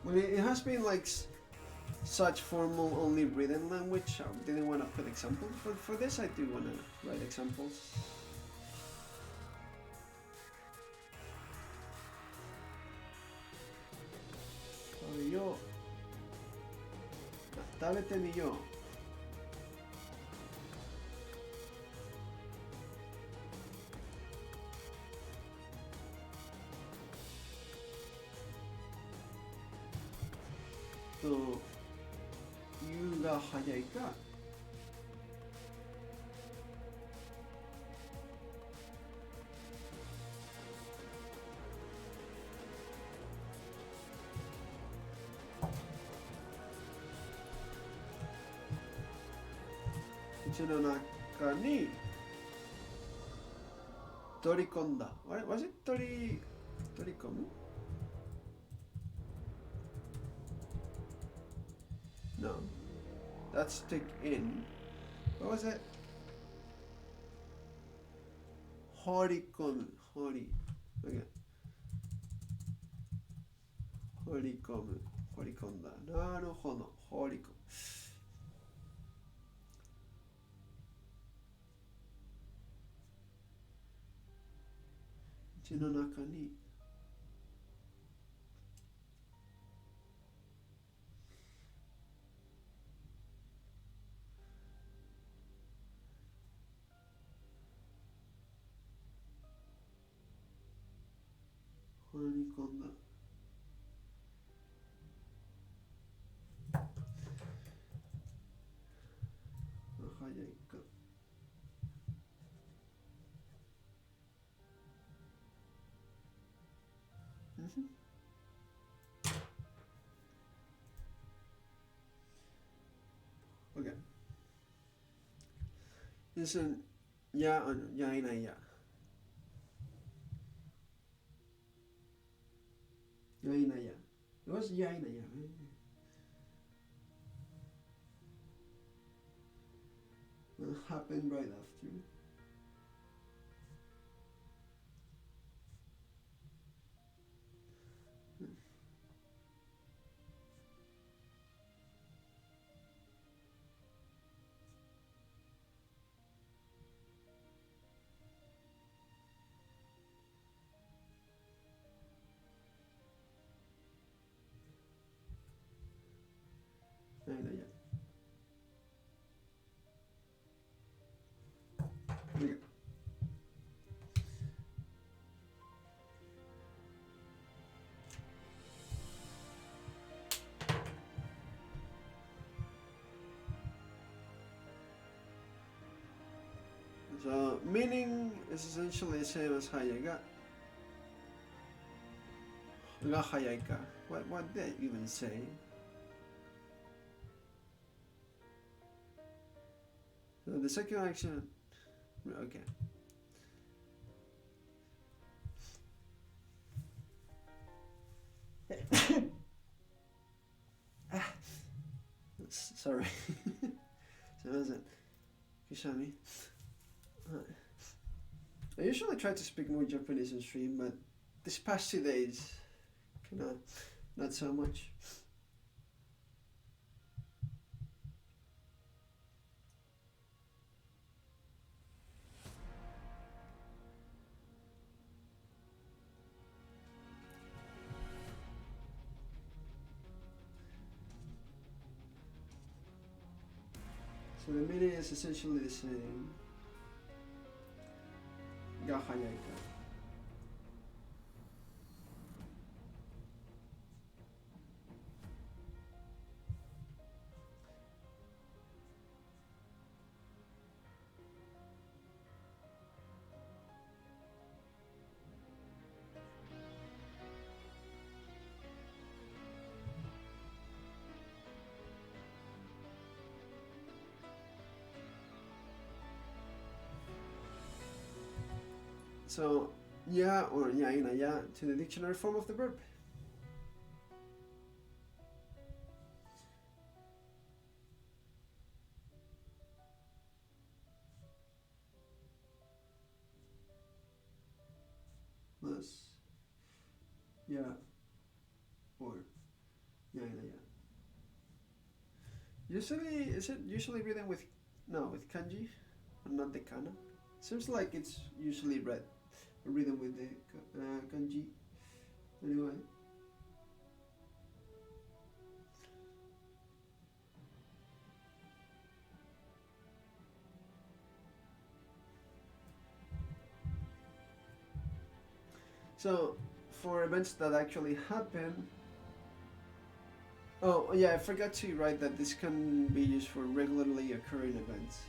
When it has been like such formal only written language, I didn't want to put examples, but for this I do want to write examples. Yo, tabete mi yo. So, you ga hayai ka? Uchi no naka ni torikonda. Was it torikomu? No, that's stick in. What was it? Horikomu. Okay. Horikomu. Horikonda. Naruhodo. Horikomu. Uchi no naka ni. Horikonda. Hayai ka. Okay. This is ya ano, ya ina ya. Ya ina ya. It was ya ina ya. It happened right after. Ya ina ya. Okay. So meaning is essentially the same as hayai ga. Ga hayai ka. What did I even say? So the second action. Okay. Sorry. I usually try to speak more Japanese in stream, but this past 2 days, not so much. So the meaning is essentially the same. Ga hayai ka. So, ya or yaina ya to the dictionary form of the verb. Plus ya or yaina ya. Is it usually written with kanji, and not the kana? Seems like it's usually written with the kanji. Anyway. So, for events that actually happen. Oh, yeah, I forgot to write that this can be used for regularly occurring events.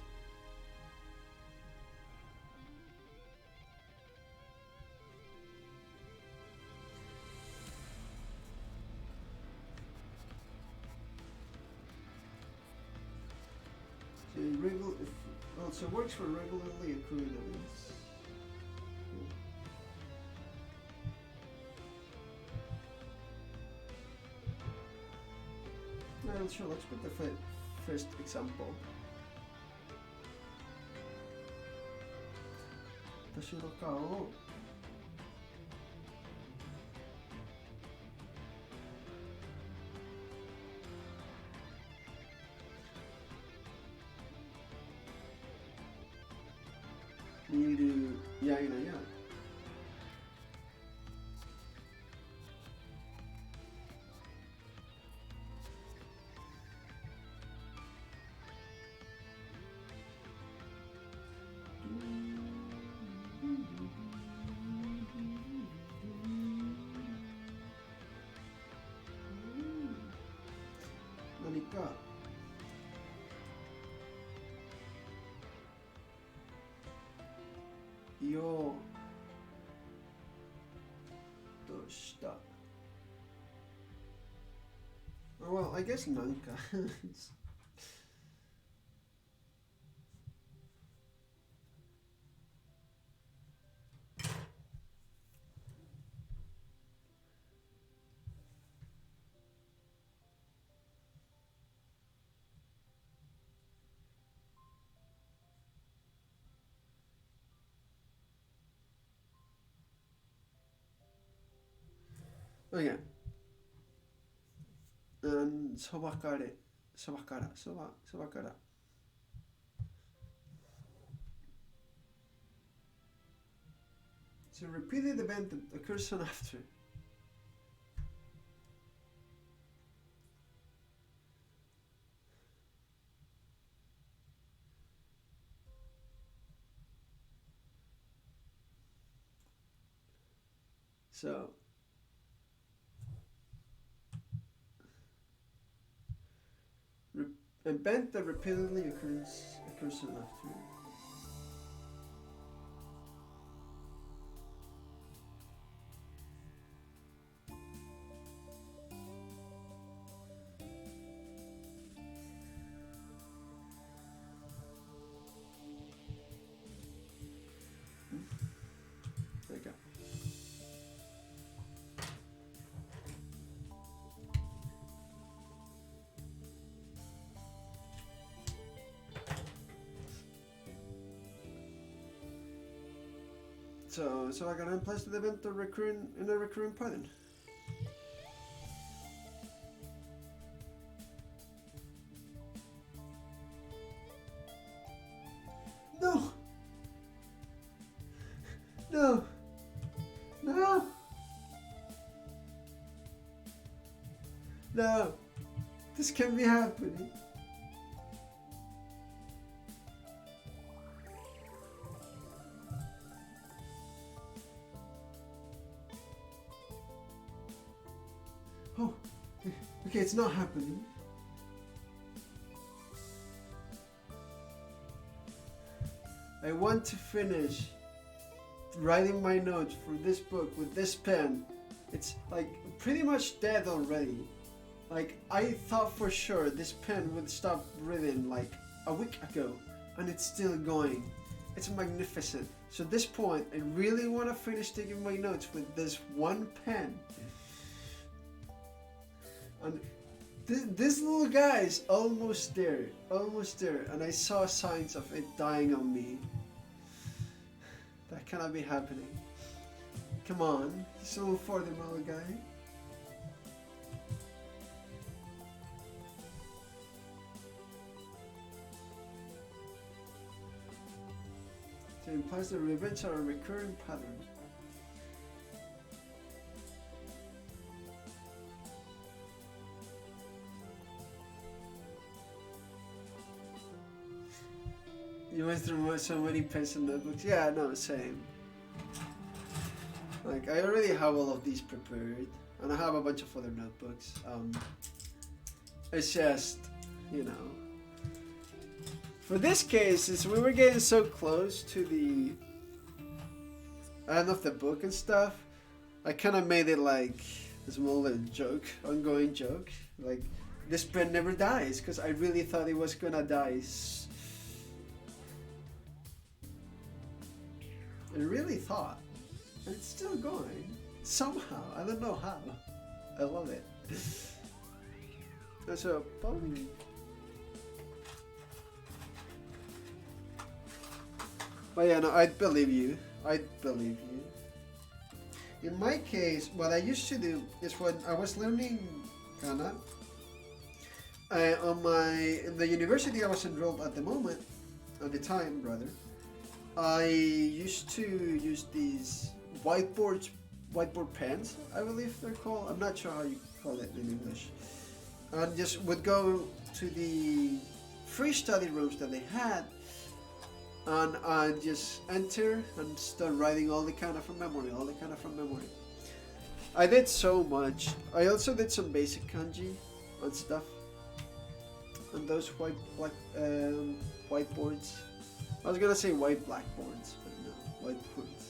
So it works for regularly occurring events. Well, sure, let's put the first example. 私の顔を見るやいなや何か言おうとした。Well, I guess なんかOkay. そばから。It's a repeated event that occurs soon after. So, event that repeatedly occurs soon after. There you go. So I gotta place the event in a recurring pattern. No! No! No! No! This can't be happening. Oh, okay, it's not happening. I want to finish writing my notes for this book with this pen. It's like pretty much dead already. Like I thought for sure this pen would stop written like a week ago, and it's still going. It's magnificent. So at this point, I really want to finish taking my notes with this one pen. And this little guy is almost there, and I saw signs of it dying on me. That cannot be happening. Come on, just a little further, my little guy. It implies that revenge are a recurring pattern. You went through so many pens and notebooks. Yeah, no, same. Like, I already have all of these prepared, and I have a bunch of other notebooks. It's just, you know. For this case, since we were getting so close to the end of the book and stuff, I kind of made it like a small little joke, ongoing joke. Like, this pen never dies, because I really thought it was gonna die. I really thought. And it's still going. Somehow. I don't know how. I love it. So, probably... But yeah, no, I'd believe you. I'd believe you. In my case, what I used to do is when I was learning Kana, in the university I was enrolled at the time rather, I used to use these whiteboard pens, I believe they're called. I'm not sure how you call it in English. And just would go to the free study rooms that they had, and I just enter and start writing all the kind of from memory. I did so much. I also did some basic kanji and stuff on those whiteboards. I was gonna say white blackboards, but no, whiteboards.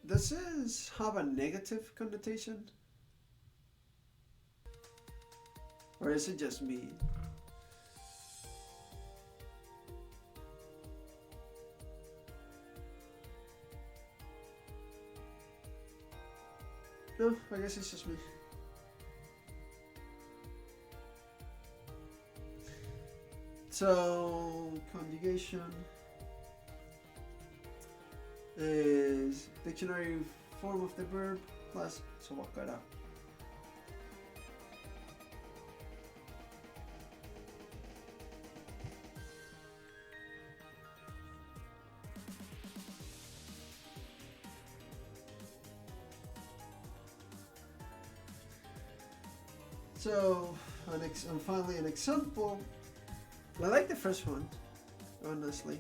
Does this have a negative connotation? Or is it just me? No, I guess it's just me. So, conjugation is dictionary form of the verb plus sobakara. So, and finally an example. I like the first one, honestly.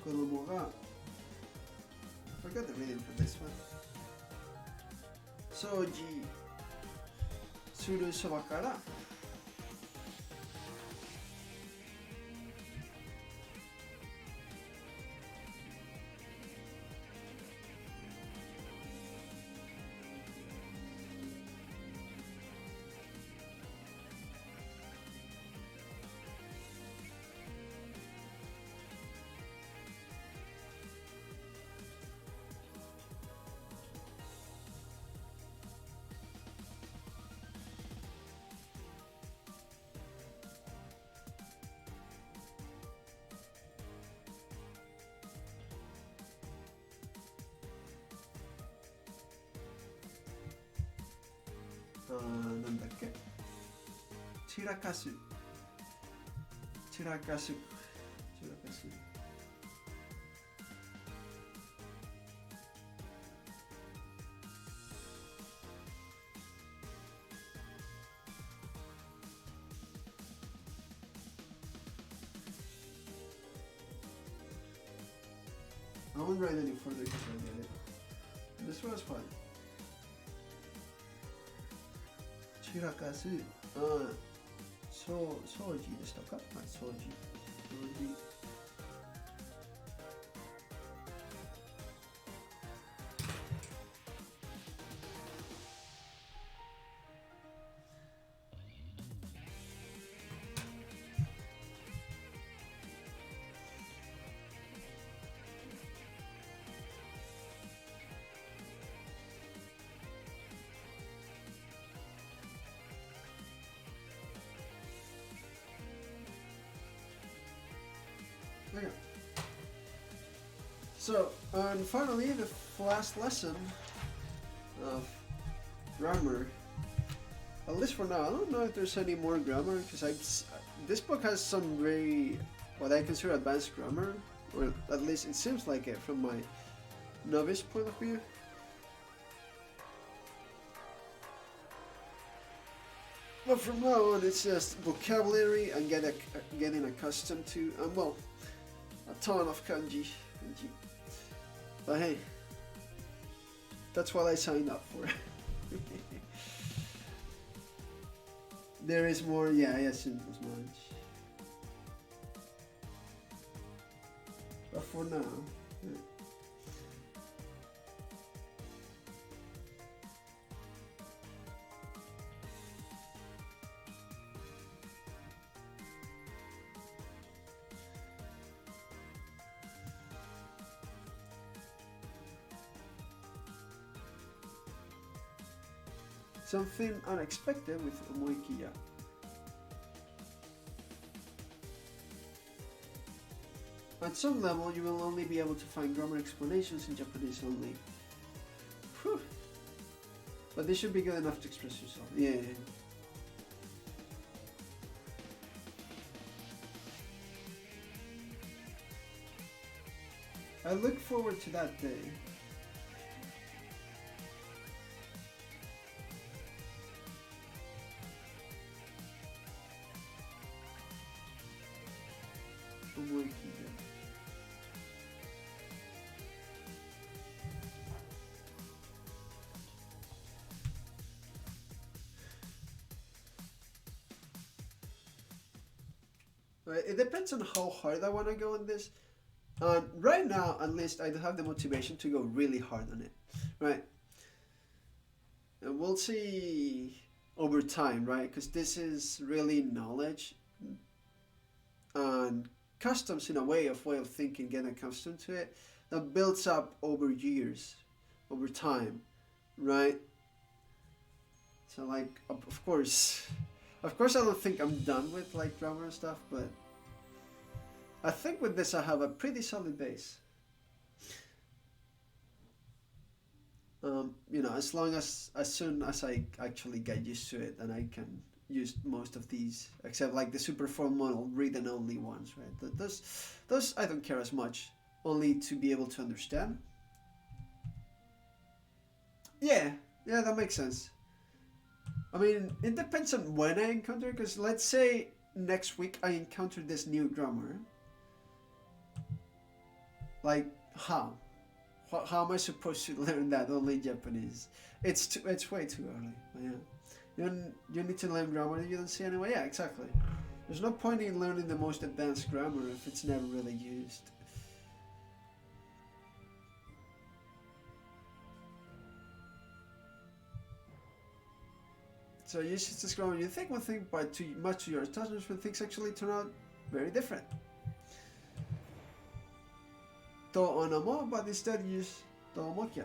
I forgot the reading for this one. Soji suru sobakara. Nan dakke? Chirakasu. I won't write any further because I did it. This was fun. 散らかす。掃除でしたか？はい、掃除。Okay. So, and finally, the last lesson of grammar. At least for now, I don't know if there's any more grammar because this book has some very what I consider advanced grammar, or at least it seems like it from my novice point of view. But from now on, it's just vocabulary and getting accustomed to, well, a ton of kanji. But hey, that's what I signed up for. There is more, yeah, I assumed as much. But for now, yeah. Something unexpected with omoikiya. At some level, you will only be able to find grammar explanations in Japanese only. Whew. But this should be good enough to express yourself. Yeah. I look forward to that day. It depends on how hard I want to go in this. Right now, at least, I don't have the motivation to go really hard on it, right? And we'll see over time, right? Because this is really knowledge and customs in a way of thinking, getting accustomed to it, that builds up over years, over time, right? So like, of course, I don't think I'm done with like grammar and stuff, but I think with this I have a pretty solid base. As soon as I actually get used to it, and I can use most of these, except like the super formal written only ones, right? Those I don't care as much, only to be able to understand. Yeah, that makes sense. I mean, it depends on when I encounter it, because let's say next week I encounter this new grammar. Like, how? How am I supposed to learn that only in Japanese? It's way too early. But yeah, you need to learn grammar that you don't see anyway. Yeah, exactly. There's no point in learning the most advanced grammar if it's never really used. So you should just go and you think one thing, but too much to your astonishment, things actually turn out very different. To onamo, but instead use to omokia.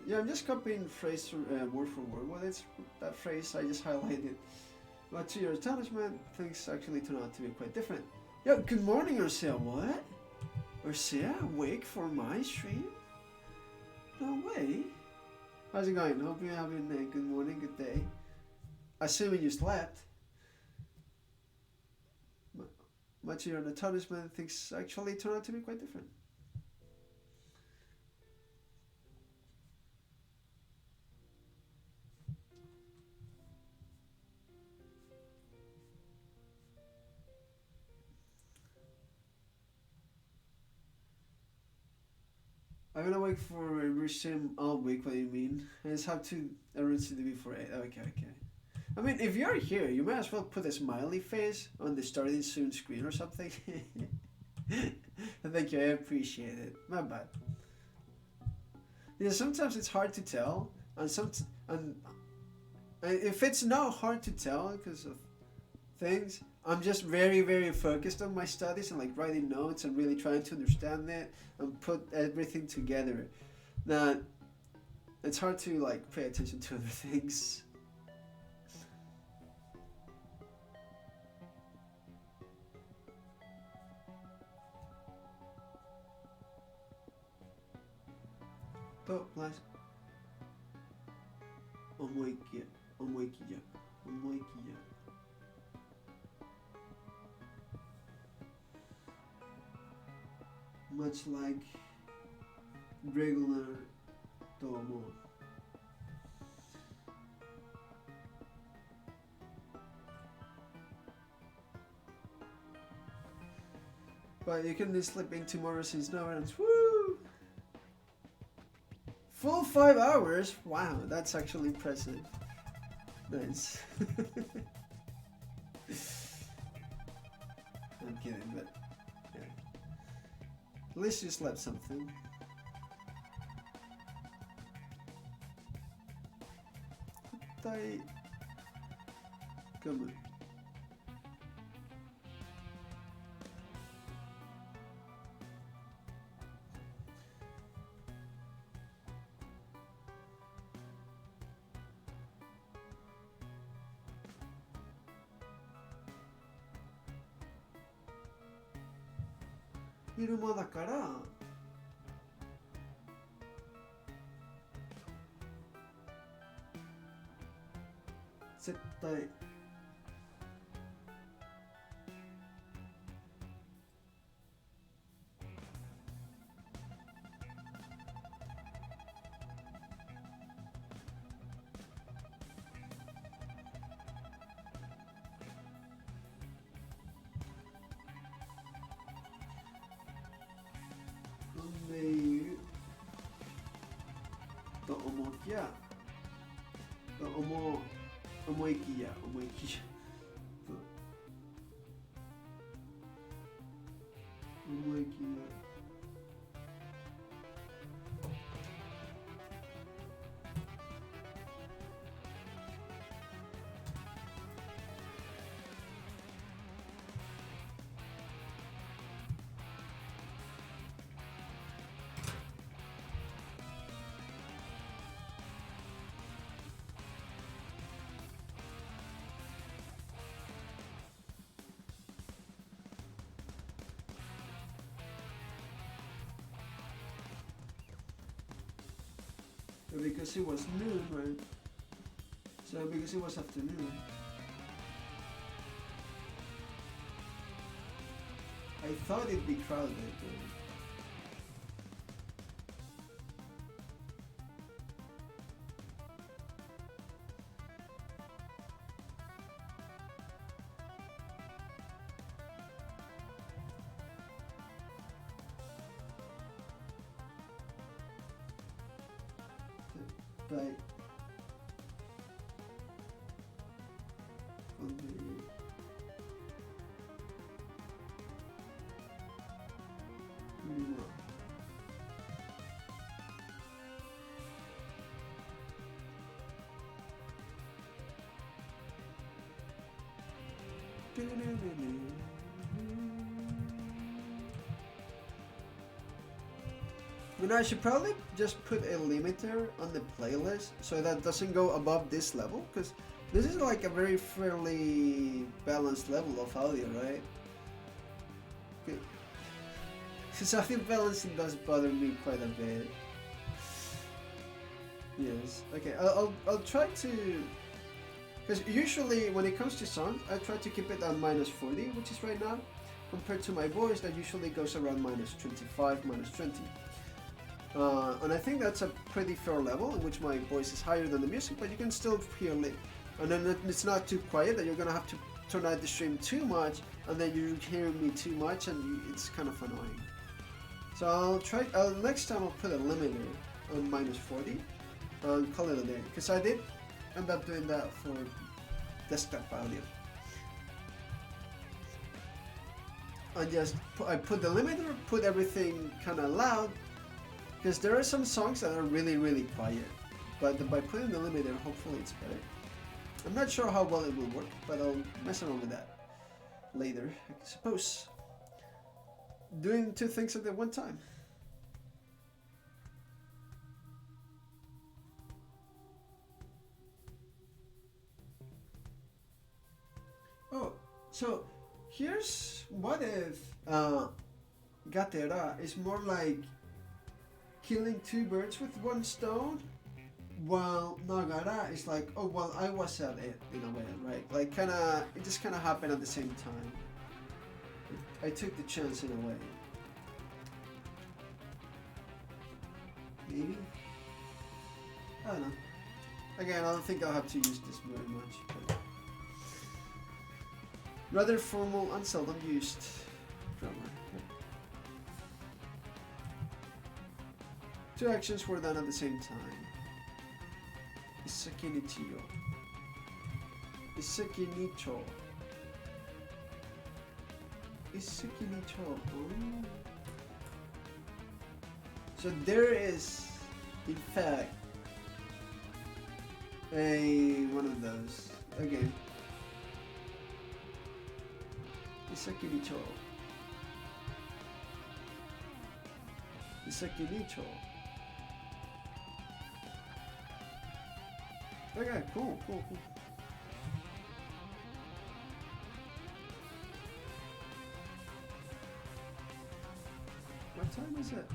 Yeah, I'm just copying phrase word for word. Well, it's that phrase I just highlighted. But to your astonishment, things actually turn out to be quite different. Yo, good morning, Ursula. What? Or Sia awake for my stream? No way. How's it going? Hope you're having a good morning, good day. Assuming you slept. Much of your nourishment, things actually turn out to be quite different. I've been awake for every stream all week. What do you mean? I just have to arrange to do before 8. Okay. I mean, if you're here, you might as well put a smiley face on the starting soon screen or something. Thank you, I appreciate it. My bad. Yeah, sometimes it's hard to tell, and if it's not hard to tell because of things, I'm just very, very focused on my studies and like writing notes and really trying to understand it and put everything together. That it's hard to like pay attention to other things. Oh, plus. Omoikia. Much like regular tomo. But you can sleep in tomorrow since no one else. Woo! Full 5 hours? Wow, that's actually impressive. Nice. I'm kidding, but yeah. At least you slept something. Come on.昼間だから絶対飲んでいると思いきや思いきやBecause it was noon, right? So because it was afternoon. I thought it'd be crowded, Right. You know, I should probably just put a limiter on the playlist so that doesn't go above this level, because this is like a very fairly balanced level of audio, right? Okay. So I think balancing does bother me quite a bit. Yes. Okay. I'll try to. Because usually when it comes to songs, I try to keep it at -40, which is right now, compared to my voice that usually goes around -25, -20. And I think that's a pretty fair level in which my voice is higher than the music, but you can still hear it. And then it's not too quiet that you're gonna have to turn out the stream too much, and then you're hearing me too much, and it's kind of annoying. So I'll try. Next time I'll put a limiter on -40 and call it a day, because I did end up doing that for desktop audio. I put the limiter, put everything kind of loud, because there are some songs that are really, really quiet. But by putting the limiter, hopefully it's better. I'm not sure how well it will work, but I'll mess around with that later, I suppose. Doing two things at the one time. Oh, so here's what if gatera is more like killing two birds with one stone, while nagara is like, oh well, I was at it in a way, right? Like it just kind of happened at the same time. I took the chance in a way. Maybe? I don't know. Again, I don't think I'll have to use this very much. But rather formal and seldom used grammar. Two actions were done at the same time. Isakinichiyo. Isakinicho. Isakinicho. Oh. So there is, in fact, one of those. Okay. Isakinicho. Isakinicho. Okay, cool. What time is it?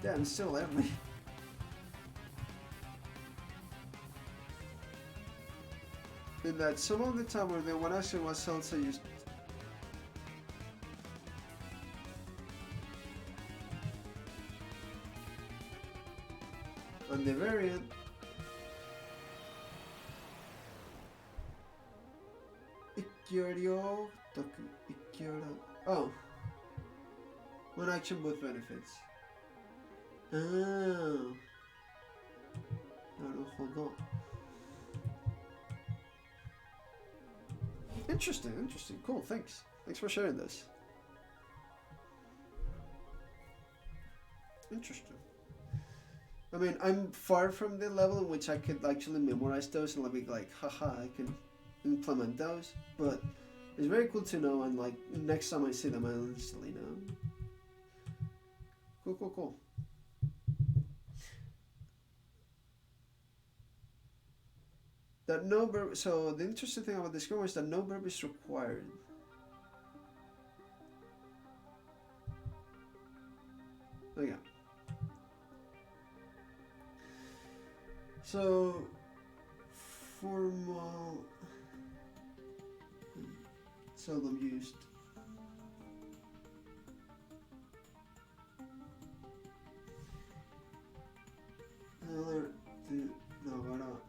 Damn, it's still early. In that some of the time when the one action was also used. On the variant, Ikkyoryo toku. Ikkyoryo. Oh. One action, both benefits. Oh. Naruhodo. Interesting. Cool, thanks. Thanks for sharing this. Interesting. I mean, I'm far from the level in which I could actually memorize those and be like, haha, I can implement those. But it's very cool to know, and like next time I see them, I'll instantly know. Cool. That no verb. So the interesting thing about this grammar is that no verb is required. Oh yeah. So formal, seldom used. Another to nagara.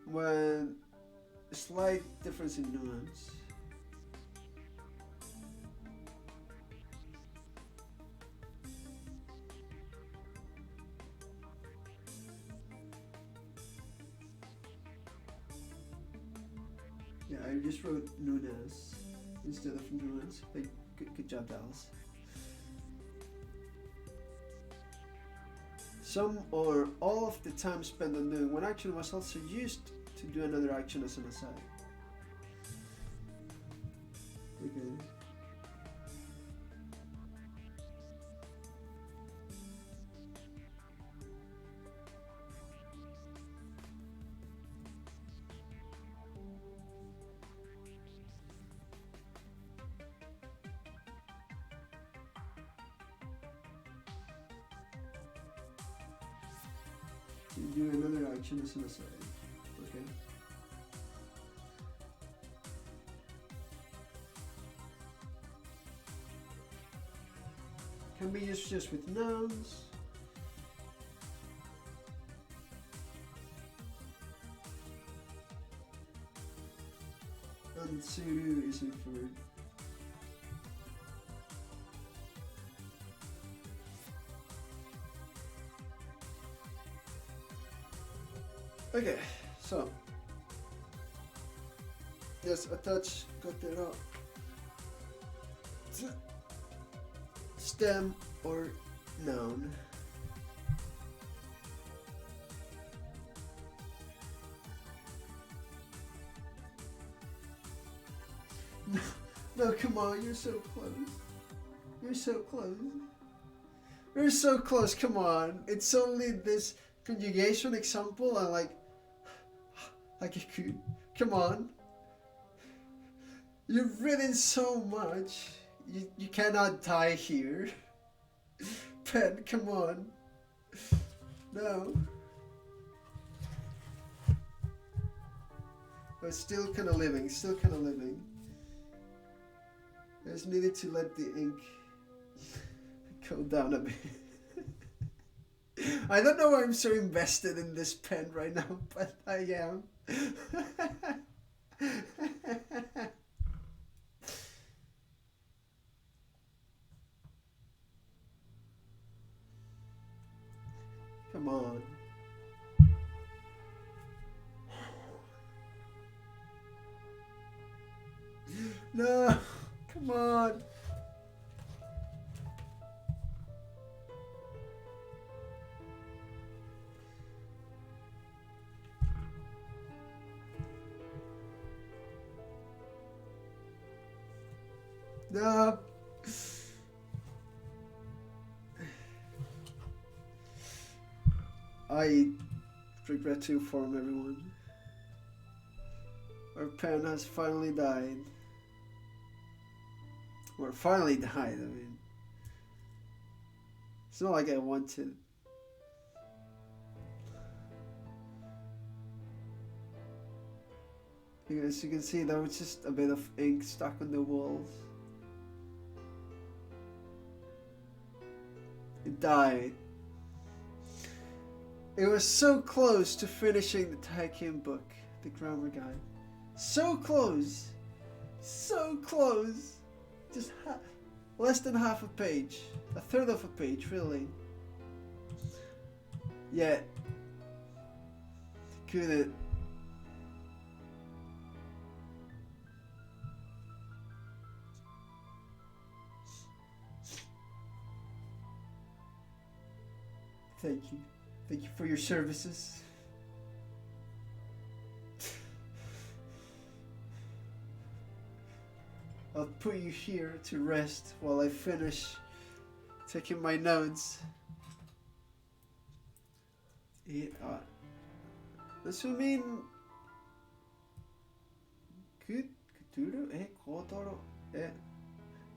When a slight difference in nuance. Yeah, I just wrote nuance instead of nuance. Like, good job, Dallas. Some or all of the time spent on doing one action was also used to do another action as an aside. Okay. do another action as an aside. Okay. Can be used just with nouns. And suru is inferred. Okay, so yes, attach kotera, stem or noun. No, come on, you're so close. You're so close. You're so close, come on. It's only this conjugation example and like a could. Come on. You've written so much. You cannot die here. Pen, come on. No. But still kind of living, I just needed to let the ink go down a bit. I don't know why I'm so invested in this pen right now, but I am. Come on. No, come on. No. I regret to inform everyone. Our pen has finally died. Or finally died, I mean. It's not like I wanted. As you can see, there was just a bit of ink stuck on the walls. It died. It was so close to finishing the Taikin book, the grammar guide. So close! So close! Just less than half a page. A third of a page, really. Yet, couldn't. Thank you. Thank you for your services. I'll put you here to rest while I finish taking my notes. Does it mean Kotoro?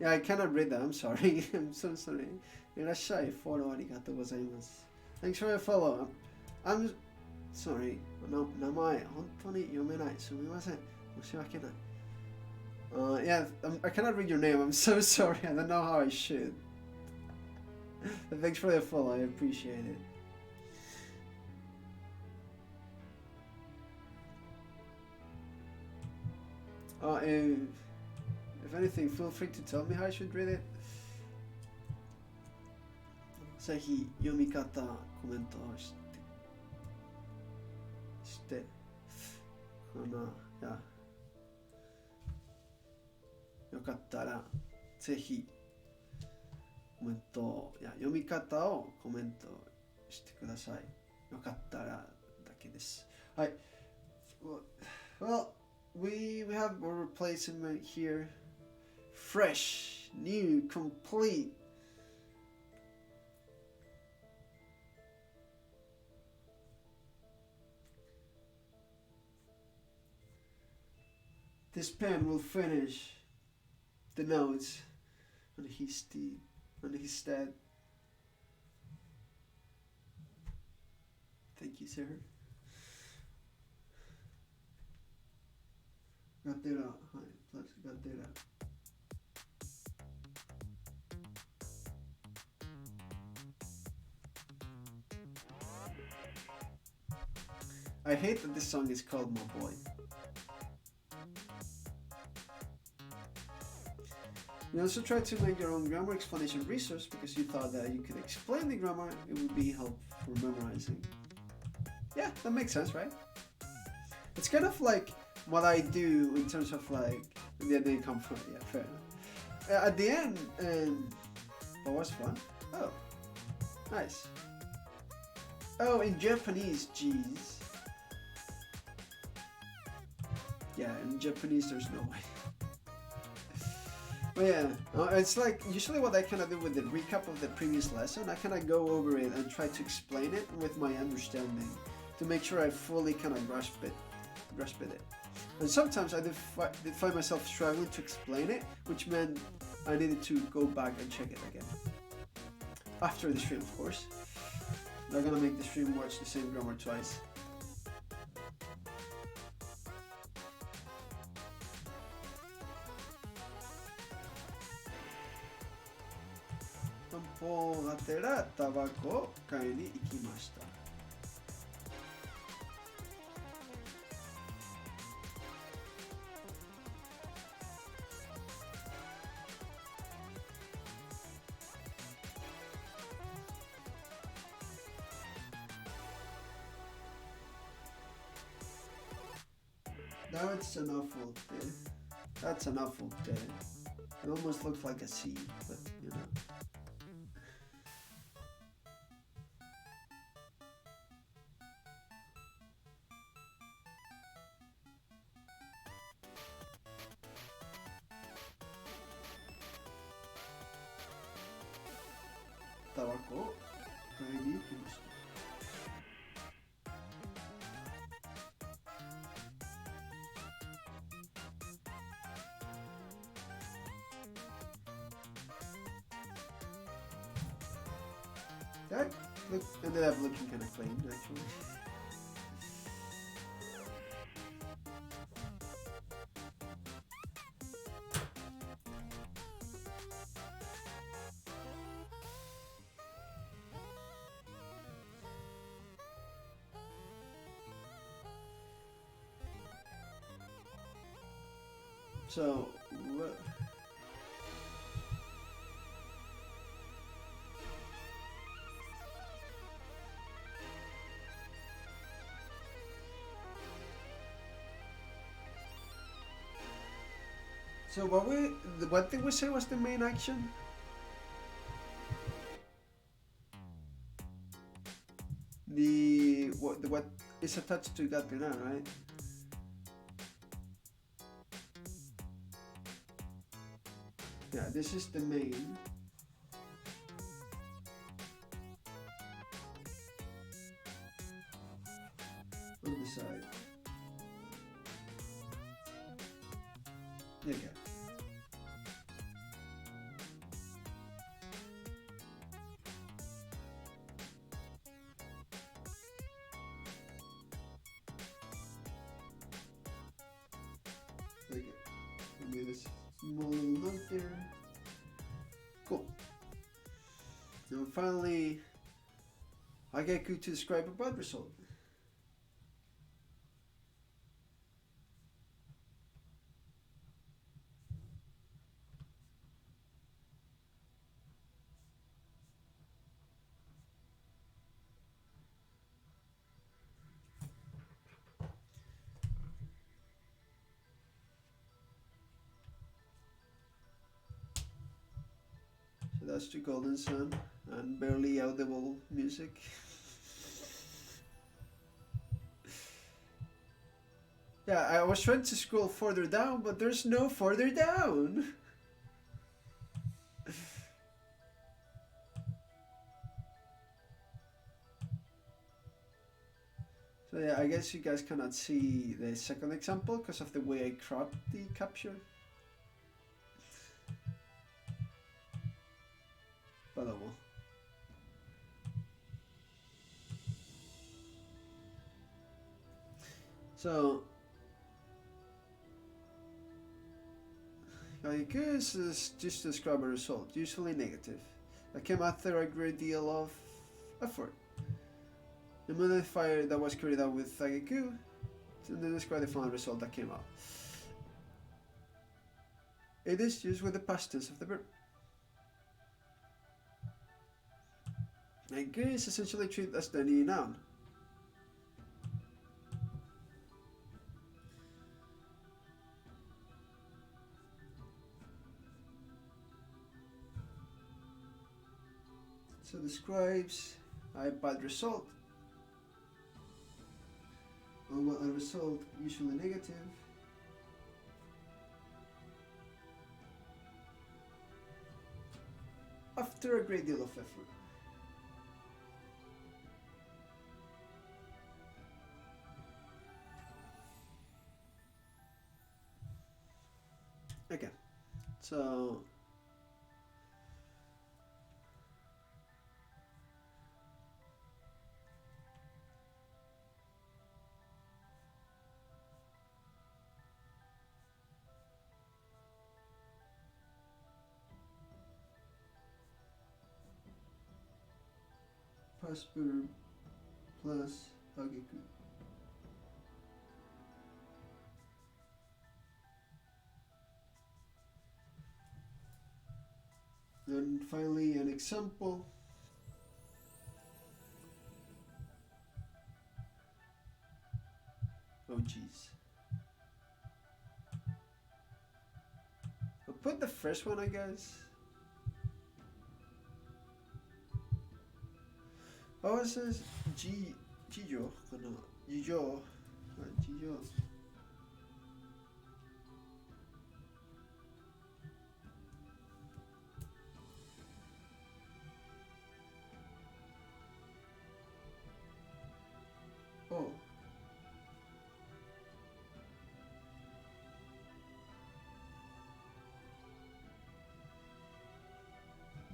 Yeah, I cannot read that. I'm sorry. I'm so sorry. Irashai follow arigatou gozaimasu. Thanks for your follow. I'm sorry. No, namae hontoni yomenai. Sumimasen. Moshiwake nai. Yeah, I cannot read your name. I'm so sorry. I don't know how I should. But thanks for your follow. I appreciate it. If anything, feel free to tell me how I should read it. ぜひ読み方コメントをしてよかったらぜひコメントや読み方をコメントしてください。よかったらだけです。はい。Well, we have a replacement here. Fresh, new, complete. This pen will finish the notes on his stead. Thank you, sir. Gatera. Hi, plus Gatera. I hate that this song is called My Boy. You also try to make your own grammar explanation resource because you thought that you could explain the grammar, it would be helpful for memorizing. Yeah, that makes sense, right? It's kind of like what I do in terms of like the end they come from. Yeah, fair enough. At the end, that was fun. Oh, nice. Oh, in Japanese, jeez. Yeah, in Japanese, there's no way. But yeah, it's like usually what I kind of do with the recap of the previous lesson, I kind of go over it and try to explain it with my understanding to make sure I fully kind of grasp it. And sometimes I did find myself struggling to explain it, which meant I needed to go back and check it again. After the stream, of course. Not gonna make the stream watch the same grammar twice. Tabaco がてらタバコを買いに行きました。That's an awful day. That's an awful day. It almost looks like a C, but you know. Tabaco, ready, finished. That ended up looking kind of clean, actually. So, what? So what did we say was the main action? What is attached to Gatena, right? Yeah, this is the main. On the side. Okay. Okay. Maybe this small note there. Cool. Now finally, I get to describe a bad result. So that's the golden sun and barely audible music. Yeah, I was trying to scroll further down, but there's no further down. So yeah, I guess you guys cannot see the second example because of the way I cropped the capture. But oh well. So This is just to describe a result, usually negative, that came after a great deal of effort. The modifier that was carried out with Tageku to describe the final result that came out. It is used with the past tense of the verb. Tageku is essentially treated as the any noun. So describes a bad result, or well, a result usually negative, after a great deal of effort. Okay, so past verb plus Tageku. And finally, an example. Oh geez. I'll put the first one, I guess. Oh, it says Jijo. No, Jijo. Jijo. Oh.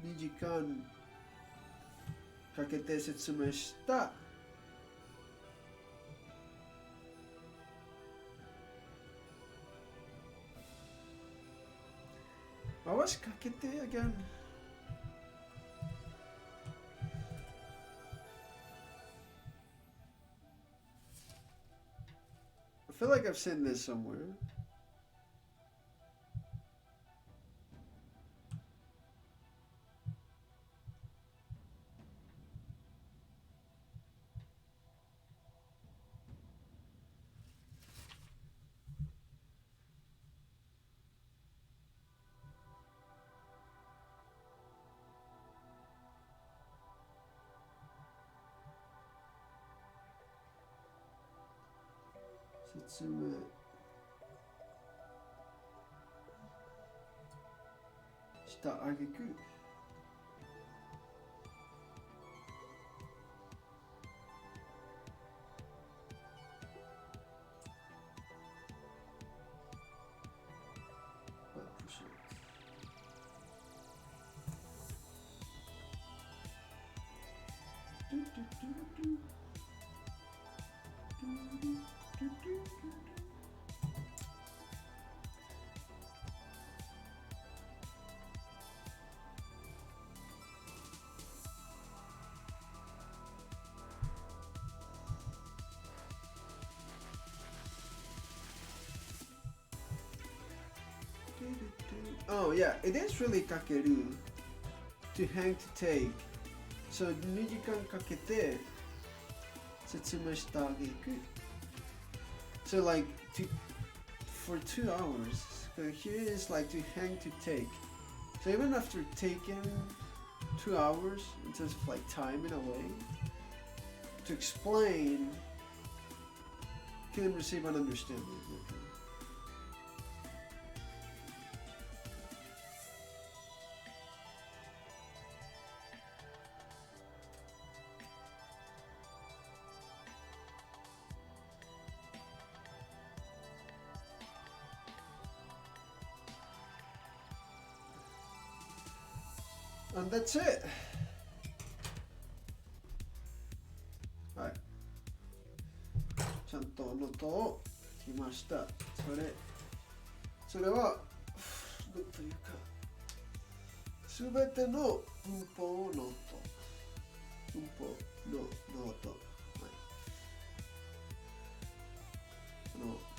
Nijikan kakete setsumeshita. What was kakete again? I feel like I've seen this somewhere. Setsume shita ageku. Oh yeah, it is really kakeru, to hang, to take. So 2時間かけて説明してあげく. So like for 2 hours. So here is like to hang, to take. So even after taking 2 hours in terms of like time in a way, to explain, can receive an understanding. Okay. And that's it. Alright. ちゃんとノートトを書きました。それはというかすべての文法のノート、文法のノート、はい、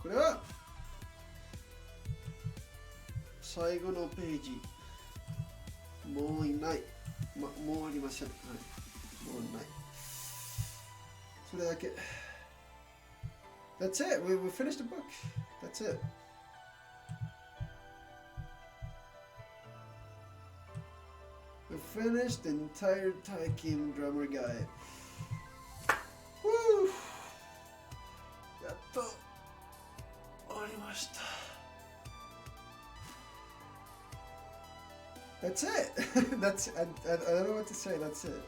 これは最後のページ、もういない、もうありません、はい、もうない、それだけ。That's it. We finished the book. That's it. We finished the entire Taikin grammar guide. Woo! やっと終わりました。That's it. That's I don't know what to say. That's it.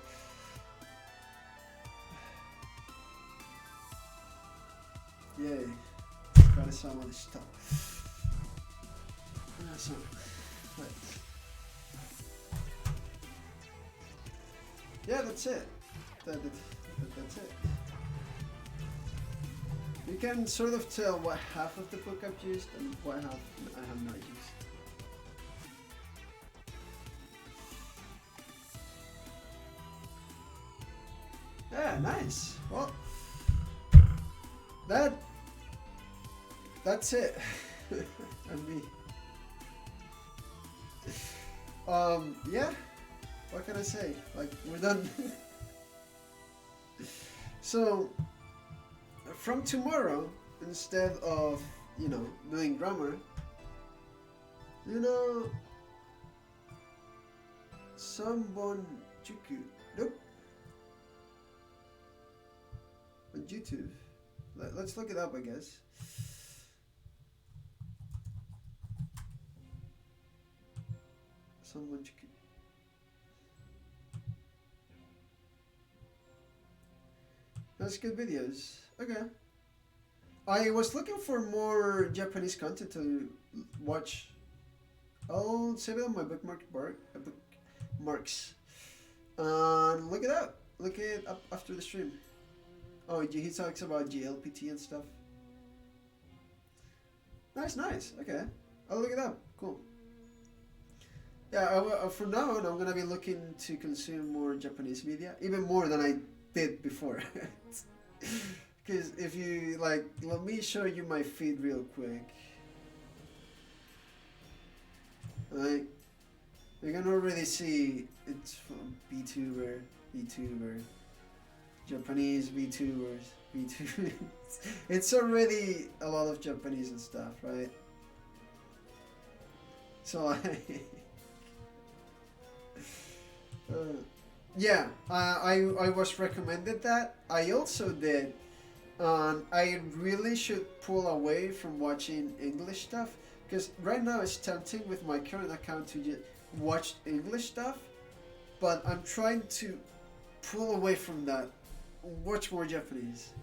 Yay. お疲れ様でした。皆さん、はい。Yeah, that's it. That's it. You can sort of tell what half of the book I've used and what half I have not used. Yeah, nice. Well, that's it. And me. Yeah. What can I say? Like, we're done. So, from tomorrow, instead of, doing grammar, Sanbon Juku. Nope. On YouTube. Let's look it up, I guess. Sanbon Juku. That's good videos. Okay. I was looking for more Japanese content to watch. I'll save it on my bookmarks. Look it up. Look it up after the stream. Oh, he talks about GLPT and stuff. Nice. Okay. I'll look it up. Cool. Yeah, from now on, I'm gonna be looking to consume more Japanese media, even more than I did before. Because if you let me show you my feed real quick. You can already see it's from VTuber, Japanese VTubers, It's already a lot of Japanese and stuff, right? So yeah, I was recommended that. I also did. I really should pull away from watching English stuff, because right now it's tempting with my current account to just watch English stuff, but I'm trying to pull away from that, watch more Japanese.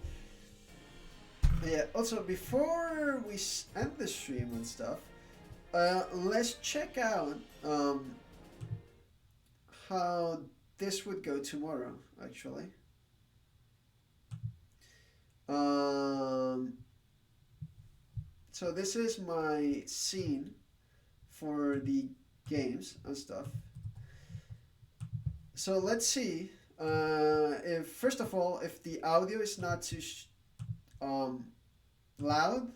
Yeah, also before we end the stream and stuff, let's check out how this would go tomorrow, actually. So this is my scene for the games and stuff. So let's see if, first of all, if the audio is not too loud,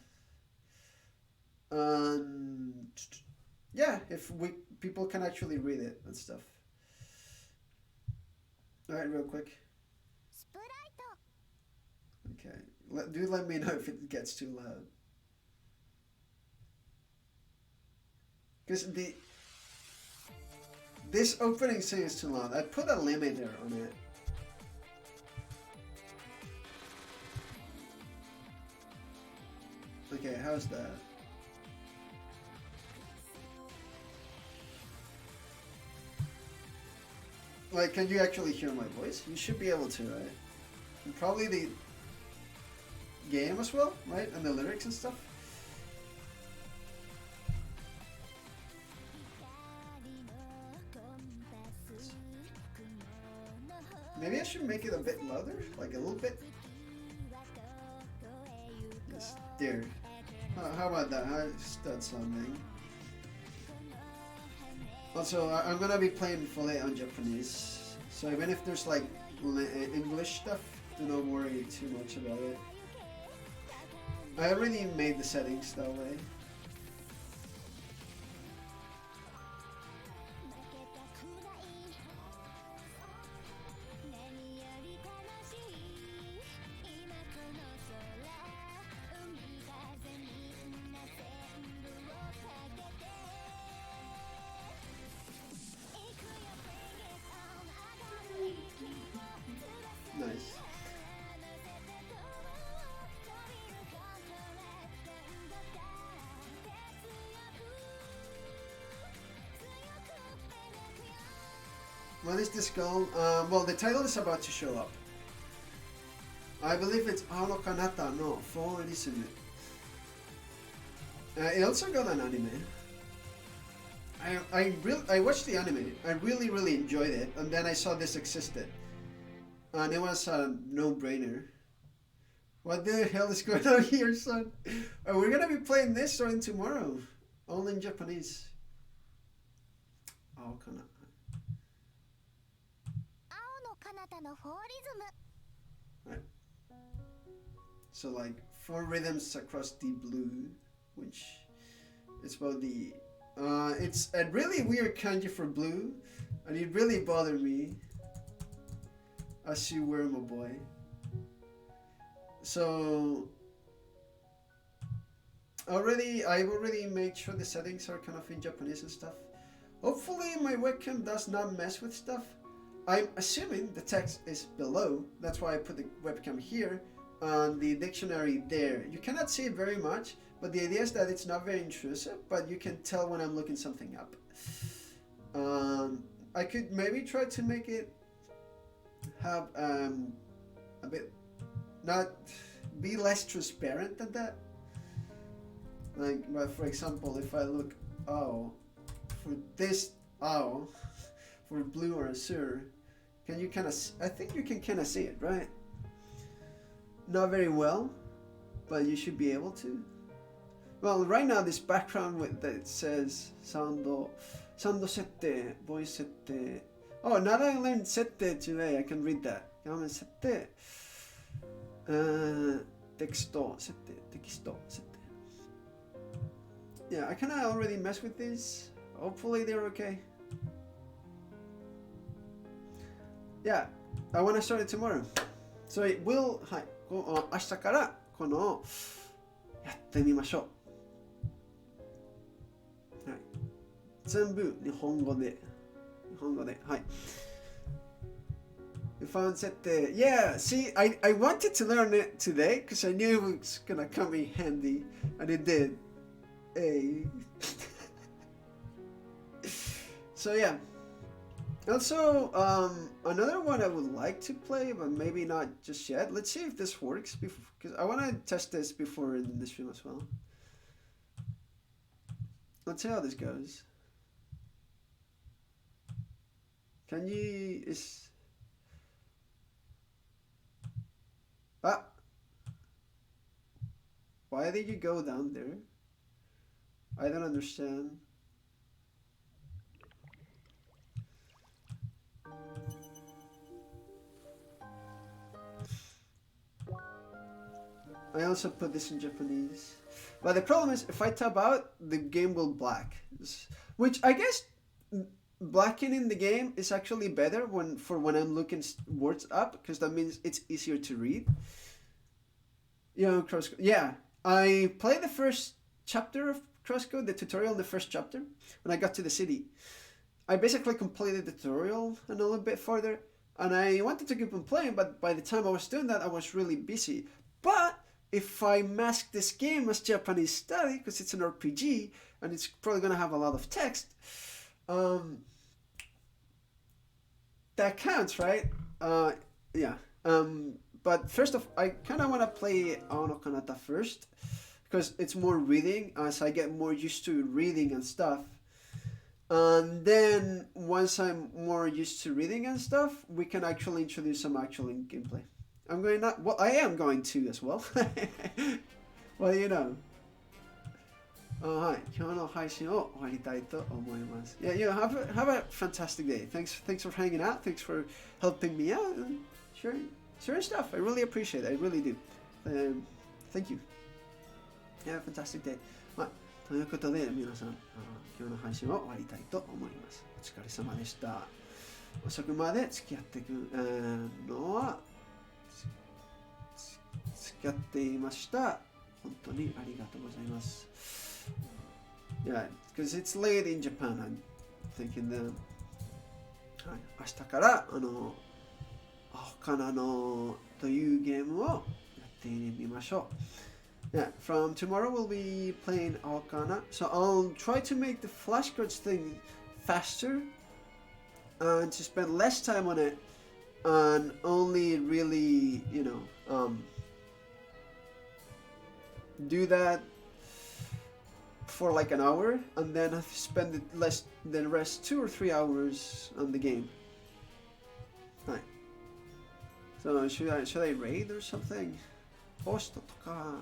and yeah, if people can actually read it and stuff. All right, real quick. Okay, let me know if it gets too loud. Because this opening scene is too loud. I put a limiter on it. Okay, how's that? Like, can you actually hear my voice? You should be able to, right? And probably the game as well, right? And the lyrics and stuff. Maybe I should make it a bit louder, like a little bit. Just there. How about that? How's that sounding? Also, I'm gonna be playing fully on Japanese, so even if there's like English stuff, do not worry too much about it. I already made the settings that way. Nice. What is this called? Well, the title is about to show up. I believe it's Ano Kanata no Volitional. It also got an anime. I watched the anime. I really enjoyed it, and then I saw this existed, and it was a no-brainer. What the hell is going on here, son? We're gonna be playing this starting tomorrow, only in Japanese. Oh, kana. Right. So like 4 rhythms across the blue, which is about the. It's a really weird kanji for blue, and it really bothered me. As you were, my boy. So I've already made sure the settings are kind of in Japanese and stuff. Hopefully my webcam does not mess with stuff. I'm assuming the text is below. That's why I put the webcam here and the dictionary there. You cannot see it very much, but the idea is that it's not very intrusive, but you can tell when I'm looking something up. I could maybe try to make it have a bit, not be less transparent than that. Like, but for example, if I look for this for blue or azure, can you kind of? I think you can kind of see it, right? Not very well, but you should be able to. Well, right now this background with that says sound sette, voice sette. Oh, now that I learned sette today, I can read that. Gamen sette. Texto sette. Yeah, I kind of already messed with these. Hopefully they're okay. Yeah, I want to start it tomorrow. So it will, はい、明日からこのやってみましょう。はい。全部日本語で。はい。We found sette. Yeah, see, I wanted to learn it today because I knew it was gonna come in handy, and it did. Hey. So yeah. Also, another one I would like to play, but maybe not just yet. Let's see if this works, because I want to test this before in the stream as well. Let's see how this goes. Can you... Why did you go down there? I don't understand. I also put this in Japanese. But the problem is, if I tab out, the game will black. Which I guess blacking in the game is actually better when I'm looking words up, because that means it's easier to read. You know, Crosscode. Yeah, I played the first chapter of Crosscode, the tutorial in the first chapter, when I got to the city. I basically completed the tutorial and a little bit further, and I wanted to keep on playing, but by the time I was doing that, I was really busy. But if I mask this game as Japanese study, because it's an RPG, and it's probably going to have a lot of text, that counts, right? Yeah. But first off, I kind of want to play Ano Kanata first, because it's more reading, as I get more used to reading and stuff. And then, once I'm more used to reading and stuff, we can actually introduce some actual gameplay. I am going to as well. Well, you know. はい、今日の配信を終わりたいと思います。Yeah, you know, have a fantastic day. Thanks for hanging out. Thanks for helping me out. And sharing stuff. I really appreciate it. I really do. Thank you. Yeah, fantastic day. はい、ということで皆さん、今日の配信を終わりたいと思います。お疲れ様でした。遅くまで付き合っていくのは付き合っていました。本当にありがとうございます。Yeah, because it's late in Japan. I'm thinking that 明日から他のというゲームをやってみましょう。Yeah, from tomorrow we'll be playing Alcana. So I'll try to make the flashcards thing faster and to spend less time on it and only really, do that for like an hour and then spend it less than the rest 2 or 3 hours on the game. Right. So should I raid or something? Host とか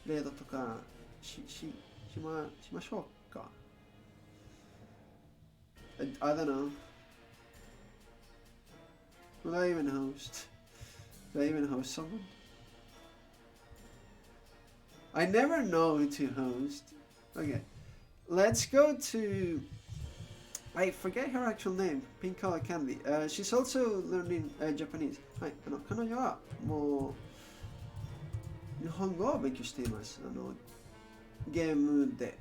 レードとかしましょうか。I don't know. Will I even host? Will I even host someone? I never know who to host. Okay, let's go to... I forget her actual name. Pink Color Candy. She's also learning Japanese. はい、彼女はもう日本語を勉強しています。ゲームで。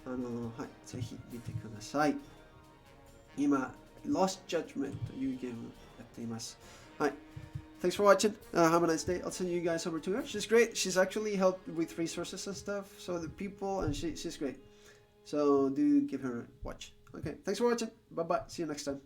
はい、ぜひ見てください。今、Lost Judgment というゲームをやっています。はい。Thanks for watching. Have a nice day. I'll send you guys over to her. She's great. She's actually helped with resources and stuff. So the people, and she's great. So do give her a watch. Okay. Thanks for watching. Bye bye. See you next time.